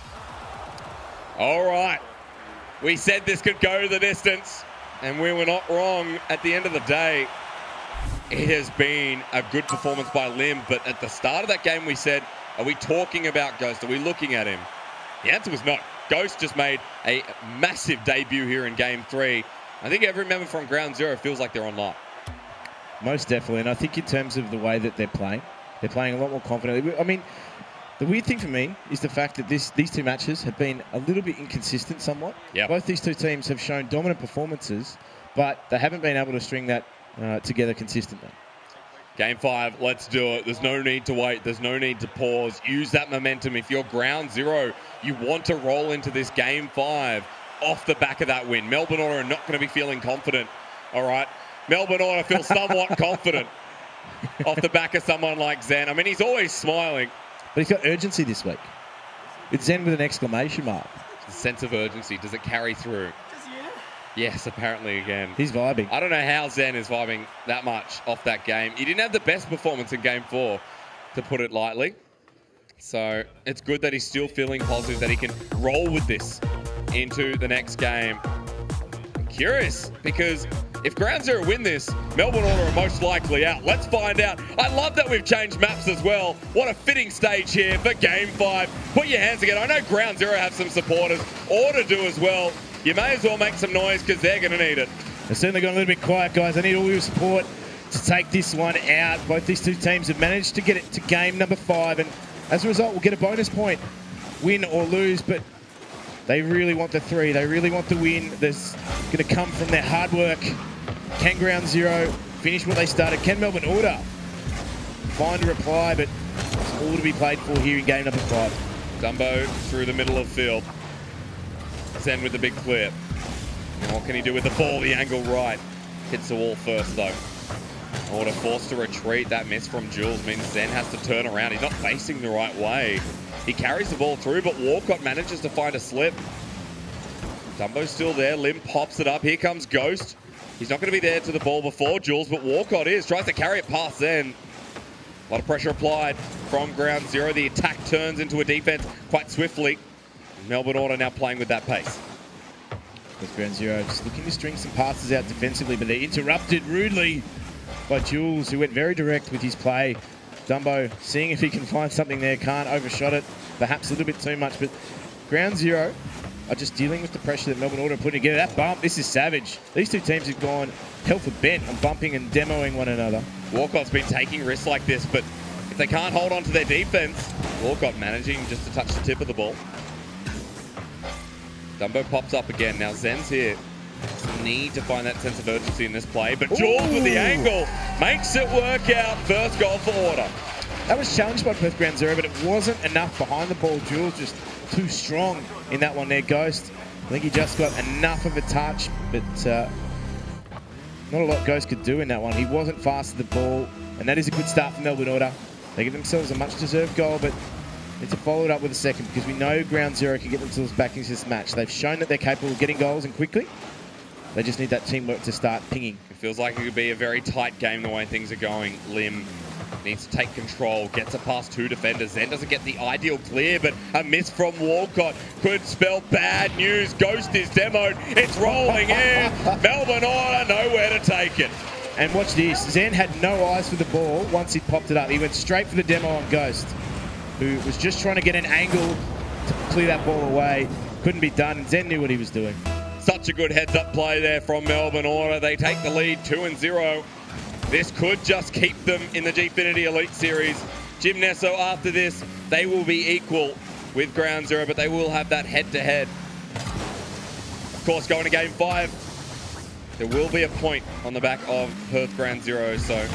All right. We said this could go the distance, and we were not wrong at the end of the day. It has been a good performance by Lim, but at the start of that game we said, are we talking about Ghost? Are we looking at him? The answer was no. Ghost just made a massive debut here in game 3. I think every member from Ground Zero feels like they're on live. Most definitely, and I think in terms of the way that they're playing a lot more confidently. I mean, the weird thing for me is the fact that these 2 matches have been a little bit inconsistent somewhat. Yep. Both these 2 teams have shown dominant performances, but they haven't been able to string that together consistently. Game 5, let's do it. There's no need to wait. There's no need to pause. Use that momentum. If you're Ground Zero, you want to roll into this game 5 off the back of that win. Melbourne Order are not going to be feeling confident. All right. Melbourne Order feels somewhat confident off the back of someone like Zen. I mean, he's always smiling. But he's got urgency this week. It's Zen with an exclamation mark. The sense of urgency, does it carry through? Yes, apparently again. He's vibing. I don't know how Zen is vibing that much off that game. He didn't have the best performance in game 4, to put it lightly. So it's good that he's still feeling positive, that he can roll with this into the next game. I'm curious, because if Ground Zero win this, Melbourne Order are most likely out. Let's find out. I love that we've changed maps as well. What a fitting stage here for Game 5. Put your hands together. I know Ground Zero have some supporters. Order do as well. You may as well make some noise because they're going to need it. They're certainly gone a little bit quiet, guys. I need all your support. to take this one out. Both these two teams have managed to get it to game number 5, and as a result, we'll get a bonus point, win or lose, but they really want the 3. They really want the win. That's going to come from their hard work. Can Ground Zero finish what they started? Can Melbourne Order find a reply? But it's all to be played for here in game number 5. Dumbo through the middle of field. Zen with the big clear. And what can he do with the ball? The angle right. Hits the wall first, though. Order forced to retreat. That miss from Jules means Zen has to turn around. He's not facing the right way. He carries the ball through, but Walcott manages to find a slip. Dumbo's still there. Lim pops it up. Here comes Ghost. He's not going to be there to the ball before Jules, but Walcott is. Tries to carry it past Zen. A lot of pressure applied from Ground Zero. The attack turns into a defense quite swiftly. Melbourne Order now playing with that pace. With Ground Zero just looking to string some passes out defensively, but they're interrupted rudely by Jules, who went very direct with his play. Dumbo seeing if he can find something there, can't, overshot it, perhaps a little bit too much, but Ground Zero are just dealing with the pressure that Melbourne Order are putting together. That bump, this is savage. These two teams have gone hell for bent on bumping and demoing one another. Walcott's been taking risks like this, but if they can't hold on to their defense, Walcott managing just to touch the tip of the ball. Dumbo pops up again. Now Zen's here. Just need to find that sense of urgency in this play, but Jules with the angle makes it work out. First goal for Order. That was challenged by Perth Ground Zero, but it wasn't enough behind the ball. Jules just too strong in that one there, Ghost. I think he just got enough of a touch, but not a lot Ghost could do in that one. He wasn't fast at the ball, and that is a good start for Melbourne Order. They give themselves a much-deserved goal, but need to follow it up with a second because we know Ground Zero can get themselves back into this match. They've shown that they're capable of getting goals and quickly. They just need that teamwork to start pinging. It feels like it could be a very tight game the way things are going. Lim needs to take control, gets it past 2 defenders. Zen doesn't get the ideal clear, but a miss from Walcott could spell bad news. Ghost is demoed. It's rolling in. Melbourne Order nowhere to take it. And watch this. Zen had no eyes for the ball once he popped it up. He went straight for the demo on Ghost, who was just trying to get an angle to clear that ball away. Couldn't be done. Zen knew what he was doing. Such a good heads-up play there from Melbourne Order. They take the lead 2-0. This could just keep them in the Gfinity Elite Series. Jim Nesso, after this, they will be equal with Ground Zero, but they will have that head-to-head. Of course, going to Game 5, there will be a point on the back of Perth Ground Zero, so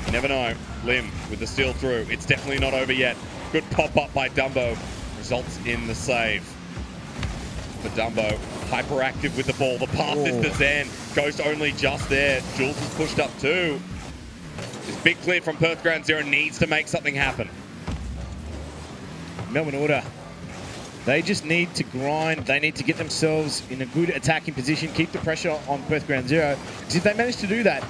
you never know. Lim with the steal through. It's definitely not over yet. Good pop-up by Dumbo. Results in the save. For Dumbo, hyperactive with the ball. The pass is to Zen. Ghost only just there. Jules is pushed up too. This big clear from Perth Ground Zero needs to make something happen. Melbourne Order, they just need to grind. They need to get themselves in a good attacking position, keep the pressure on Perth Ground Zero. Because if they manage to do that,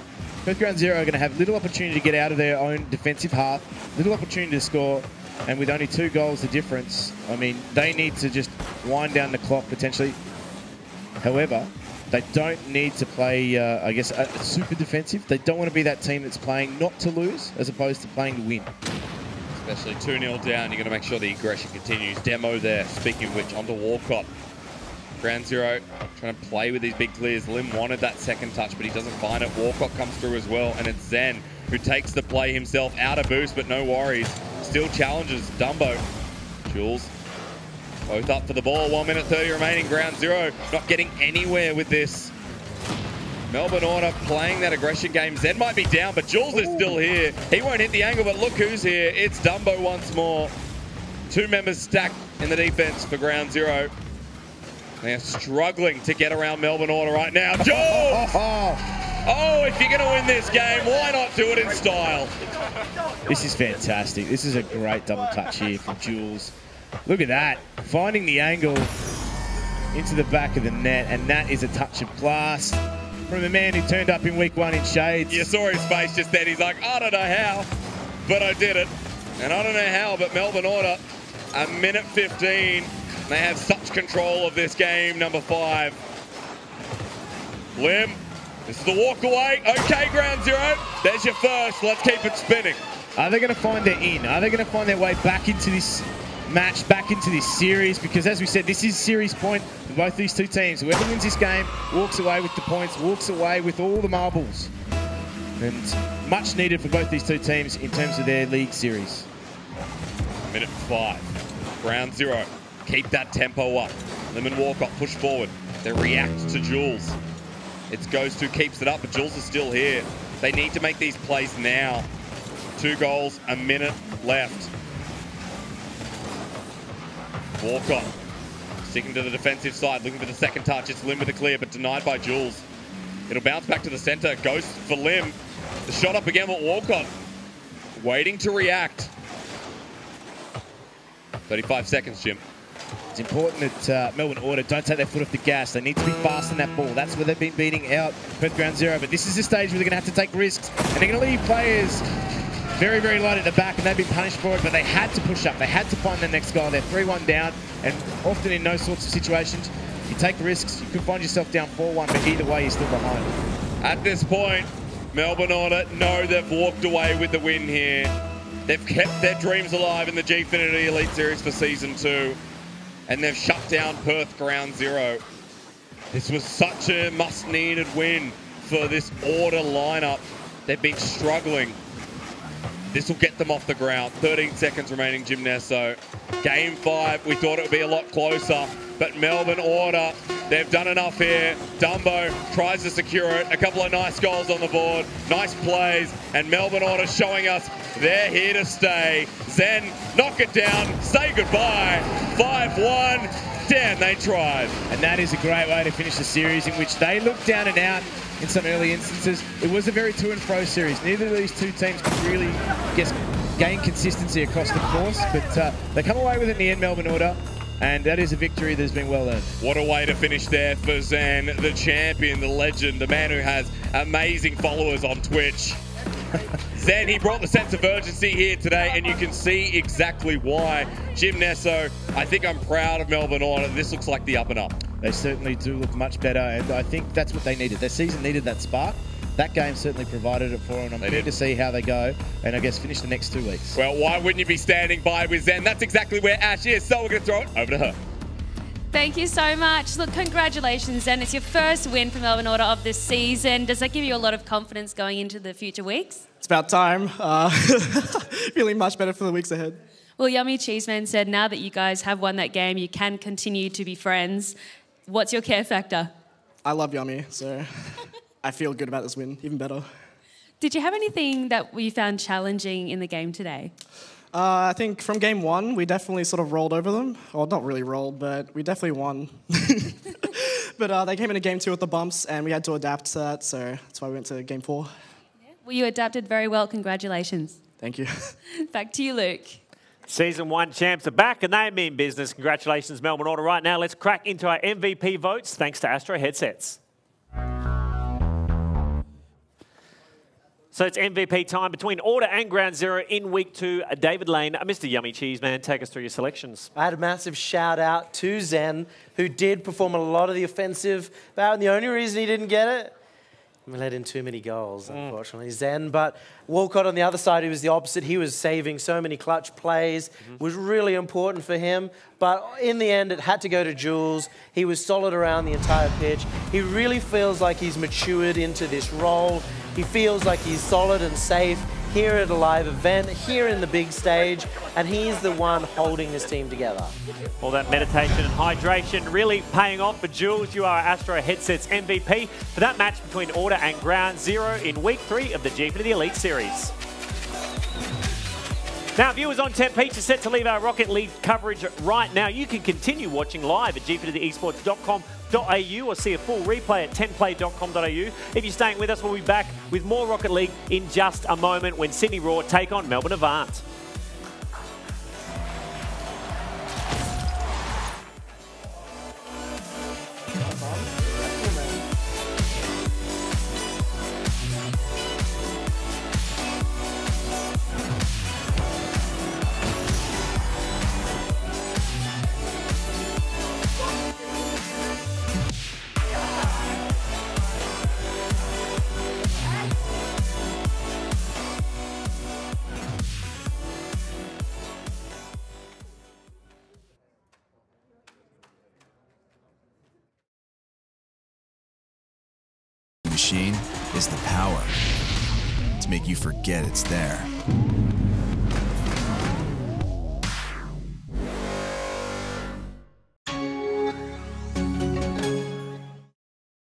Perth Ground Zero are going to have little opportunity to get out of their own defensive half, little opportunity to score. And with only 2 goals the difference, I mean, they need to just wind down the clock potentially. However, they don't need to play, I guess, super defensive. They don't want to be that team that's playing not to lose as opposed to playing to win. Especially 2-0 down, you're going to make sure the aggression continues. Demo there, speaking of which, onto Walcott. Ground Zero trying to play with these big clears. Lim wanted that second touch, but he doesn't find it. Walcott comes through as well, and it's Zen who takes the play himself. Out of boost, but no worries. Still challenges Dumbo. Jules, both up for the ball. 1 minute 30 remaining. Ground Zero not getting anywhere with this. Melbourne Order playing that aggression game. Zen might be down, but Jules is still here. He won't hit the angle, but look who's here. It's Dumbo once more. 2 members stacked in the defense for Ground Zero. They're struggling to get around Melbourne Order right now. Jules! Oh, if you're going to win this game, why not do it in style? This is fantastic. This is a great double touch here from Jules. Look at that. Finding the angle into the back of the net, and that is a touch of class from the man who turned up in week 1 in shades. You saw his face just then. He's like, I don't know how, but I did it. And I don't know how, but Melbourne Order, 1 minute 15. They have such control of this game, number 5. Lim. This is the walk away. Okay, Ground Zero. There's your first. Let's keep it spinning. Are they going to find their in? Are they going to find their way back into this match, back into this series? Because as we said, this is series point for both these two teams. Whoever wins this game walks away with the points, walks away with all the marbles. And much needed for both these two teams in terms of their league series. Minute 5. Ground 0. Keep that tempo up. Lemon Walcott push forward. They react to Jules. It's Ghost who keeps it up, but Jules is still here. They need to make these plays now. 2 goals, a minute left. Walcott sticking to the defensive side, looking for the second touch. It's Lim with the clear, but denied by Jules. It'll bounce back to the center. Ghost for Lim. The shot up again with Walcott. Waiting to react. 35 seconds, Jim. It's important that Melbourne Order don't take their foot off the gas. They need to be fast on that ball. That's where they've been beating out Perth Ground Zero. But this is the stage where they're going to have to take risks. And they're going to leave players very, very light at the back, and they've been punished for it. But they had to push up. They had to find the next goal. They're 3-1 down. And often in those sorts of situations, you take risks. You could find yourself down 4-1, but either way, you're still behind. At this point, Melbourne Order know they've walked away with the win here. They've kept their dreams alive in the Gfinity Elite Series for Season 2. And they've shut down Perth Ground Zero. This was such a must-needed win for this Order lineup. They've been struggling. This will get them off the ground. 13 seconds remaining, Jim Nesso. Game 5, we thought it would be a lot closer, but Melbourne Order, they've done enough here. Dumbo tries to secure it. A couple of nice goals on the board, nice plays, and Melbourne Order showing us they're here to stay. Zen, knock it down, say goodbye. 5-1, damn, they tried. And that is a great way to finish the series in which they looked down and out in some early instances. It was a very to and fro series. Neither of these two teams could really, gain consistency across the course, but they come away with it in the end, Melbourne Order, and that is a victory that has been well earned. What a way to finish there for Zen, the champion, the legend, the man who has amazing followers on Twitch. Zen, he brought the sense of urgency here today, and you can see exactly why. Jim Nesso, I think I'm proud of Melbourne Order. This looks like the up and up. They certainly do look much better, and I think that's what they needed. Their season needed that spark. That game certainly provided it for them, and I'm keen to see how they go, and I guess finish the next 2 weeks. Well, why wouldn't you be standing by with Zen? That's exactly where Ash is, so we're going to throw it over to her. Thank you so much. Look, congratulations, Zen. It's your first win for Melbourne Order of this season. Does that give you a lot of confidence going into the future weeks? It's about time. Feeling much better for the weeks ahead. Well, Yummy Cheeseman said now that you guys have won that game, you can continue to be friends. What's your care factor? I love Yummy, so I feel good about this win, even better. Did you have anything that you found challenging in the game today? I think from game 1, we definitely sort of rolled over them. Well, not really rolled, but we definitely won. But they came into game 2 with the bumps, and we had to adapt to that, so that's why we went to game 4. Well, you adapted very well. Congratulations. Thank you. Back to you, Luke. Season 1 champs are back, and they mean business. Congratulations, Melbourne Order. Right now, let's crack into our MVP votes, thanks to Astro headsets. So it's MVP time between Order and Ground Zero in Week 2. David Lane, Mr. Yummy Cheese Man, take us through your selections. I had a massive shout out to Zen, who did perform a lot of the offensive power, and the only reason he didn't get it, we let in too many goals, unfortunately, Zen. But Walcott on the other side, he was the opposite. He was saving so many clutch plays, was really important for him. But in the end, it had to go to Jules. He was solid around the entire pitch. He really feels like he's matured into this role. He feels like he's solid and safe here at a live event, here in the big stage, and he's the one holding his team together. All that meditation and hydration really paying off for Jules. You are Astro Headsets MVP for that match between Order and Ground Zero in Week 3 of the Gfinity Elite Series. Now, viewers on 10 Peach are set to leave our Rocket League coverage right now. You can continue watching live at gfinityesports.com.au or see a full replay at 10play.com.au. If you're staying with us, we'll be back with more Rocket League in just a moment when Sydney Raw take on Melbourne Avant. Machine is the power to make you forget it's there.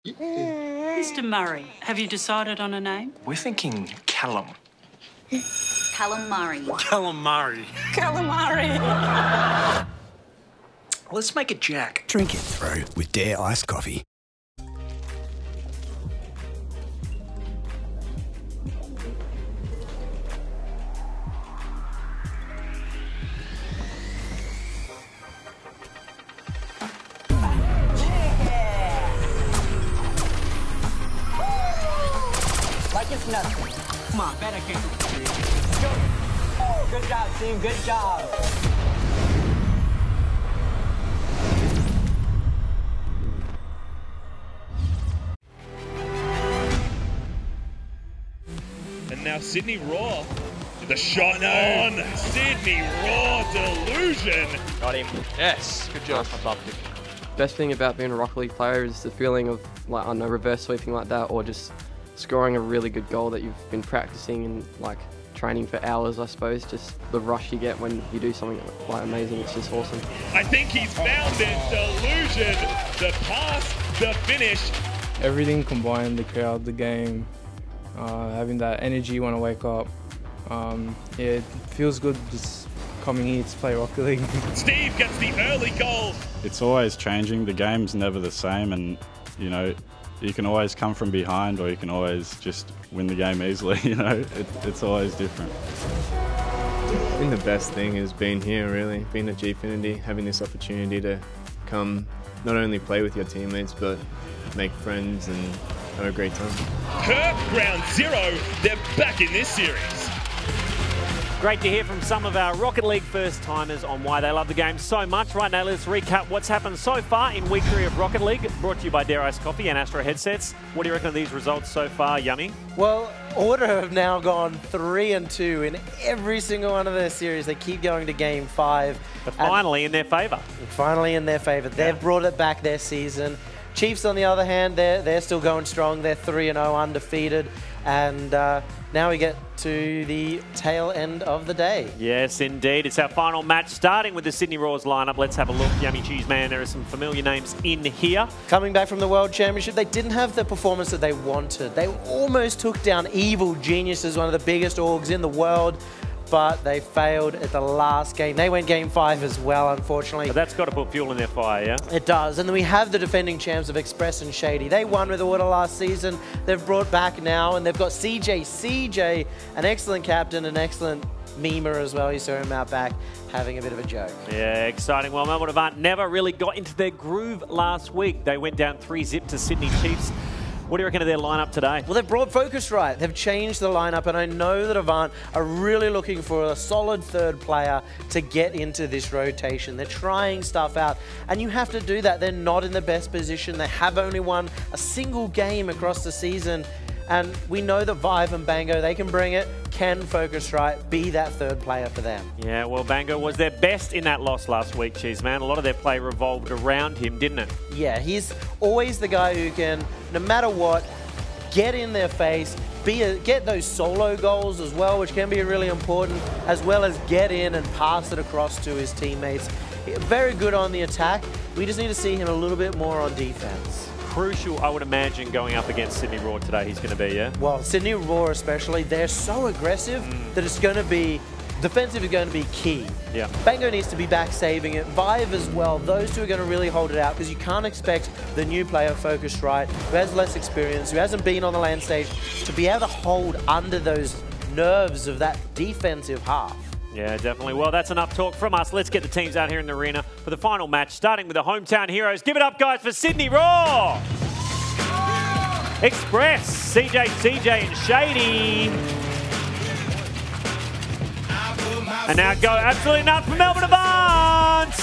Mr. Murray, have you decided on a name? We're thinking Callum. Callum Murray. Callum Murray. Calamari. Let's make it Jack. Drink it through with Dare iced coffee. Like it's nothing. Come on, better kick it. Let's go. Good job, team. Good job. And now Sydney Raw. The shot on. Sydney Raw delusion. Got him. Yes, good job. I loved it. Best thing about being a Rocket League player is the feeling of, like, I don't know, reverse sweeping like that, or just scoring a really good goal that you've been practicing and like training for hours, I suppose. Just the rush you get when you do something like amazing, it's just awesome. I think he's found it. Delusion. The pass, the finish. Everything combined, the crowd, the game, having that energy when I wake up. Yeah, it feels good just coming here to play Rocket League. Steve gets the early goal. It's always changing. The game's never the same, and you know, you can always come from behind, or you can always just win the game easily. You know, it's always different. I think the best thing is being here, really, being at Gfinity, having this opportunity to come not only play with your teammates, but make friends and have a great time. Perth Ground Zero, they're back in this series. Great to hear from some of our Rocket League first-timers on why they love the game so much. Right now, let's recap what's happened so far in Week 3 of Rocket League, brought to you by Dare Iced Coffee and Astro headsets. What do you reckon of these results so far, Yummy? Well, Order have now gone 3-2 in every single one of their series. They keep going to Game 5. But finally in their favour. Finally in their favour. They've brought it back this season. Chiefs, on the other hand, they're still going strong. They're 3-0 undefeated. And now we get to the tail end of the day. Yes, indeed. It's our final match, starting with the Sydney Roars lineup. Let's have a look. Yummy Cheese Man, there are some familiar names in here. Coming back from the World Championship, they didn't have the performance that they wanted. They almost took down Evil Geniuses, one of the biggest orgs in the world, but they failed at the last game. They went Game 5 as well, unfortunately. But that's got to put fuel in their fire, yeah? It does. And then we have the defending champs of Express and Shady. They won with Order last season. They've brought back now, and they've got CJ. CJ, an excellent captain, an excellent memer as well. You saw him out back having a bit of a joke. Yeah, exciting. Well, Melbourne Avant never really got into their groove last week. They went down 3-0 to Sydney Chiefs. What do you reckon of their lineup today? Well, they've brought Focusrite. They've changed the lineup, and I know that Avant are really looking for a solid third player to get into this rotation. They're trying stuff out, and you have to do that. They're not in the best position. They have only won a single game across the season, and we know that Vive and Bango, they can bring it. Can Focusrite be that third player for them? Yeah, well, Bango was their best in that loss last week, Cheeseman. A lot of their play revolved around him, didn't it? Yeah, he's always the guy who can, no matter what, get in their face, get those solo goals as well, which can be really important, as well as get in and pass it across to his teammates. Very good on the attack. We just need to see him a little bit more on defense. Crucial, I would imagine, going up against Sydney Raw today, he's going to be, yeah? Well, Sydney Raw especially, they're so aggressive that it's going to be, defensive is going to be key. Yeah. Bango needs to be back saving it. Vive as well. Those two are going to really hold it out, because you can't expect the new player, Focusrite, who has less experience, who hasn't been on the land stage, to be able to hold under those nerves of that defensive half. Yeah, definitely. Well, that's enough talk from us. Let's get the teams out here in the arena for the final match, starting with the hometown heroes. Give it up, guys, for Sydney Raw! Express, CJ, and Shady. And now go absolutely nuts for Melbourne Avant!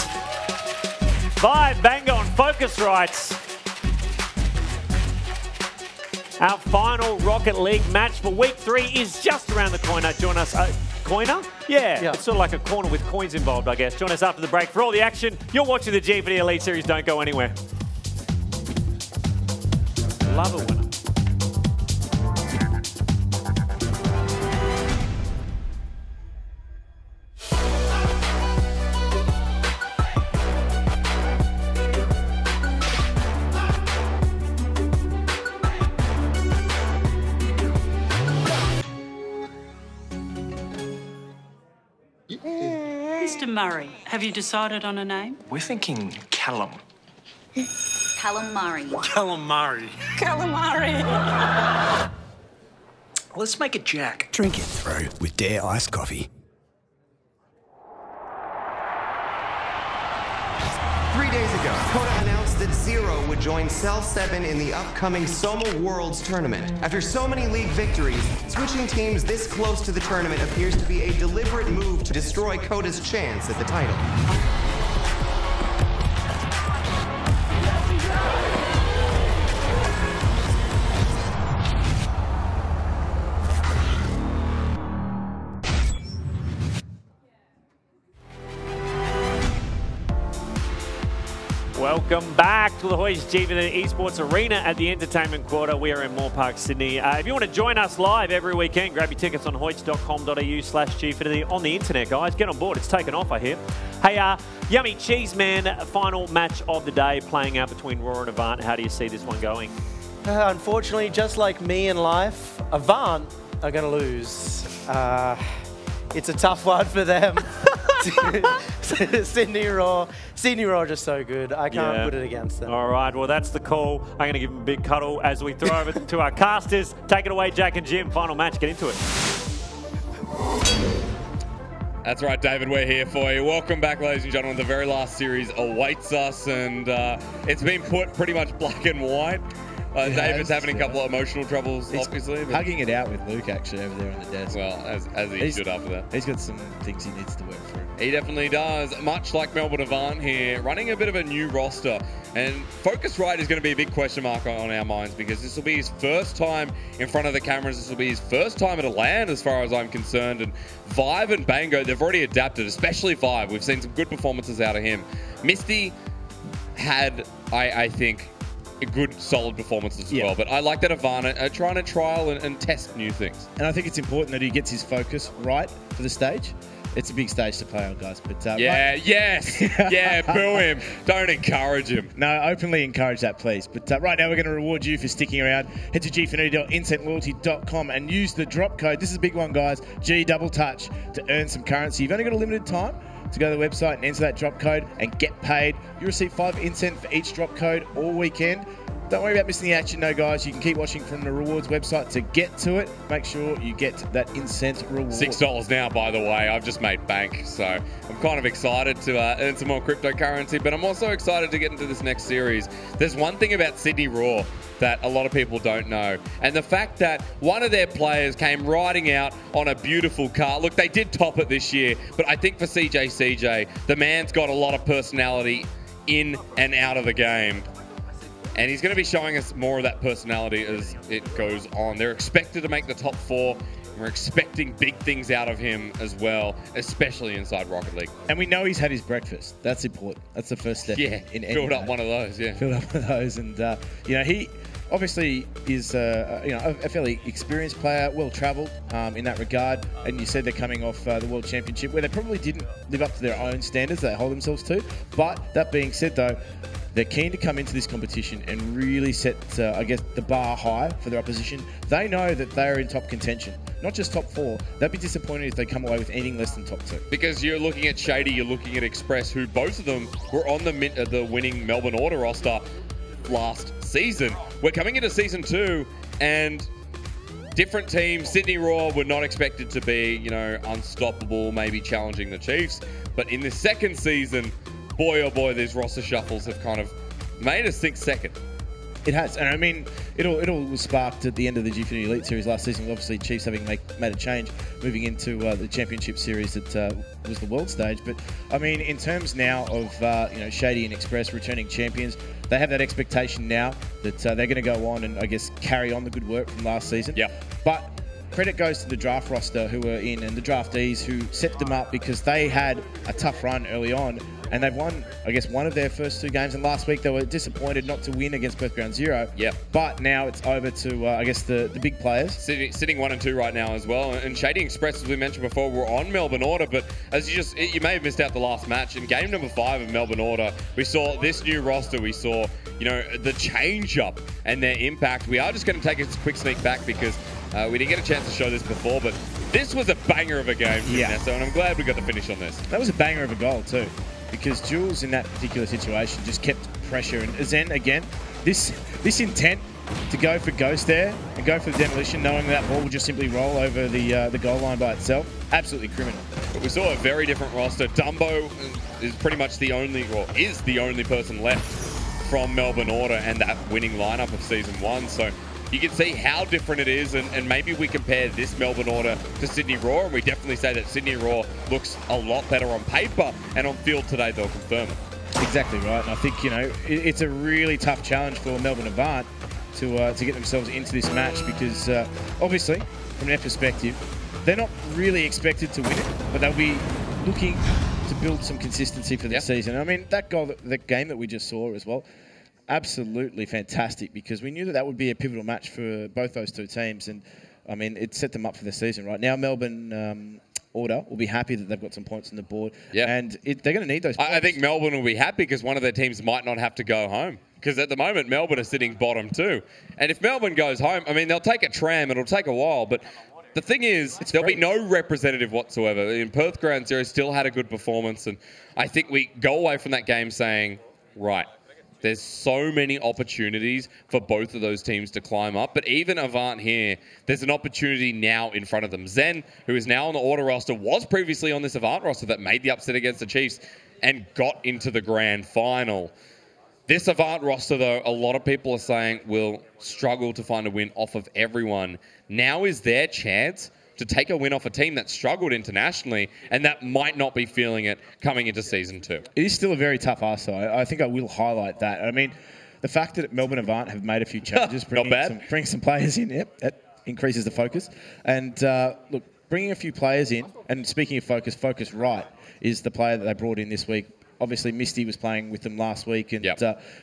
Vive, Bango, and Focusrite. Our final Rocket League match for Week 3 is just around the corner. Join us. Coiner? Yeah, it's sort of like a corner with coins involved, I guess. Join us after the break for all the action. You're watching the Gfinity Elite Series. Don't go anywhere. Love a winner. Murray. Have you decided on a name? We're thinking Callum. Callum Murray. Callum Murray. Callum Murray. Let's make it Jack. Drink it through with Dare iced coffee. 3 days ago, Coda announced that Zero would join Cell 7 in the upcoming Soma Worlds tournament. After so many league victories, switching teams this close to the tournament appears to be a deliberate move to destroy Coda's chance at the title. Welcome back to the Hoyts Gfinity Esports Arena at the Entertainment Quarter. We are in Moore Park, Sydney. If you want to join us live every weekend, grab your tickets on hoyts.com.au/Gfinity on the internet, guys. Get on board. It's taken off, I hear. Hey, Yummy Cheese Man, final match of the day playing out between Raw and Avant. How do you see this one going? Unfortunately, just like me in life, Avant are going to lose. It's a tough one for them. Sydney Raw are just so good. I can't put it against them. All right, well, that's the call. I'm going to give them a big cuddle as we throw over to our casters. Take it away, Jack and Jim. Final match. Get into it. That's right, David. We're here for you. Welcome back, ladies and gentlemen. The very last series awaits us, and it's been put pretty much black and white. David's having a couple of emotional troubles, obviously. But hugging it out with Luke, actually, over there on the desk. Well, as he should after that. He's got some things he needs to work through. He definitely does. Much like Melbourne Avant here, running a bit of a new roster. And Focusrite is going to be a big question mark on our minds because this will be his first time in front of the cameras. This will be his first time at a LAN as far as I'm concerned. And Vive and Bango, they've already adapted, especially Vive. We've seen some good performances out of him. Misty had, I think, good, solid performances as well. But I like that Ivana trying to trial and test new things. And I think it's important that he gets his focus right for the stage. It's a big stage to play on, guys. But boo him. Don't encourage him. No, openly encourage that, please. But right now, we're going to reward you for sticking around. Head to gfinity.incentloyalty.com and use the drop code. This is a big one, guys. G double touch to earn some currency. You've only got a limited time to go to the website and enter that drop code and get paid. You receive 5 incent for each drop code all weekend. Don't worry about missing the action, no, guys. You can keep watching from the rewards website to get to it. Make sure you get that incent reward. $6 now, by the way. I've just made bank, so I'm kind of excited to earn some more cryptocurrency, but I'm also excited to get into this next series. There's one thing about Sydney Raw that a lot of people don't know, and the fact that one of their players came riding out on a beautiful car. Look, they did top it this year, but I think for CJ, the man's got a lot of personality in and out of the game. And he's going to be showing us more of that personality as it goes on. They're expected to make the top 4. We're expecting big things out of him as well, especially inside Rocket League. And we know he's had his breakfast. That's important. That's the first step. Yeah, filled up one of those, Filled up one of those. And, he obviously is a fairly experienced player, well-travelled in that regard. And you said they're coming off the World Championship, where they probably didn't live up to their own standards they hold themselves to. But that being said, though, they're keen to come into this competition and really set, the bar high for their opposition. They know that they are in top contention, not just top 4. They'd be disappointed if they come away with anything less than top 2. Because you're looking at Shady, you're looking at Express, who both of them were on the winning Melbourne Order roster last season. We're coming into season 2, and different teams. Sydney Raw were not expected to be, unstoppable, maybe challenging the Chiefs. But in the second season, boy, oh boy, these roster shuffles have kind of made us think second. It has, and I mean, it all was sparked at the end of the Gfinity Elite Series last season. Obviously, Chiefs having made a change, moving into the Championship Series that was the world stage. But I mean, in terms now of Shady and Express returning champions, they have that expectation now that they're going to go on and I guess carry on the good work from last season. Yeah, but credit goes to the draft roster who were in and the draftees who set them up because they had a tough run early on. And they've won, I guess, one of their first 2 games. And last week they were disappointed not to win against Perth Ground Zero. Yeah. But now it's over to, the big players. Sitting 1 and 2 right now as well. And Shady Express, as we mentioned before, were on Melbourne Order. But as you may have missed out the last match. In game number 5 of Melbourne Order, we saw this new roster. We saw, the change-up and their impact. We are just going to take a quick sneak back because we didn't get a chance to show this before. But This was a banger of a game, Nessa, and I'm glad we got the finish on this. That was a banger of a goal too, because Jules in that particular situation just kept pressure. And Zen, again, this intent to go for Ghost there and go for the demolition, knowing that ball will just simply roll over the goal line by itself, absolutely criminal. But we saw a very different roster. Dumbo is pretty much the only, well, is the only person left from Melbourne Order and that winning lineup of Season 1. So you can see how different it is, and maybe we compare this Melbourne Order to Sydney Raw, and we definitely say that Sydney Raw looks a lot better on paper, and on field today they'll confirm it. Exactly right, and I think, you know, it's a really tough challenge for Melbourne Avant to get themselves into this match, because obviously, from their perspective, they're not really expected to win it, but they'll be looking to build some consistency for the season. I mean, that goal, that game that we just saw as well, absolutely fantastic, because we knew that would be a pivotal match for both those two teams, and I mean, it set them up for the season. Right now, Melbourne Order will be happy that they've got some points on the board, and they're going to need those points. I think Melbourne will be happy because one of their teams might not have to go home, because at the moment Melbourne are sitting bottom too, and if Melbourne goes home, I mean, they'll take a tram, it'll take a while, but the thing is, there'll be no representative whatsoever. In Perth Ground Zero still had a good performance, and I think we go away from that game saying, right, there's so many opportunities for both of those teams to climb up. But even Avant here, there's an opportunity now in front of them. Zen, who is now on the Order roster, was previously on this Avant roster that made the upset against the Chiefs and got into the grand final. This Avant roster, though, a lot of people are saying will struggle to find a win off of everyone. Now is their chance to take a win off a team that struggled internationally and that might not be feeling it coming into Season 2. It is still a very tough ask, though. I think I will highlight that. I mean, the fact that Melbourne Avant have made a few changes, bringing some players in, that increases the focus. And look, bringing a few players in, and speaking of Focus Right is the player that they brought in this week. Obviously, Misty was playing with them last week, and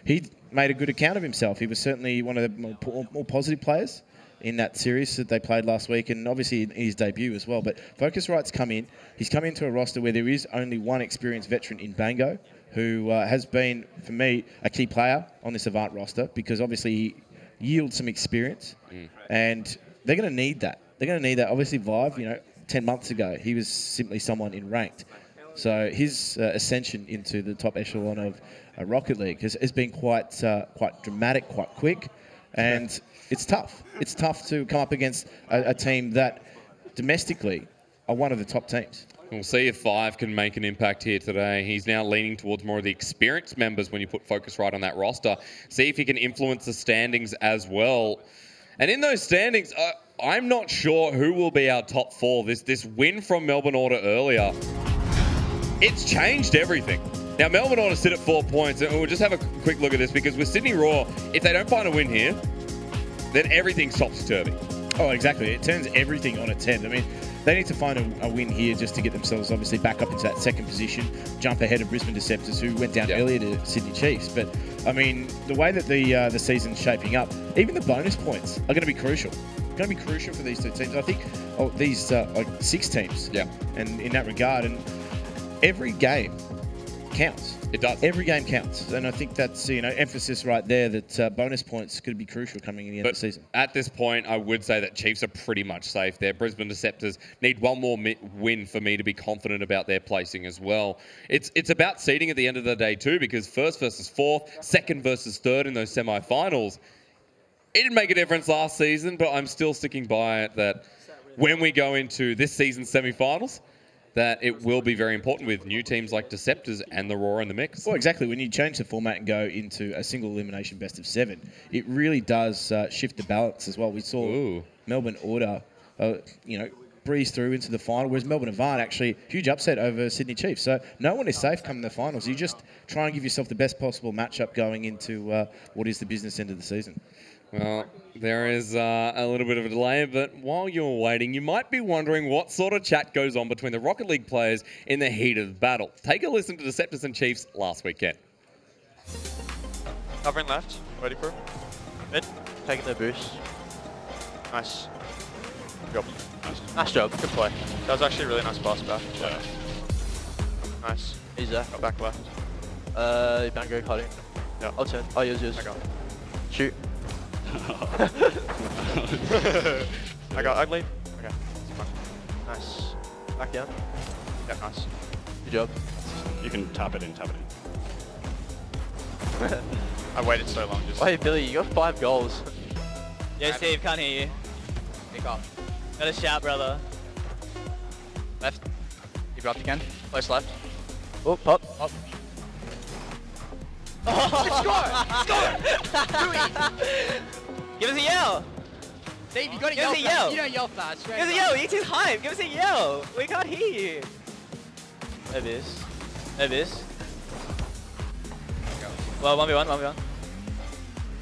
he made a good account of himself. He was certainly one of the more positive players in that series that they played last week, and obviously in his debut as well. But Focus Right's come in. He's come into a roster where there is only one experienced veteran in Bango, who has been, for me, a key player on this Avant roster, because obviously he yields some experience, and they're going to need that. They're going to need that. Obviously, Vive, 10 months ago, he was simply someone in ranked. So his ascension into the top echelon of Rocket League has been quite dramatic, quite quick, and it's tough. It's tough to come up against a team that domestically are one of the top teams. We'll see if Vive can make an impact here today. He's now leaning towards more of the experienced members when you put Focus Right on that roster. See if he can influence the standings as well. And in those standings, I'm not sure who will be our top 4. This win from Melbourne Order earlier, it's changed everything. Now, Melbourne Order sit at 4 points, and we'll just have a quick look at this, because with Sydney Raw, if they don't find a win here, then everything topsy-turvy. Oh, exactly. It turns everything on its head. I mean, they need to find a win here just to get themselves obviously back up into that second position, jump ahead of Brisbane Deceptors, who went down earlier to Sydney Chiefs. But, I mean, the way that the season's shaping up, even the bonus points are going to be crucial. Going to be crucial for these two teams. I think these like 6 teams. Yeah. And in that regard, and every game counts. It does. Every game counts, and I think that's emphasis right there that bonus points could be crucial coming in the end of the season. At this point, I would say that Chiefs are pretty much safe there. Brisbane Deceptors need one more win for me to be confident about their placing as well. It's about seeding at the end of the day too, because first versus fourth, second versus third in those semi-finals. It didn't make a difference last season, but I'm still sticking by it that when we go into this season's semi-finals, that it will be very important with new teams like Deceptors and the Raw in the mix. Well, exactly. When you change the format and go into a single elimination best of 7, it really does shift the balance as well. We saw Melbourne Order, breeze through into the final, whereas Melbourne Avant actually huge upset over Sydney Chiefs. So no one is safe coming to the finals. You just try and give yourself the best possible matchup going into what is the business end of the season. Well, there is a little bit of a delay, but while you're waiting, you might be wondering what sort of chat goes on between the Rocket League players in the heat of battle. Take a listen to Deceptors and Chiefs last weekend. Covering left, ready for mid. Taking the boost. Nice. Good job. Nice job. Good play. That was actually a really nice pass back. Yeah. Nice. He's there. Got back left. Bango cutting. Yeah. I'll turn. I'll use yours. I got it. Shoot. I got ugly. Okay. Nice. Back down. Yeah, nice. Good job. You can tap it in, tap it in. I waited so long. Just. Wait, Billy, you got 5 goals. Yo, Steve, can't hear you. Pick up. Gotta shout, brother. Left. Keep it up again. Close left. Oh, pop. Up. Score! Give us a yell! Steve, you gotta Give us a yell! You don't yell fast. Give us a yell! ET's hype! Give us a yell! We can't hear you! There it is. There it is. Well, 1v1, 1v1.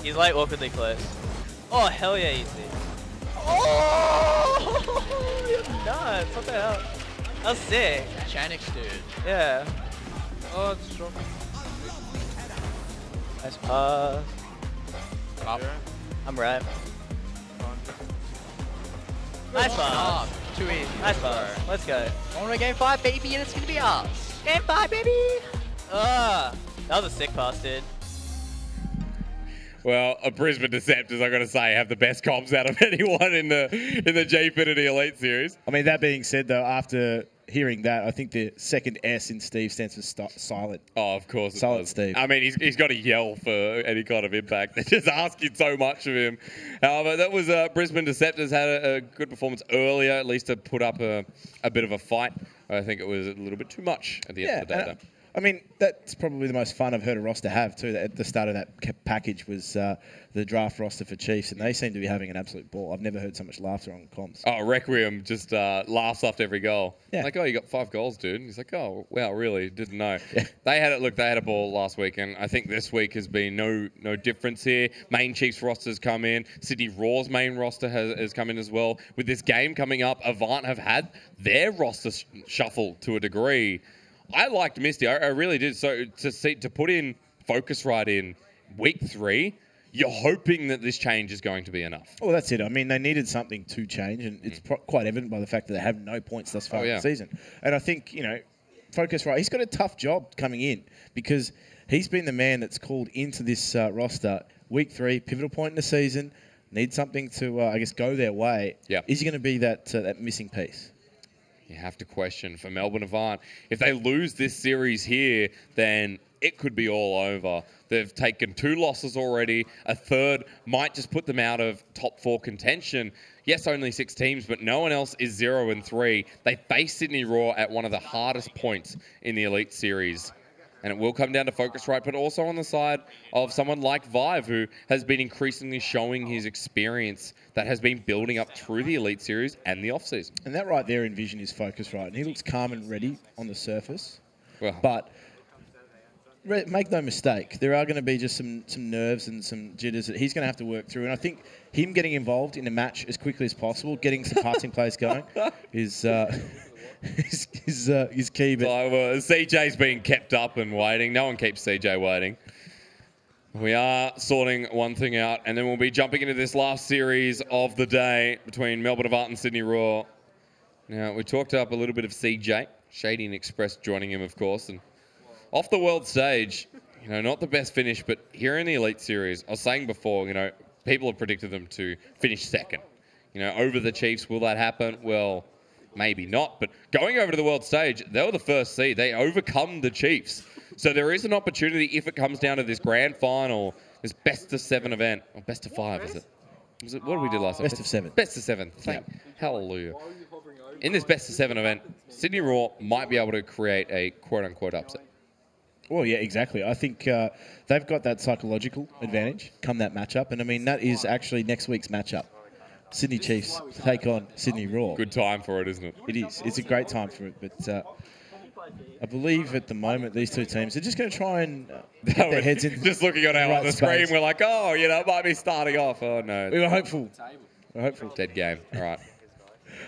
He's like awkwardly close. Oh, hell yeah, ET. Oh! You're nuts! What the hell? That was sick. Chanix, dude. Yeah. Oh, it's strong. Nice pass. Up. I'm right. Nice pass. Too easy. Nice pass. Let's go. On to game 5, baby, and it's gonna be us. Game 5, baby! That was a sick pass, dude. Well, Brisbane Deceptors, I've got to say, have the best comps out of anyone in the Gfinity Elite Series. I mean, that being said, though, after hearing that, I think the second S in Steve stands for silent. Oh, of course. Silent Steve. I mean, he's got to yell for any kind of impact. They're just asking so much of him. But that was Brisbane Deceptors had a good performance earlier, at least to put up a bit of a fight. I think it was a little bit too much at the end of the day, though. I mean, that's probably the most fun I've heard a roster have, too. At the start of that package was the draft roster for Chiefs, and they seem to be having an absolute ball. I've never heard so much laughter on comms. Oh, Requiem just laughs after every goal. Yeah. Like, oh, you got 5 goals, dude. And he's like, oh, wow, really? Didn't know. Yeah. They had a ball last week, and I think this week has been no difference here. Main Chiefs rosters come in. Sydney Raw's main roster has come in as well. With this game coming up, Avant have had their roster shuffled to a degree. I liked Misty. I really did. So to put in Focusrite in week 3, you're hoping that this change is going to be enough. Well, that's it. I mean, they needed something to change, and it's quite evident by the fact that they have no points thus far in the season. And I think, Focusrite, he's got a tough job coming in because he's been the man that's called into this roster. Week 3, pivotal point in the season, needs something to, go their way. Yeah. Is he going to be that missing piece? You have to question for Melbourne Avant. If they lose this series here, then it could be all over. They've taken 2 losses already. A third might just put them out of top 4 contention. Yes, only 6 teams, but no one else is 0-3. They face Sydney Raw at one of the hardest points in the Elite Series. And it will come down to Focusrite, but also on the side of someone like Vive, who has been increasingly showing his experience that has been building up through the Elite Series and the off-season. And that right there in vision is Focusrite. And he looks calm and ready on the surface. Well, but make no mistake, there are going to be just some nerves and some jitters that he's going to have to work through. And I think him getting involved in a match as quickly as possible, getting some passing plays going, is key. But CJ's being kept up and waiting. No one keeps CJ waiting. We are sorting one thing out, and then we'll be jumping into this last series of the day between Melbourne Avant and Sydney Raw. Now, we talked up a little bit of CJ, Shady and Express joining him, of course, and off the world stage, not the best finish, but here in the Elite Series, I was saying before, people have predicted them to finish second. Over the Chiefs, will that happen? Well, maybe not, but going over to the world stage, they were the first seed. They overcome the Chiefs. So there is an opportunity if it comes down to this grand final, this best-of-7 event, or best-of-5, is it? What did we do last time? Best of 7. Best of 7. Hallelujah. In this best-of-7 event, Sydney Raw might be able to create a quote-unquote upset. Well, yeah, exactly. I think they've got that psychological advantage come that matchup. And, I mean, that is actually next week's matchup. Sydney Chiefs take on Sydney Raw. Good time for it, isn't it? It is. It's a great time for it. But I believe at the moment these 2 teams are just going to try and get their heads in. Just looking on the screen, we're like, oh, it might be starting off. Oh, no. We were hopeful. Dead game. All right.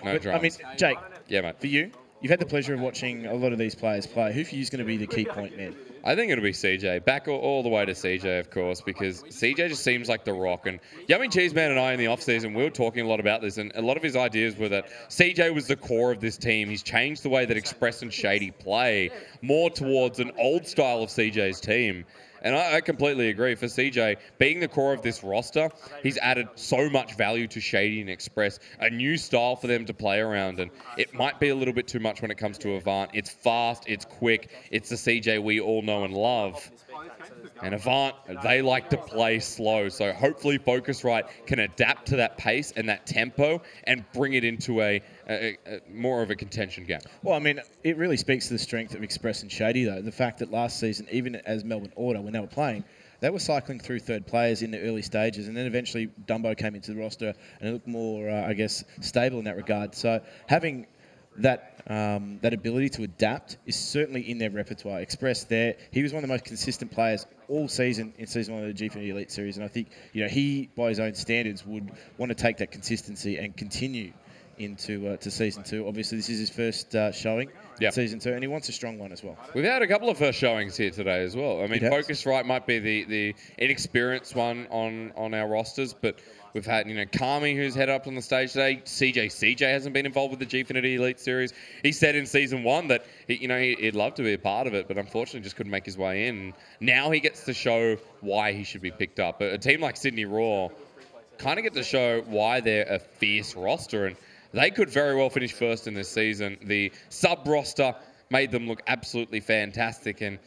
No dramas. I mean, Jake. Yeah, mate. For you, you've had the pleasure of watching a lot of these players play. Who for you is going to be the key point man? I think it'll be CJ. Back all the way to CJ, of course, because CJ just seems like the rock. And Yummy Cheeseman and I in the off-season, we were talking a lot about this, and a lot of his ideas were that CJ was the core of this team. He's changed the way that Express and Shady play more towards an old style of CJ's team. And I completely agree. For CJ, being the core of this roster, he's added so much value to Shady and Express, a new style for them to play around. And it might be a little bit too much when it comes to Avant. It's fast, it's quick, it's the CJ we all know and love. And Avant, they like to play slow. So hopefully Focusrite can adapt to that pace and that tempo and bring it into a more of a contention game. Well, I mean, it really speaks to the strength of Express and Shady, though. The fact that last season, even as Melbourne Order, when they were playing, they were cycling through third players in the early stages, and then eventually Dumbo came into the roster and it looked more, I guess, stable in that regard. So having that that ability to adapt is certainly in their repertoire. Express there, he was one of the most consistent players all season in Season 1 of the Gfinity Elite Series, and I think he, by his own standards, would want to take that consistency and continue into to Season 2. Obviously, this is his first showing in Season 2, and he wants a strong one as well. We've had a couple of first showings here today as well. I mean, Focusrite might be the inexperienced one on our rosters, but we've had, Kami, who's head up on the stage today. CJ hasn't been involved with the Gfinity Elite Series. He said in Season 1 that he'd love to be a part of it, but unfortunately just couldn't make his way in. Now he gets to show why he should be picked up. But a team like Sydney Raw kind of get to show why they're a fierce roster, and they could very well finish first in this season. The sub-roster made them look absolutely fantastic, and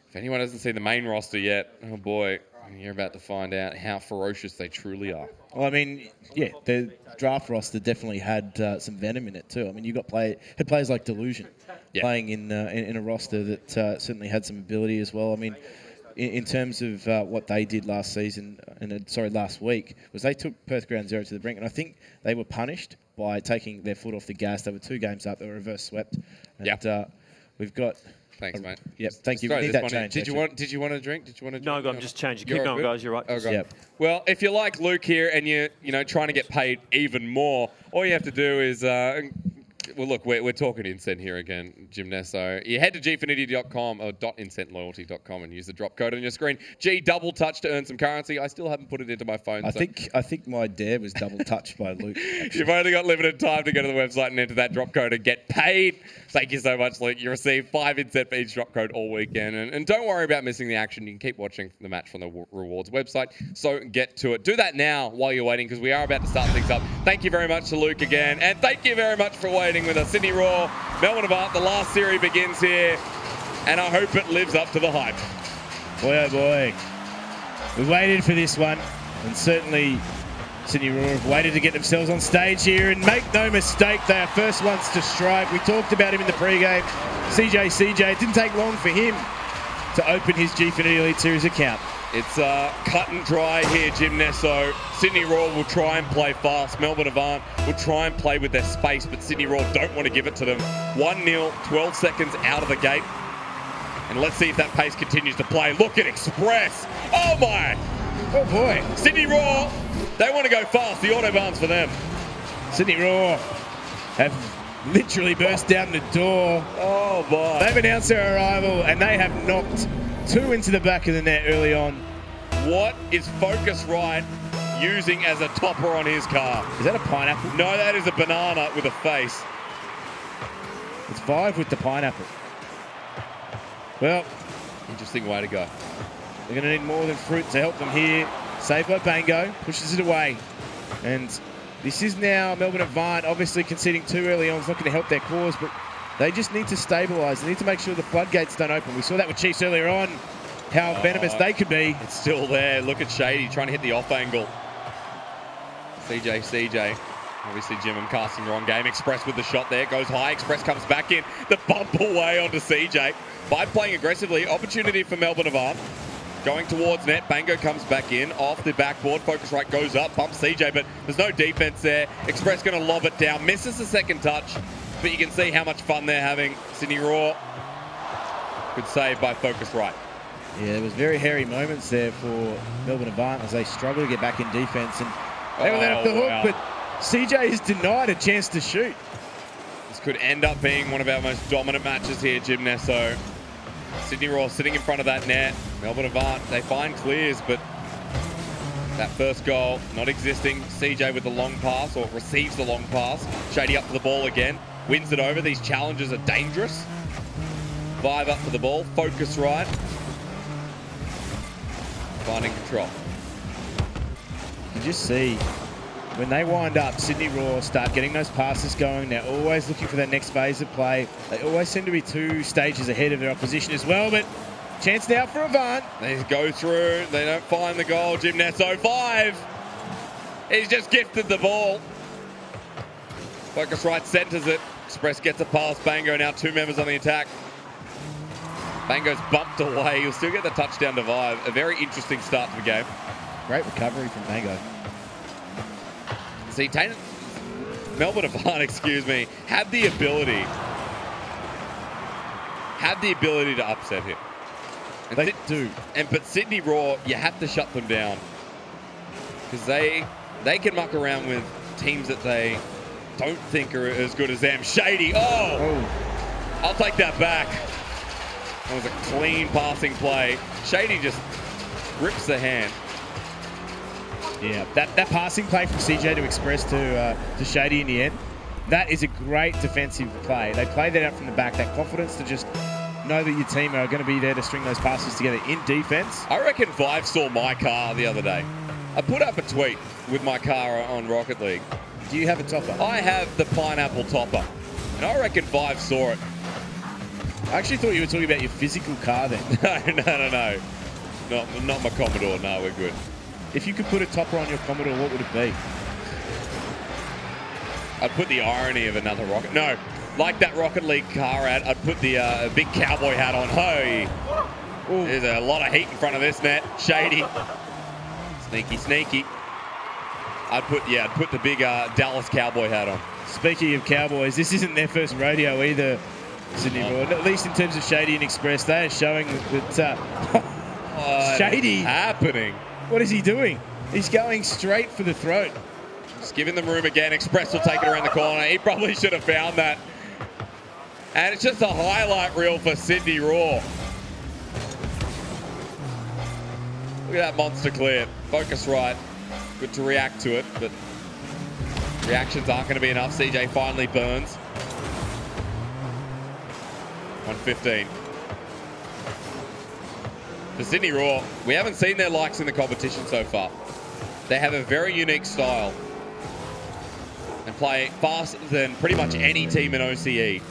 if anyone hasn't seen the main roster yet, oh boy, you're about to find out how ferocious they truly are. Well, I mean, yeah, the draft roster definitely had some venom in it too. I mean, you got players like Delusion playing in a roster that certainly had some ability as well. I mean, in terms of what they did last season, last week, was they took Perth Ground Zero to the brink, and I think they were punished by taking their foot off the gas. They were 2 games up. They were reverse swept. And we've got... Thanks, mate. Yep, thank you. We need that change. Did you want a drink? No, I'm just changing. Keep going, guys. You're right. Oh, yep. Well, if you're like Luke here and you're trying to get paid even more, all you have to do is well, look, we're talking Incent here again, Gymnesso. You head to gfinity.com or .incentloyalty.com and use the drop code on your screen. G double touch to earn some currency. I still haven't put it into my phone. I think my dare was double touched by Luke. You've only got limited time to go to the website and enter that drop code and get paid. Thank you so much, Luke. You receive 5 Incent for each drop code all weekend. And don't worry about missing the action. You can keep watching the match from the rewards website. So get to it. Do that now while you're waiting, because we are about to start things up. Thank you very much to Luke again. And thank you very much for waiting with us. Sydney Raw, Melbourne Avant, the last series begins here. And I hope it lives up to the hype. Boy, oh boy. We waited for this one. And certainly Sydney Raw have waited to get themselves on stage here, and make no mistake, they are first ones to strike. We talked about him in the pre-game. CJ, it didn't take long for him to open his Gfinity Elite Series account. It's cut and dry here, Gymnesso. Sydney Raw will try and play fast. Melbourne Avant will try and play with their space, but Sydney Raw don't want to give it to them. 1-0, 12 seconds out of the gate. And let's see if that pace continues to play. Look at Express. Oh my! Oh boy. Sydney Raw, they want to go fast. The autobahn's for them. Sydney Raw have literally burst down the door. Oh boy. They've announced their arrival, and they have knocked 2 into the back of the net early on. What is Focusrite using as a topper on his car? Is that a pineapple? No, that is a banana with a face. It's 5 with the pineapple. Well, interesting way to go. They're going to need more than fruit to help them here. Saved by Bango, pushes it away. And this is now Melbourne Avant, obviously conceding 2 early on. It's not going to help their cause, but they just need to stabilise. They need to make sure the floodgates don't open. We saw that with Chiefs earlier on, how venomous they could be. It's still there. Look at Shady trying to hit the off angle. CJ. Obviously, Jim and casting the wrong game. Express with the shot there. Goes high. Express comes back in. The bump away onto CJ. By playing aggressively, opportunity for Melbourne Avant. Going towards net. Bango comes back in. Off the backboard. Focusrite goes up. Bumps CJ, but there's no defense there. Express going to lob it down. Misses the second touch. But you can see how much fun they're having. Sydney Raw. Good save by Focusrite. Yeah, there was very hairy moments there for Melbourne Avant as they struggle to get back in defense. And they were let off the hook, but CJ is denied a chance to shoot. This could end up being one of our most dominant matches here, Gymnesso. Sydney Raw sitting in front of that net. Melbourne Avant, they find clears, but that first goal not existing. CJ with the long pass, or receives the long pass. Shady up to the ball again. Wins it over. These challenges are dangerous. 5 up to the ball. Focusrite. finding control. You just see when they wind up, Sydney Raw start getting those passes going. They're always looking for that next phase of play. They always seem to be 2 stages ahead of their opposition as well, but chance now for Avant. They go through. They don't find the goal. Gimnesso 5. He's just gifted the ball. Focusrite centers it. Express gets a pass. Bango now 2 members on the attack. Bango's bumped away. He'll still get the touchdown to Vive. A very interesting start to the game. Great recovery from Bango. See, Melbourne Avant, excuse me, had the ability to upset him. And they do. But Sydney Raw, you have to shut them down because they can muck around with teams that they don't think are as good as them. Shady, I'll take that back. That was a clean passing play. Shady just rips the hand. Yeah, that passing play from CJ to Express to Shady in the end, that is a great defensive play. They play that out from the back, that confidence to just know that your team are going to be there to string those passes together in defense. I reckon Vive saw my car the other day. I put up a tweet with my car on Rocket League. Do you have a topper? I have the pineapple topper, and I reckon Vive saw it. I actually thought you were talking about your physical car then. No. Not my Commodore. No, we're good. If you could put a topper on your Commodore, what would it be? I'd put the irony of another Rocket. No, like that Rocket League car ad, I'd put the big cowboy hat on. Hey, there's a lot of heat in front of this net. Shady, sneaky. I'd put the big Dallas cowboy hat on. Speaking of Cowboys, this isn't their first rodeo either, Sydney Raw. At least in terms of Shady and Express, they are showing that Shady happening. What is he doing? He's going straight for the throat. Just giving them room again. Express will take it around the corner. He probably should have found that. And it's just a highlight reel for Sydney Raw. Look at that monster clear. Focusrite. Good to react to it, but reactions aren't going to be enough. CJ finally burns. 115. For Sydney Raw, we haven't seen their likes in the competition so far. They have a very unique style and play faster than pretty much any team in OCE.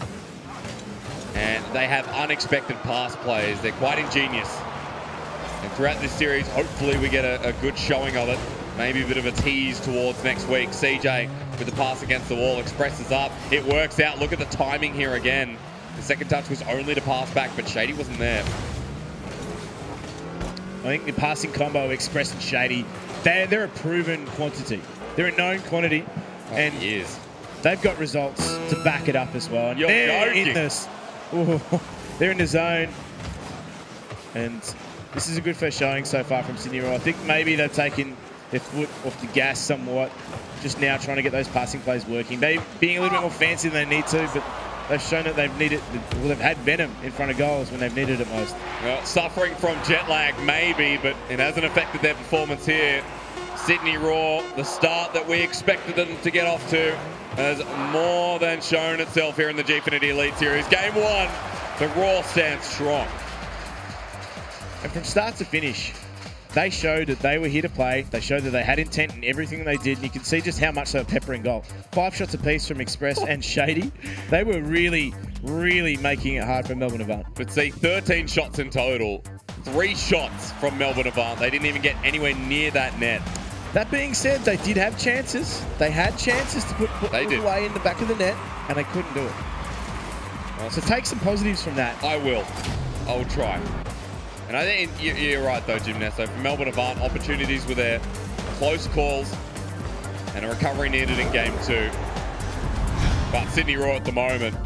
And they have unexpected pass plays. They're quite ingenious. And throughout this series, hopefully we get a good showing of it. Maybe a bit of a tease towards next week. CJ with the pass against the wall, expresses up. It works out. Look at the timing here again. The second touch was only to pass back, but Shady wasn't there. I think the passing combo, Express and Shady, they're a proven quantity. They're a known quantity, and they've got results to back it up as well. And they're in this. They're in the zone, and this is a good first showing so far from Sydney Raw. I think maybe they've taken their foot off the gas somewhat, just now trying to get those passing plays working. They're being a little bit more fancy than they need to, but they've shown that they've had venom in front of goals when they've needed it most. Well, suffering from jet lag maybe, but it hasn't affected their performance here. Sydney Raw, the start that we expected them to get off to, has more than shown itself here in the Gfinity Elite Series. Game 1, the Raw stands strong. And from start to finish, they showed that they were here to play. They showed that they had intent in everything they did. And you can see just how much they were peppering goal. 5 shots apiece from Express and Shady. They were really, really making it hard for Melbourne Avant. But see, 13 shots in total. 3 shots from Melbourne Avant. They didn't even get anywhere near that net. That being said, they did have chances. They had chances to put away in the back of the net, and they couldn't do it. So take some positives from that. I will try. And I think you're right, though, Gimnesso. For Melbourne Avant, opportunities were there. Close calls and a recovery needed in Game 2. But Sydney Raw at the moment,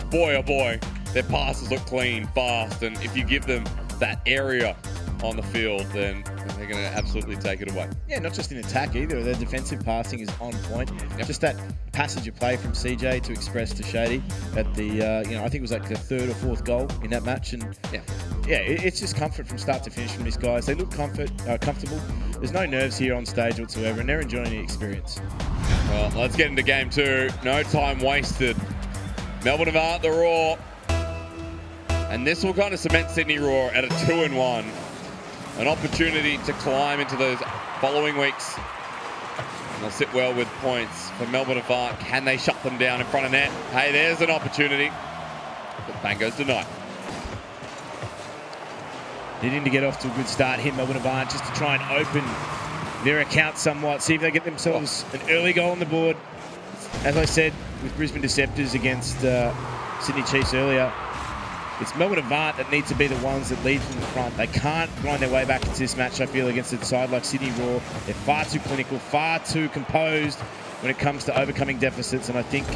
boy, oh boy, their passes look clean, fast. And if you give them that area on the field, then they're going to absolutely take it away. Yeah, not just in attack either. Their defensive passing is on point. Yep. Just that passage of play from CJ to Express to Shady at the, I think it was like the 3rd or 4th goal in that match. And it's just comfort from start to finish from these guys. They look comfortable. There's no nerves here on stage whatsoever, and they're enjoying the experience. Well, let's get into Game 2. No time wasted. Melbourne Avant, the Raw. And this will kind of cement Sydney Raw at a 2-1. an opportunity to climb into those following weeks. And they'll sit well with points for Melbourne Avant. Can they shut them down in front of net? Hey, there's an opportunity. But Bango's denied. Needing to get off to a good start here, Melbourne Avant, just to try and open their account somewhat, see if they get themselves an early goal on the board. As I said, with Brisbane Deceptors against Sydney Chiefs earlier, it's Melbourne Avant that need to be the ones that lead from the front. They can't grind their way back into this match, I feel, against a side like Sydney Raw. They're far too clinical, far too composed when it comes to overcoming deficits, and I think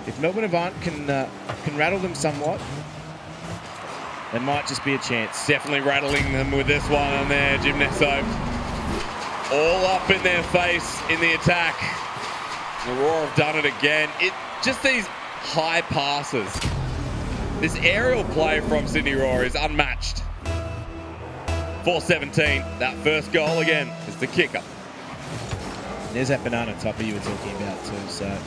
if Melbourne Avant can rattle them somewhat, there might just be a chance. Definitely rattling them with this one on there, Jim Nesso. All up in their face in the attack. The Roar have done it again. Just these high passes. This aerial play from Sydney Roar is unmatched. 4-17. That first goal again is the kicker. There's that banana topper you were talking about too. So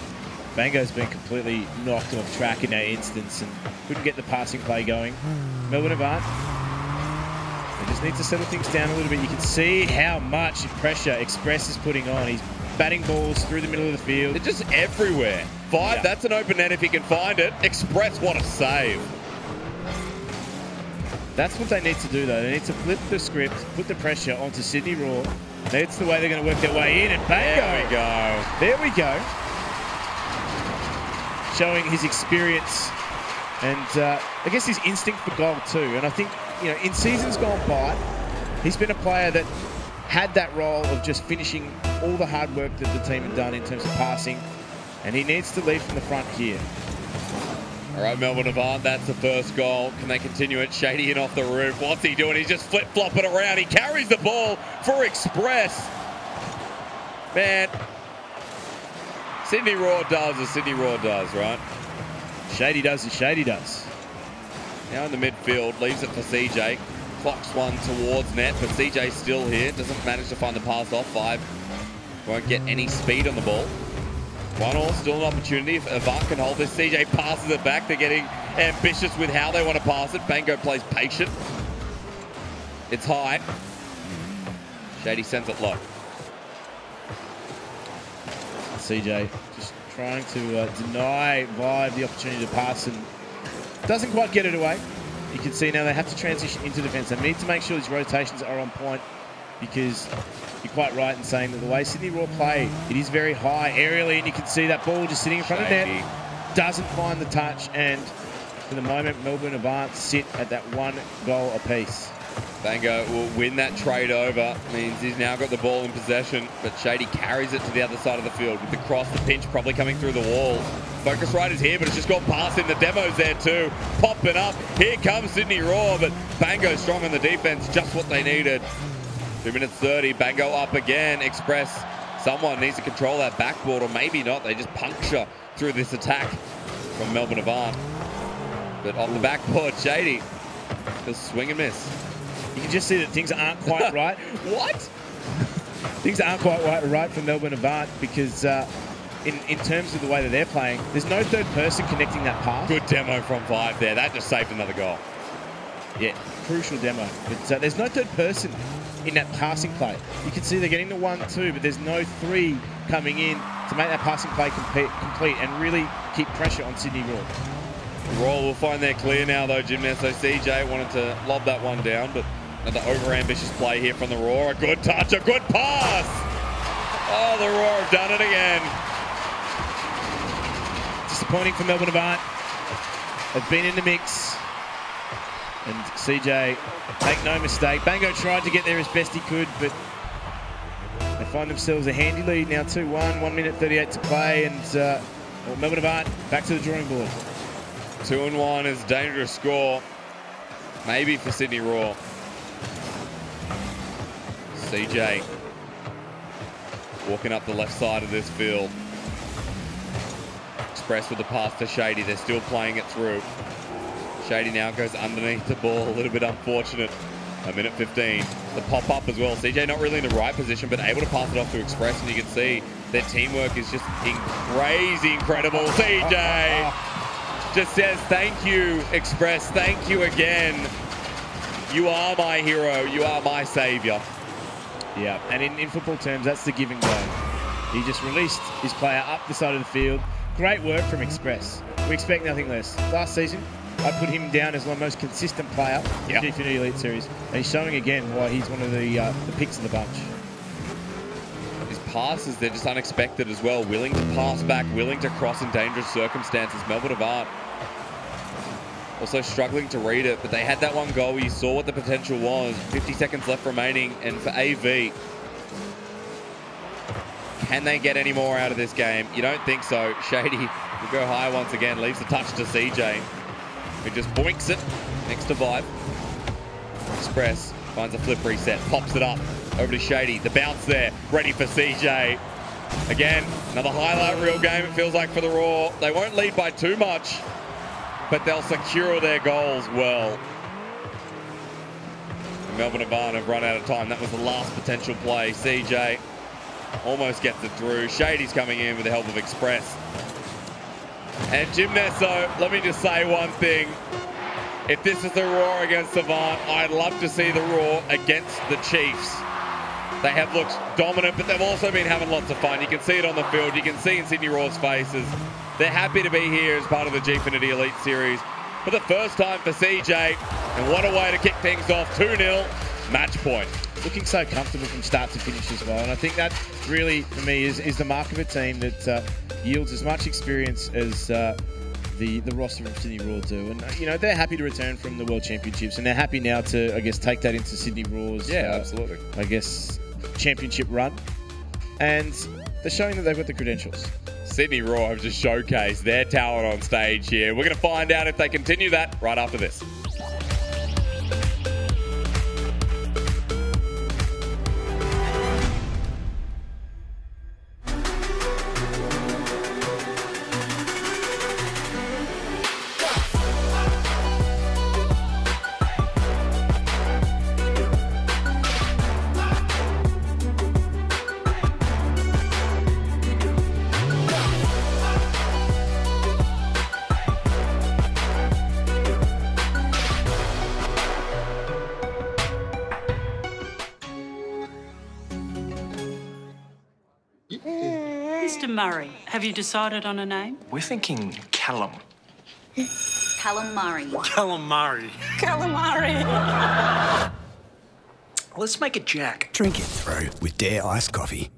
Bango's been completely knocked off track in that instance and couldn't get the passing play going. Melbourne Avant, they just need to settle things down a little bit. You can see how much pressure Express is putting on. He's batting balls through the middle of the field. They're just everywhere. Five, that's an open net if he can find it. Express, what a save. That's what they need to do though. They need to flip the script, put the pressure onto Sydney Raw. That's the way they're going to work their way in, and Bango. There we go. There we go. Showing his experience and I guess his instinct for goal too. And I think, you know, in seasons gone by, he's been a player that had that role of just finishing all the hard work that the team had done in terms of passing, and he needs to lead from the front here. All right, Melbourne Avant, that's the first goal. Can they continue it? Shady in off the roof. What's he doing? He's just flip-flopping around. He carries the ball for Express. Man, Sydney Raw does as Sydney Raw does, right? Shady does as Shady does. Now in the midfield, leaves it for CJ. Clocks one towards net, but CJ's still here. Doesn't manage to find the pass off. Five won't get any speed on the ball. 1-1, still an opportunity. If Avant can hold this, CJ passes it back. They're getting ambitious with how they want to pass it. Bango plays patient. It's high. Shady sends it low. CJ just trying to deny Vibe the opportunity to pass and doesn't quite get it away. You can see now they have to transition into defence. They need to make sure these rotations are on point, because you're quite right in saying that the way Sydney Raw play, it is very high aerially, and you can see that ball just sitting in front of net, doesn't find the touch, and for the moment Melbourne Avant sit at that 1 goal apiece. Bango will win that trade over. Means he's now got the ball in possession, but Shady carries it to the other side of the field with the cross, the pinch probably coming through the wall. Focusrite is here, but it's just got past him. The demo's there too. Popping up. Here comes Sydney Raw, but Bango strong on the defense, just what they needed. 2 minutes 30. Bango up again. Express. Someone needs to control that backboard, or maybe not. They just puncture through this attack from Melbourne Avant. But off the backboard, Shady just swing and miss. You can just see that things aren't quite right. What? Things aren't quite right for Melbourne Avant, because in terms of the way that they're playing, there's no third person connecting that pass. Good demo from Five there. That just saved another goal. Yeah, crucial demo. But there's no third person in that passing play. You can see they're getting the 1-2, but there's no 3 coming in to make that passing play complete and really keep pressure on Sydney Raw. Raw will find their clear now, though, Jim Nesso. CJ wanted to lob that one down, but another over-ambitious play here from the Raw. A good touch, a good pass! Oh, the Raw have done it again. Disappointing for Melbourne Avant. They've been in the mix. And CJ, make no mistake, Bango tried to get there as best he could, but they find themselves a handy lead now, 2-1, 1 minute 38 to play, and Melbourne Avant back to the drawing board. 2-1 is a dangerous score, maybe for Sydney Raw. CJ walking up the left side of this field. Express with the pass to Shady. They're still playing it through. Shady now goes underneath the ball. A little bit unfortunate. 1 minute 15. The pop-up as well. CJ not really in the right position, but able to pass it off to Express. And you can see their teamwork is just crazy incredible. CJ just says, thank you, Express. Thank you again. You are my hero. You are my savior. Yeah, and in football terms, that's the give and go. He just released his player up the side of the field. Great work from Express. We expect nothing less. Last season, I put him down as the most consistent player in the Gfinity Elite Series. And he's showing again why he's one of the picks of the bunch. His passes, they're just unexpected as well. Willing to pass back, willing to cross in dangerous circumstances. Melbourne Avant also struggling to read it, but they had that one goal. You saw what the potential was. 50 seconds left remaining, and for AV, can they get any more out of this game? You don't think so. Shady will go high once again, leaves the touch to CJ, who just boinks it next to Vibe. Express finds a flip reset, pops it up over to Shady. The bounce there, ready for CJ. Again, another highlight reel game, it feels like, for the Raw. They won't lead by too much, but they'll secure their goals well. Melbourne Avant have run out of time. That was the last potential play. CJ almost gets it through. Shady's coming in with the help of Express. And Jim Nesso, let me just say one thing. If this is the Raw against Avant, I'd love to see the Raw against the Chiefs. They have looked dominant, but they've also been having lots of fun. You can see it on the field. You can see in Sydney Raw's faces. They're happy to be here as part of the Gfinity Elite Series for the first time for CJ. And what a way to kick things off. 2-0, match point. Looking so comfortable from start to finish as well. And I think that really, for me, is the mark of a team that yields as much experience as the roster of Sydney Raw do. And, you know, they're happy to return from the World Championships. And they're happy now to, I guess, take that into Sydney Raw's, absolutely, I guess, championship run. And they're showing that they've got the credentials. Sydney Raw have just showcased their talent on stage here. We're going to find out if they continue that right after this. Mr. Murray, have you decided on a name? We're thinking Callum. Calamari. Calamari. Calamari. Let's make it Jack. Drink it through with Dare iced coffee.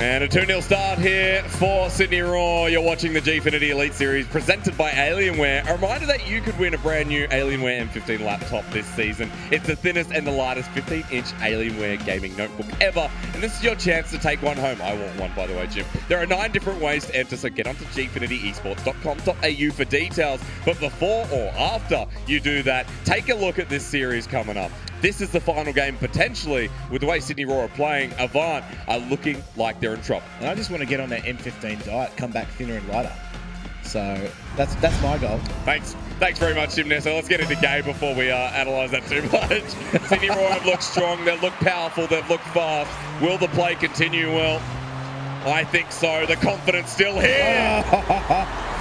And a 2-0 start here for Sydney Raw. You're watching the Gfinity Elite Series presented by Alienware. A reminder that you could win a brand new Alienware M15 laptop this season. It's the thinnest and the lightest 15-inch Alienware gaming notebook ever. And this is your chance to take one home. I want one, by the way, Jim. There are 9 different ways to enter, so get onto gfinityesports.com.au for details. But before or after you do that, take a look at this series coming up. This is the final game, potentially, with the way Sydney Raw are playing. Avant are looking like they're in trouble. And I just want to get on that M15 diet, come back thinner and lighter. So that's my goal. Thanks very much, Jim Nesso. Let's get into game before we analyse that too much. Sydney Raw have looked strong, they've looked powerful, they've looked fast. Will the play continue? Well, I think so. The confidence still here.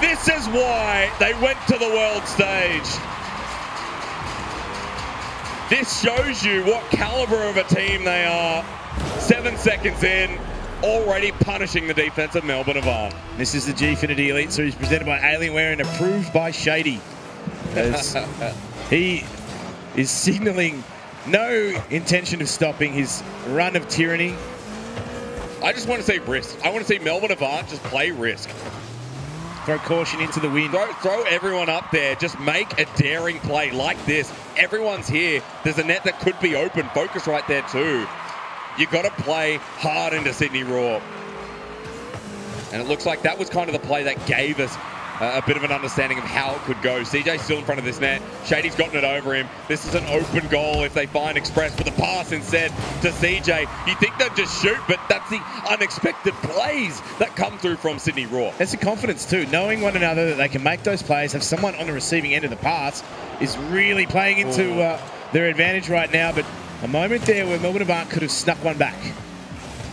This is why they went to the world stage. This shows you what caliber of a team they are. 7 seconds in, already punishing the defense of Melbourne Avant. This is the Gfinity Elite Series presented by Alienware and approved by Shady. As he is signalling no intention of stopping his run of tyranny. I just want to see risk. I want to see Melbourne Avant just play risk. Throw caution into the wind. Throw everyone up there. Just make a daring play like this. Everyone's here. There's a net that could be open. Focus right there too. You've got to play hard into Sydney Raw. And it looks like that was kind of the play that gave us a bit of an understanding of how it could go. CJ's still in front of this net. Shady's gotten it over him. This is an open goal if they find Express with a pass instead to CJ. You think they'd just shoot, but that's the unexpected plays that come through from Sydney Raw. It's the confidence too, knowing one another that they can make those plays, have someone on the receiving end of the pass is really playing into their advantage right now. But a moment there where Melbourne Avant could have snuck one back.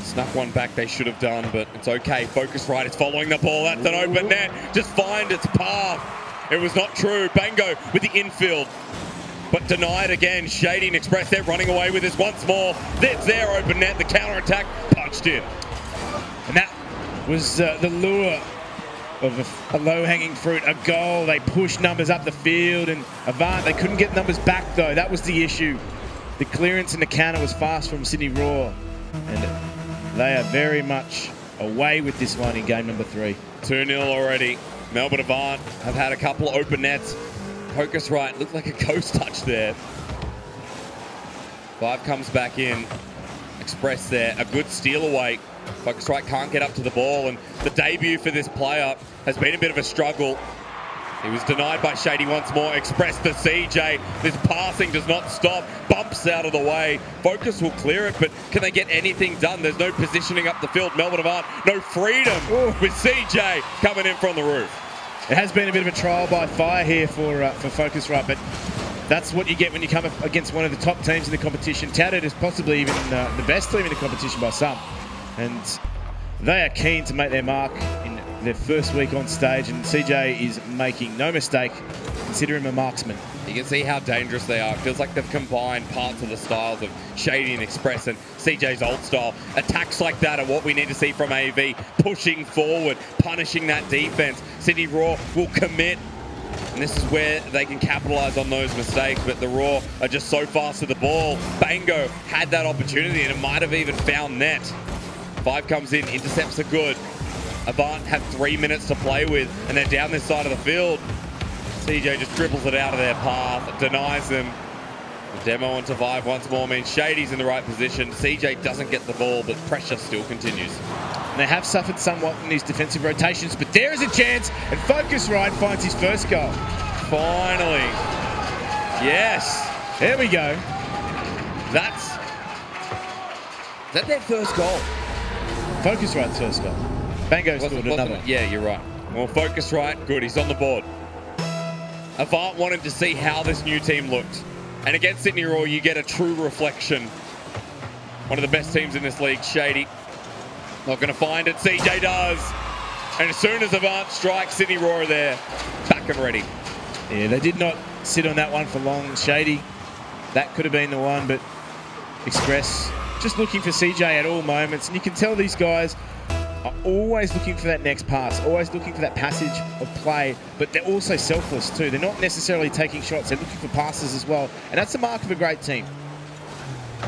Snuck one back they should have done, but it's okay. Focus right, it's following the ball. That's an open net. Just find its path. It was not true. Bango with the infield, but denied again. Shady and Express, they're running away with this once more. That's their open net. The counter-attack punched in. And that was the lure of a low-hanging fruit, a goal. They pushed numbers up the field, and Avant, they couldn't get numbers back, though. That was the issue. The clearance in the counter was fast from Sydney Raw, and they are very much away with this one in game number 3. 2-0 already. Melbourne Avant have had a couple of open nets. Focus right, looked like a ghost touch there. 5 comes back in. Express there, a good steal away. Focus right can't get up to the ball, and the debut for this player has been a bit of a struggle. He was denied by Shady once more. Express to CJ. This passing does not stop. Bumps out of the way. Focus will clear it, but can they get anything done? There's no positioning up the field. Melbourne Avant, no freedom with CJ coming in from the roof. It has been a bit of a trial by fire here for Focus Right, but that's what you get when you come up against one of the top teams in the competition, touted as possibly even the best team in the competition by some. And they are keen to make their mark in their first week on stage, and CJ is making no mistake. Consider him a marksman. You can see how dangerous they are. It feels like they've combined parts of the styles of Shady and Express and CJ's old style. Attacks like that are what we need to see from AV. Pushing forward, punishing that defense. Sydney Raw will commit, and this is where they can capitalize on those mistakes, but the Raw are just so fast to the ball. Bango had that opportunity, and it might have even found net. 5 comes in, intercepts are good. Avant have 3 minutes to play with, and they're down this side of the field. CJ just dribbles it out of their path, denies them. The demo onto 5 once more means Shady's in the right position. CJ doesn't get the ball, but pressure still continues. And they have suffered somewhat in these defensive rotations, but there is a chance, and Focus Right finds his first goal. Finally. Yes. There we go. Is that their first goal? Focus Right's first goal. Bango scored another. Yeah, you're right. Well, Focus Right, good. He's on the board. Avant wanted to see how this new team looked. And against Sydney Raw, you get a true reflection. One of the best teams in this league, Shady. Not going to find it. CJ does. And as soon as Avant strikes, Sydney Raw are there. Back and ready. Yeah, they did not sit on that one for long. Shady, that could have been the one, but Express just looking for CJ at all moments. And you can tell these guys are always looking for that next pass, always looking for that passage of play, but they're also selfless too. They're not necessarily taking shots, they're looking for passes as well. And that's the mark of a great team.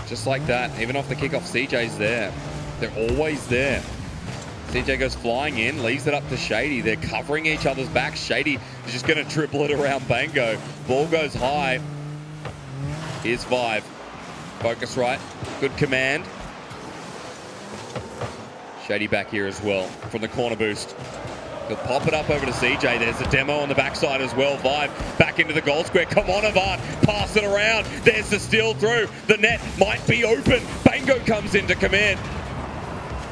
Just like that, even off the kickoff, CJ's there. They're always there. CJ goes flying in, leaves it up to Shady. They're covering each other's back. Shady is just going to dribble it around Bango. Ball goes high. Here's 5. Focus Right. Good command. Shady back here as well from the corner boost. He'll pop it up over to CJ. There's a demo on the backside as well. 5 back into the goal square. Come on, Avant. Pass it around. There's the steal through. The net might be open. Bango comes into command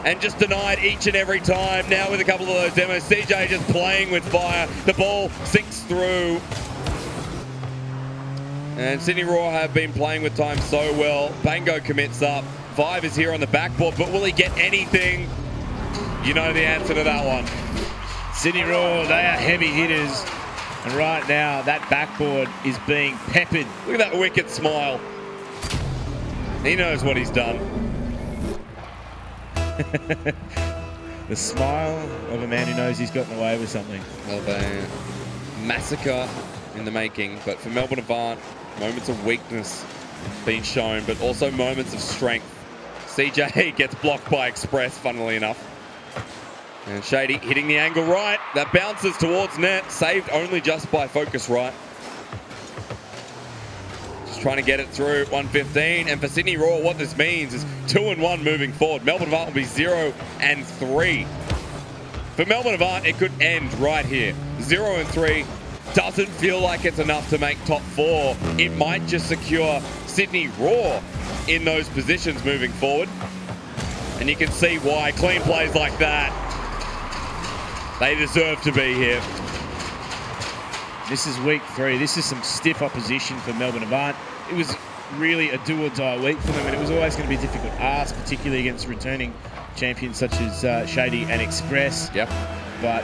and just denied each and every time. Now with a couple of those demos, CJ just playing with fire. The ball sinks through. And Sydney Raw have been playing with time so well. Bango commits up. 5 is here on the backboard, but will he get anything? You know the answer to that one. Sydney Raw, they are heavy hitters. And right now, that backboard is being peppered. Look at that wicked smile. He knows what he's done. The smile of a man who knows he's gotten away with something. Well, a massacre in the making, but for Melbourne Avant, moments of weakness being shown, but also moments of strength. CJ gets blocked by Express, funnily enough. And Shady hitting the angle right. That bounces towards net, saved only just by Focus Right. Just trying to get it through 115. And for Sydney Raw, what this means is 2-1 moving forward. Melbourne Avant will be 0-3. For Melbourne Avant, it could end right here. 0-3 doesn't feel like it's enough to make top 4. It might just secure Sydney Raw in those positions moving forward. And you can see why. Clean plays like that, they deserve to be here. This is week 3. This is some stiff opposition for Melbourne Avant. It was really a do-or-die week for them, and it was always going to be a difficult ask, particularly against returning champions such as Shady and Express. Yep. But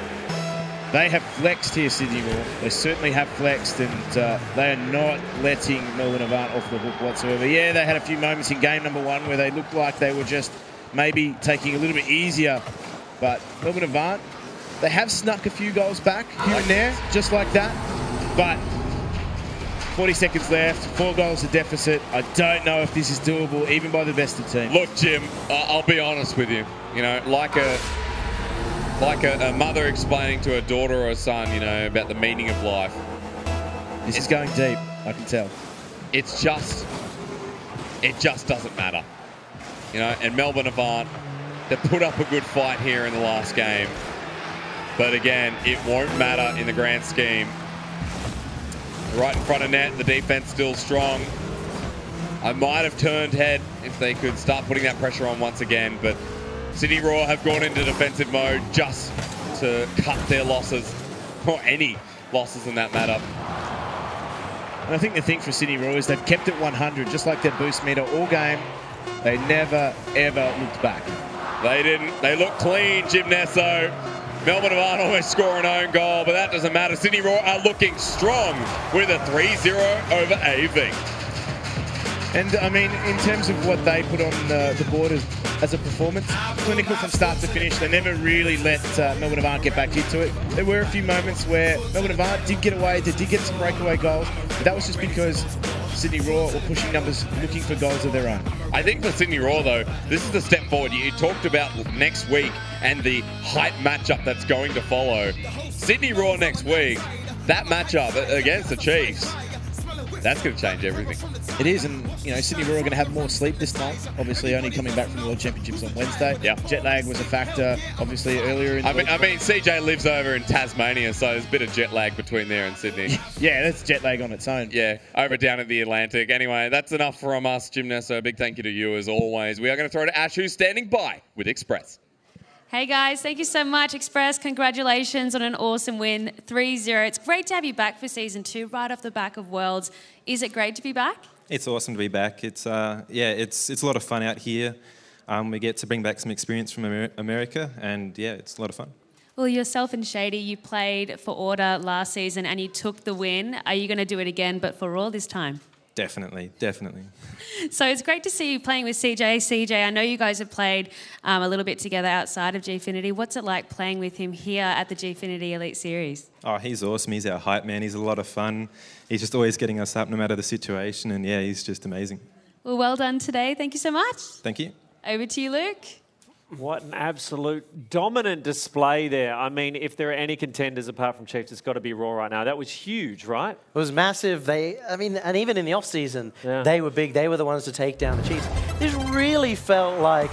they have flexed here, Sydney Raw. They certainly have flexed, and they are not letting Melbourne Avant off the hook whatsoever. Yeah, they had a few moments in game number 1 where they looked like they were just maybe taking a little bit easier, but Melbourne Avant, they have snuck a few goals back here and there, just like that. But 40 seconds left, 4 goals to deficit. I don't know if this is doable, even by the best of teams. Look, Jim, I'll be honest with you. You know, like a mother explaining to a daughter or a son, you know, about the meaning of life. This is going deep, I can tell. It just doesn't matter. You know, and Melbourne Avant, they put up a good fight here in the last game. But again, it won't matter in the grand scheme. Right in front of net, the defense still strong. I might have turned head if they could start putting that pressure on once again, but Sydney Raw have gone into defensive mode just to cut their losses, or any losses in that matter. And I think the thing for Sydney Raw is they've kept it 100, just like their boost meter all game. They never, ever looked back. They didn't. They looked clean, Jim Nesso. Melbourne Avant almost score an own goal, but that doesn't matter. Sydney Raw are looking strong with a 3-0 over AV. And, I mean, in terms of what they put on the board as a performance, clinical from start to finish. They never really let Melbourne Avant get back into it. There were a few moments where Melbourne Avant did get away. They did get some breakaway goals, but that was just because Sydney Raw were pushing numbers, looking for goals of their own. I think for Sydney Raw, though, this is the step forward. You talked about next week and the hype matchup that's going to follow. Sydney Raw next week, that matchup against the Chiefs, that's going to change everything. It is, and you know, Sydney Raw are going to have more sleep this time. Obviously, only coming back from the World Championships on Wednesday. Yeah, jet lag was a factor. Obviously, earlier in. I mean, CJ lives over in Tasmania, so there's a bit of jet lag between there and Sydney. Yeah, that's jet lag on its own. Yeah, over down in the Atlantic. Anyway, that's enough from us, Jim Nesso. A big thank you to you as always. We are going to throw to Ash, who's standing by with Express. Hey guys, thank you so much, Express. Congratulations on an awesome win, 3-0. It's great to have you back for Season 2, right off the back of Worlds. Is it great to be back? It's awesome to be back. It's it's a lot of fun out here. We get to bring back some experience from America, and yeah, it's a lot of fun. Well, yourself and Shady, you played for Order last season and you took the win. Are you going to do it again, but for Raw this time? Definitely, definitely. So it's great to see you playing with CJ. CJ, I know you guys have played a little bit together outside of Gfinity. What's it like playing with him here at the Gfinity Elite Series? Oh, he's awesome. He's our hype man. He's a lot of fun. He's just always getting us up no matter the situation, and yeah, he's just amazing. Well done today. Thank you so much. Thank you. Over to you, Luke. What an absolute dominant display there. I mean, if there are any contenders apart from Chiefs, it's got to be Raw right now. That was huge, right? It was massive. And even in the off-season, they were big. They were the ones to take down the Chiefs. This really felt like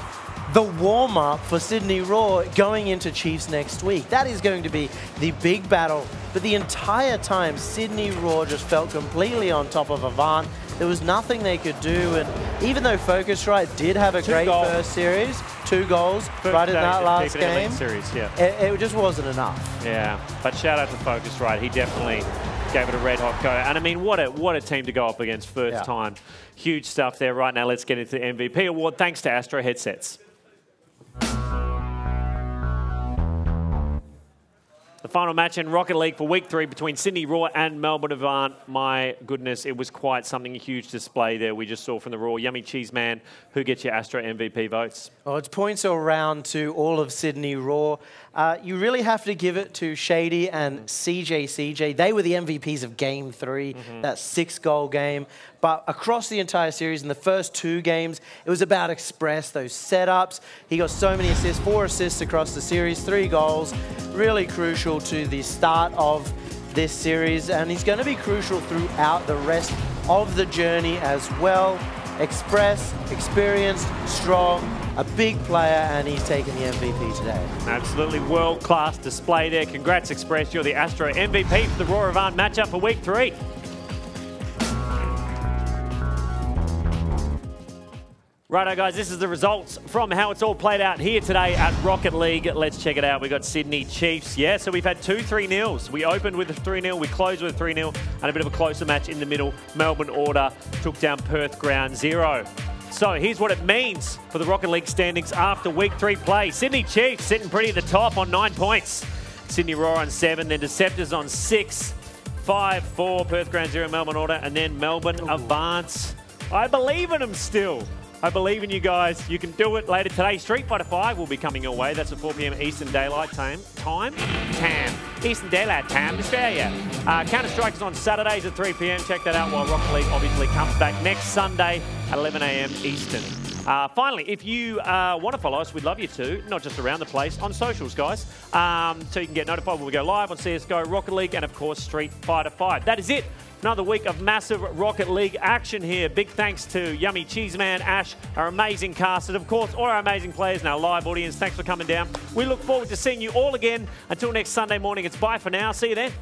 the warm-up for Sydney Raw going into Chiefs next week. That is going to be the big battle. But the entire time, Sydney Raw just felt completely on top of Avant. There was nothing they could do, and even though Focusrite did have a great first series, 2 goals right in that last game, series, it just wasn't enough. Yeah, but shout out to Focusrite. He definitely gave it a red-hot go. And I mean, what a team to go up against first time. Huge stuff there. Right now, let's get into the MVP award. Thanks to Astro Headsets. The final match in Rocket League for Week 3 between Sydney Raw and Melbourne Avant. My goodness, it was quite something, a huge display there we just saw from the Raw. Yummy Cheese Man, who gets your Astro MVP votes? Well, it's points all round to all of Sydney Raw. You really have to give it to Shady and CJ. They were the MVPs of Game 3, that 6-goal game. But across the entire series, in the first 2 games, it was about Express, those setups. He got so many assists, 4 assists across the series, 3 goals. Really crucial to the start of this series, and he's going to be crucial throughout the rest of the journey as well. Express, experienced, strong, a big player, and he's taken the MVP today. Absolutely world-class display there. Congrats, Express. You're the Astro MVP for the Raw Avant matchup for Week 3. Righto, guys, this is the results from how it's all played out here today at Rocket League. Let's check it out. We've got Sydney Chiefs. Yeah, so we've had 2 3-0s. We opened with a 3-0, we closed with a 3-0, and a bit of a closer match in the middle. Melbourne Order took down Perth Ground Zero. So here's what it means for the Rocket League standings after Week 3 play. Sydney Chiefs sitting pretty at the top on 9 points. Sydney Raw on 7, then Deceptors on 6, 5-4, Perth Ground Zero, Melbourne Order, and then Melbourne Avant. I believe in them still. I believe in you guys. You can do it later today. Street Fighter 5 will be coming your way. That's at 4 p.m. Eastern Daylight Time. Eastern Daylight Time, Australia. Counter-Strike is on Saturdays at 3 p.m. Check that out while Rocket League obviously comes back next Sunday at 11 a.m. Eastern. Finally, if you want to follow us, we'd love you to, not just around the place, on socials, guys. So you can get notified when we go live on CSGO, Rocket League, and of course, Street Fighter 5. That is it. Another week of massive Rocket League action here. Big thanks to Yummy Cheeseman, Ash, our amazing cast, and of course, all our amazing players and our live audience. Thanks for coming down. We look forward to seeing you all again. Until next Sunday morning, it's bye for now. See you then.